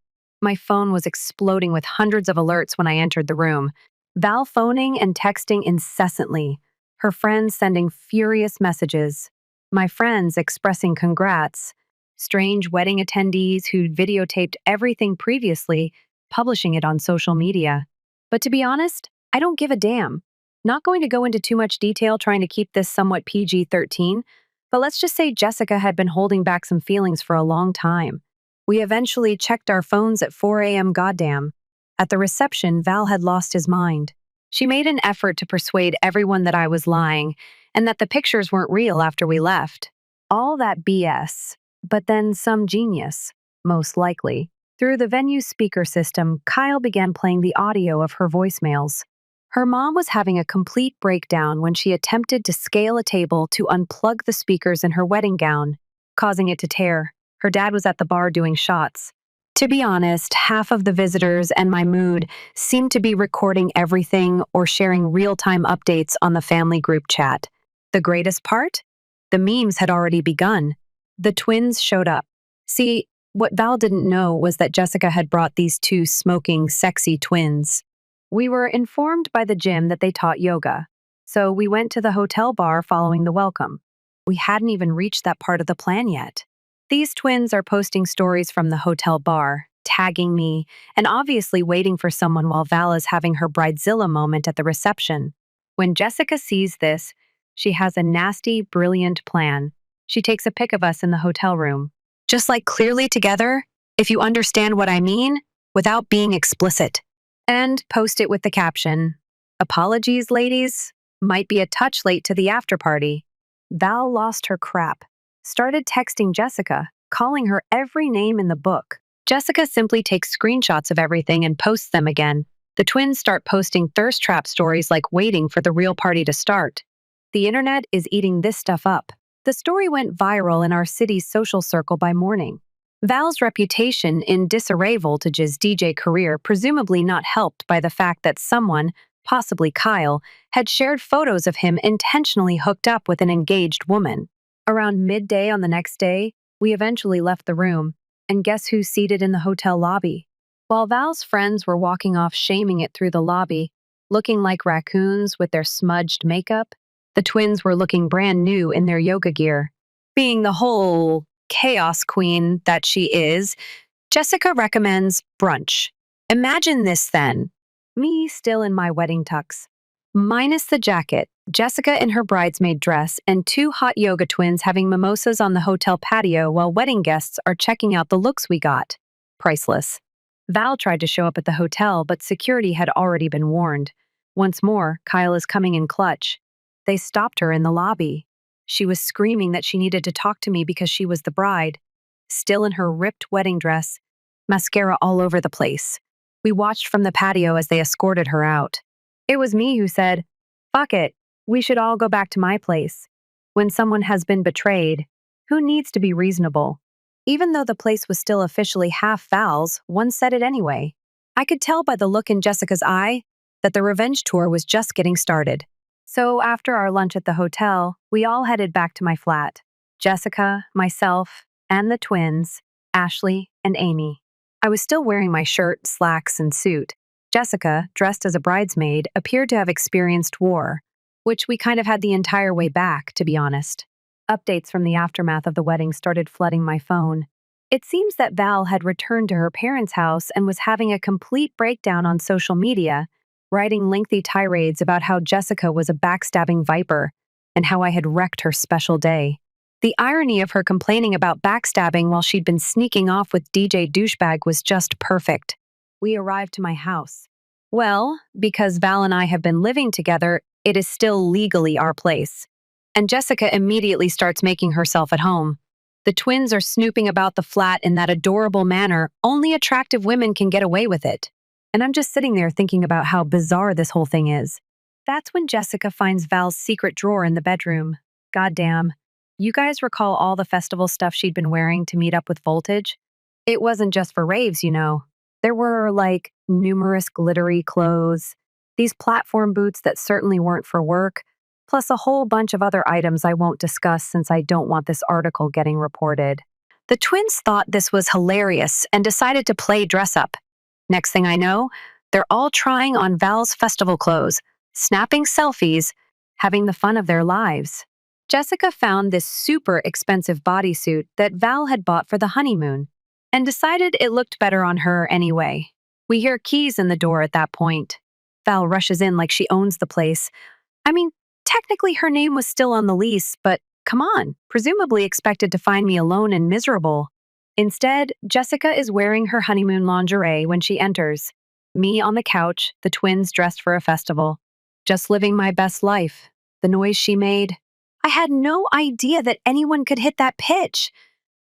My phone was exploding with hundreds of alerts when I entered the room. Val phoning and texting incessantly, her friends sending furious messages, my friends expressing congrats, strange wedding attendees who'd videotaped everything previously, publishing it on social media. But to be honest, I don't give a damn. Not going to go into too much detail trying to keep this somewhat PG-13, but let's just say Jessica had been holding back some feelings for a long time. We eventually checked our phones at 4 a.m. Goddamn. At the reception, Val had lost his mind. She made an effort to persuade everyone that I was lying and that the pictures weren't real after we left. All that BS, but then some genius, most likely. Through the venue's speaker system, Kyle began playing the audio of her voicemails. Her mom was having a complete breakdown when she attempted to scale a table to unplug the speakers in her wedding gown, causing it to tear. Her dad was at the bar doing shots. To be honest, half of the visitors and my mood seemed to be recording everything or sharing real-time updates on the family group chat. The greatest part? The memes had already begun. The twins showed up. See, what Val didn't know was that Jessica had brought these two smoking, sexy twins. We were informed by the gym that they taught yoga, so we went to the hotel bar following the welcome. We hadn't even reached that part of the plan yet. These twins are posting stories from the hotel bar, tagging me, and obviously waiting for someone while Val is having her bridezilla moment at the reception. When Jessica sees this, she has a nasty, brilliant plan. She takes a pic of us in the hotel room. Just like clearly together, if you understand what I mean, without being explicit. And post it with the caption, "Apologies, ladies. Might be a touch late to the after party." Val lost her crap. Started texting Jessica, calling her every name in the book. Jessica simply takes screenshots of everything and posts them again. The twins start posting thirst trap stories like waiting for the real party to start. The internet is eating this stuff up. The story went viral in our city's social circle by morning. Val's reputation in disarray Voltage's DJ career presumably not helped by the fact that someone, possibly Kyle, had shared photos of him intentionally hooked up with an engaged woman. Around midday on the next day, we eventually left the room, and guess who's seated in the hotel lobby? While Val's friends were walking off shaming it through the lobby, looking like raccoons with their smudged makeup, the twins were looking brand new in their yoga gear. Being the whole chaos queen that she is, Jessica recommends brunch. Imagine this then. Me still in my wedding tux. Minus the jacket, Jessica in her bridesmaid dress, and two hot yoga twins having mimosas on the hotel patio while wedding guests are checking out the looks we got. Priceless. Val tried to show up at the hotel, but security had already been warned. Once more, Kyle is coming in clutch. They stopped her in the lobby. She was screaming that she needed to talk to me because she was the bride, still in her ripped wedding dress, mascara all over the place. We watched from the patio as they escorted her out. It was me who said, "Fuck it, we should all go back to my place." When someone has been betrayed, who needs to be reasonable? Even though the place was still officially half Val's, one said it anyway. I could tell by the look in Jessica's eye that the revenge tour was just getting started. So after our lunch at the hotel, we all headed back to my flat. Jessica, myself, and the twins, Ashley and Amy. I was still wearing my shirt, slacks, and suit. Jessica, dressed as a bridesmaid, appeared to have experienced war, which we kind of had the entire way back, to be honest. Updates from the aftermath of the wedding started flooding my phone. It seems that Val had returned to her parents' house and was having a complete breakdown on social media, writing lengthy tirades about how Jessica was a backstabbing viper and how I had wrecked her special day. The irony of her complaining about backstabbing while she'd been sneaking off with DJ Douchebag was just perfect. We arrived to my house. Well, because Val and I have been living together, it is still legally our place. And Jessica immediately starts making herself at home. The twins are snooping about the flat in that adorable manner only attractive women can get away with it. And I'm just sitting there thinking about how bizarre this whole thing is. That's when Jessica finds Val's secret drawer in the bedroom. Goddamn. You guys recall all the festival stuff she'd been wearing to meet up with Voltage? It wasn't just for raves, you know. There were, like, numerous glittery clothes, these platform boots that certainly weren't for work, plus a whole bunch of other items I won't discuss since I don't want this article getting reported. The twins thought this was hilarious and decided to play dress up. Next thing I know, they're all trying on Val's festival clothes, snapping selfies, having the fun of their lives. Jessica found this super expensive bodysuit that Val had bought for the honeymoon and decided it looked better on her anyway. We hear keys in the door at that point. Val rushes in like she owns the place. I mean, technically her name was still on the lease, but come on, presumably expected to find me alone and miserable. Instead, Jessica is wearing her honeymoon lingerie when she enters. Me on the couch, the twins dressed for a festival. Just living my best life. The noise she made. I had no idea that anyone could hit that pitch.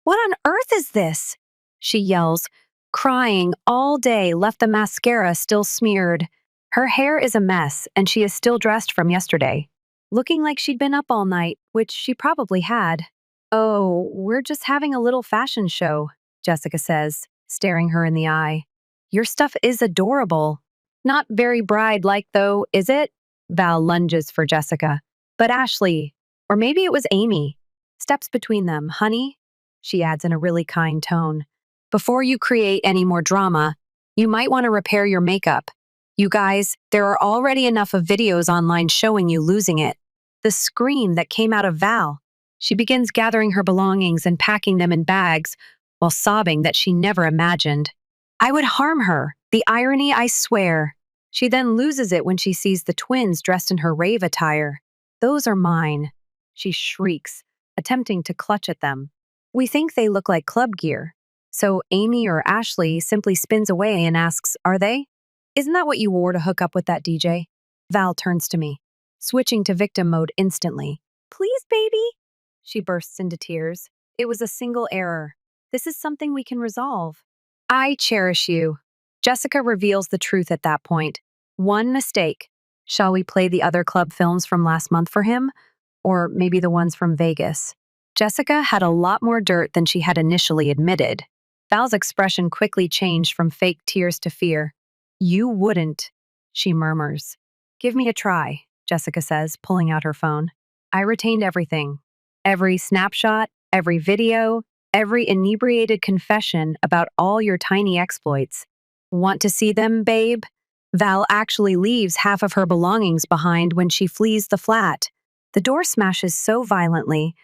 What on earth is this? She yells, crying all day, left the mascara still smeared. Her hair is a mess, and she is still dressed from yesterday, looking like she'd been up all night, which she probably had. Oh, we're just having a little fashion show, Jessica says, staring her in the eye. Your stuff is adorable. Not very bride-like, though, is it? Val lunges for Jessica. But Ashley, or maybe it was Amy, steps between them. Honey, she adds in a really kind tone, before you create any more drama, you might want to repair your makeup. You guys, there are already enough of videos online showing you losing it. The scream that came out of Val. She begins gathering her belongings and packing them in bags, while sobbing that she never imagined. I would harm her. The irony, I swear. She then loses it when she sees the twins dressed in her rave attire. Those are mine. She shrieks, attempting to clutch at them. We think they look like club gear. So Amy or Ashley simply spins away and asks, are they? Isn't that what you wore to hook up with that DJ? Val turns to me, switching to victim mode instantly. Please, baby. She bursts into tears. It was a single error. This is something we can resolve. I cherish you. Jessica reveals the truth at that point. One mistake. Shall we play the other club films from last month for him? Or maybe the ones from Vegas? Jessica had a lot more dirt than she had initially admitted. Val's expression quickly changed from fake tears to fear. You wouldn't, she murmurs. Give me a try, Jessica says, pulling out her phone. I retained everything. Every snapshot, every video, every inebriated confession about all your tiny exploits. Want to see them, babe? Val actually leaves half of her belongings behind when she flees the flat. The door smashes so violently,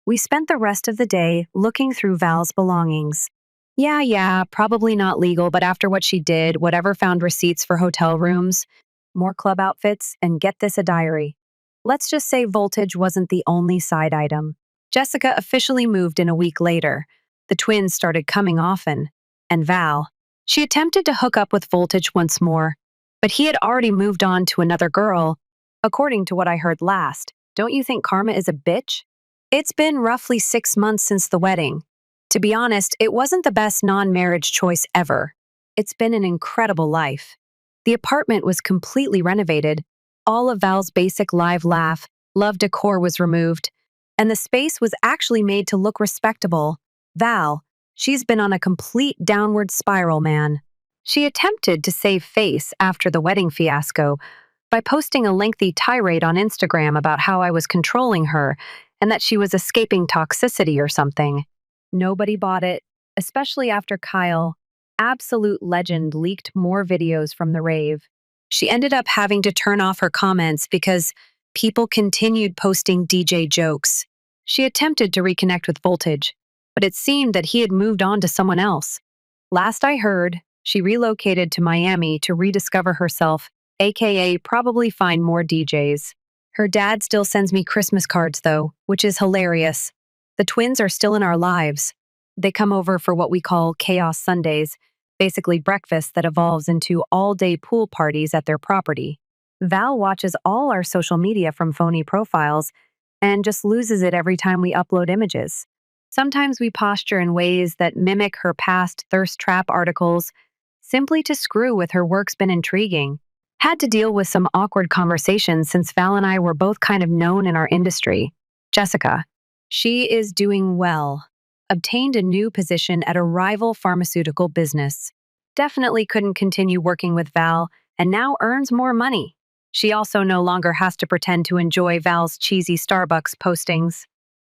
we spent the rest of the day looking through Val's belongings. Yeah, probably not legal, but after what she did, whatever found receipts for hotel rooms, more club outfits, and get this, a diary. Let's just say Voltage wasn't the only side item. Jessica officially moved in a week later. The twins started coming often. And Val. She attempted to hook up with Voltage once more, but he had already moved on to another girl. According to what I heard last, don't you think karma is a bitch? It's been roughly 6 months since the wedding. To be honest, it wasn't the best non-marriage choice ever. It's been an incredible life. The apartment was completely renovated. All of Val's basic live laugh, love decor was removed, and the space was actually made to look respectable. Val, she's been on a complete downward spiral, man. She attempted to save face after the wedding fiasco by posting a lengthy tirade on Instagram about how I was controlling her and that she was escaping toxicity or something. Nobody bought it, especially after Kyle, absolute legend, leaked more videos from the rave. She ended up having to turn off her comments because people continued posting DJ jokes. She attempted to reconnect with Voltage, but it seemed that he had moved on to someone else. Last I heard, she relocated to Miami to rediscover herself, aka probably find more DJs. Her dad still sends me Christmas cards, though, which is hilarious. The twins are still in our lives. They come over for what we call Chaos Sundays, basically breakfast that evolves into all-day pool parties at their property. Val watches all our social media from phony profiles and just loses it every time we upload images. Sometimes we posture in ways that mimic her past thirst trap articles, simply to screw with her work's been intriguing. Had to deal with some awkward conversations since Val and I were both kind of known in our industry. Jessica. She is doing well. Obtained a new position at a rival pharmaceutical business. Definitely couldn't continue working with Val and now earns more money. She also no longer has to pretend to enjoy Val's cheesy Starbucks postings.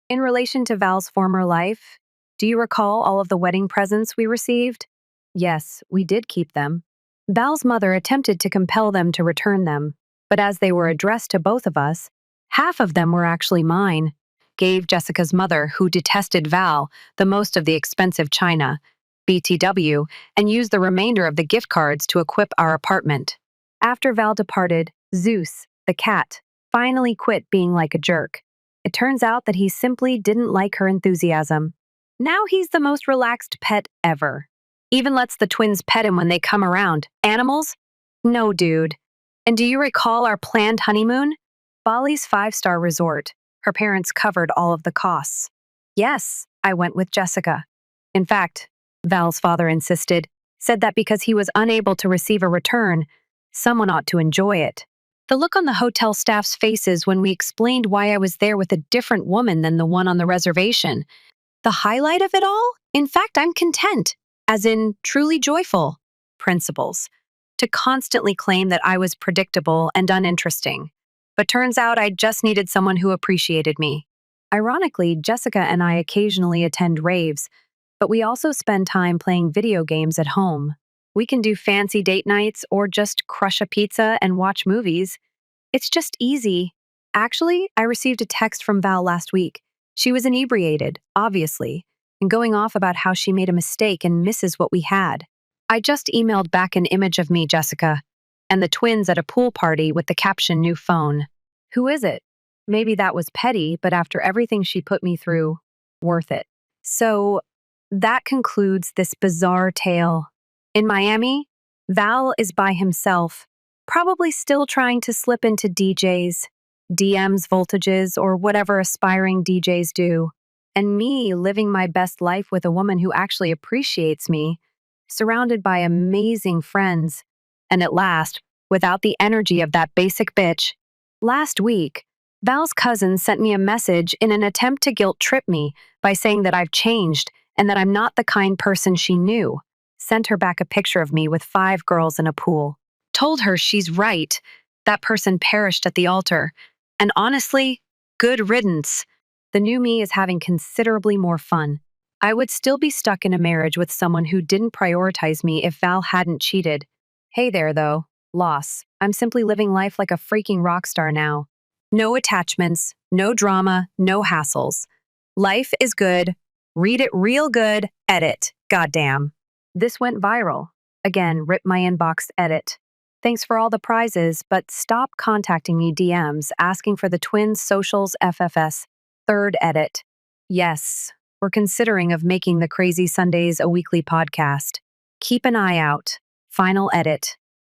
In relation to Val's former life, do you recall all of the wedding presents we received? Yes, we did keep them. Val's mother attempted to compel them to return them, but as they were addressed to both of us, half of them were actually mine. Gave Jessica's mother, who detested Val, the most of the expensive china, BTW, and used the remainder of the gift cards to equip our apartment. After Val departed, Zeus, the cat, finally quit being like a jerk. It turns out that he simply didn't like her enthusiasm. Now he's the most relaxed pet ever. Even lets the twins pet him when they come around. Animals? No, dude. And do you recall our planned honeymoon? Bali's five-star resort. Her parents covered all of the costs. Yes, I went with Jessica. In fact, Val's father insisted, said that because he was unable to receive a return, someone ought to enjoy it. The look on the hotel staff's faces when we explained why I was there with a different woman than the one on the reservation. The highlight of it all? In fact, I'm content, as in truly joyful. Principles. To constantly claim that I was predictable and uninteresting. But turns out I just needed someone who appreciated me. Ironically, Jessica and I occasionally attend raves, but we also spend time playing video games at home. We can do fancy date nights or just crush a pizza and watch movies. It's just easy. Actually, I received a text from Val last week. She was inebriated, obviously, and going off about how she made a mistake and misses what we had. I just emailed back an image of me, Jessica, and the twins at a pool party with the caption "new phone." Who is it? Maybe that was petty, but after everything she put me through, worth it. So, that concludes this bizarre tale. In Miami, Val is by himself, probably still trying to slip into DMs, voltages, or whatever aspiring DJs do. And me living my best life with a woman who actually appreciates me, surrounded by amazing friends, and at last, without the energy of that basic bitch. Last week, Val's cousin sent me a message in an attempt to guilt trip me by saying that I've changed and that I'm not the kind person she knew. Sent her back a picture of me with 5 girls in a pool. Told her she's right. That person perished at the altar. And honestly, good riddance. The new me is having considerably more fun. I would still be stuck in a marriage with someone who didn't prioritize me if Val hadn't cheated. Hey there, though. Loss. I'm simply living life like a freaking rock star now. No attachments, no drama, no hassles. Life is good. Read it real good. Edit. Goddamn. This went viral. Again, rip my inbox, edit. Thanks for all the prizes, but stop contacting me DMs asking for the twins' socials FFS. Third edit. Yes, we're considering of making the Crazy Sundays a weekly podcast. Keep an eye out. Final edit.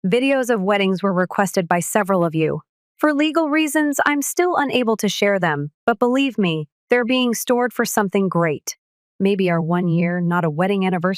Videos of weddings were requested by several of you. For legal reasons, I'm still unable to share them, but believe me, they're being stored for something great. Maybe our 1 year, not a wedding anniversary.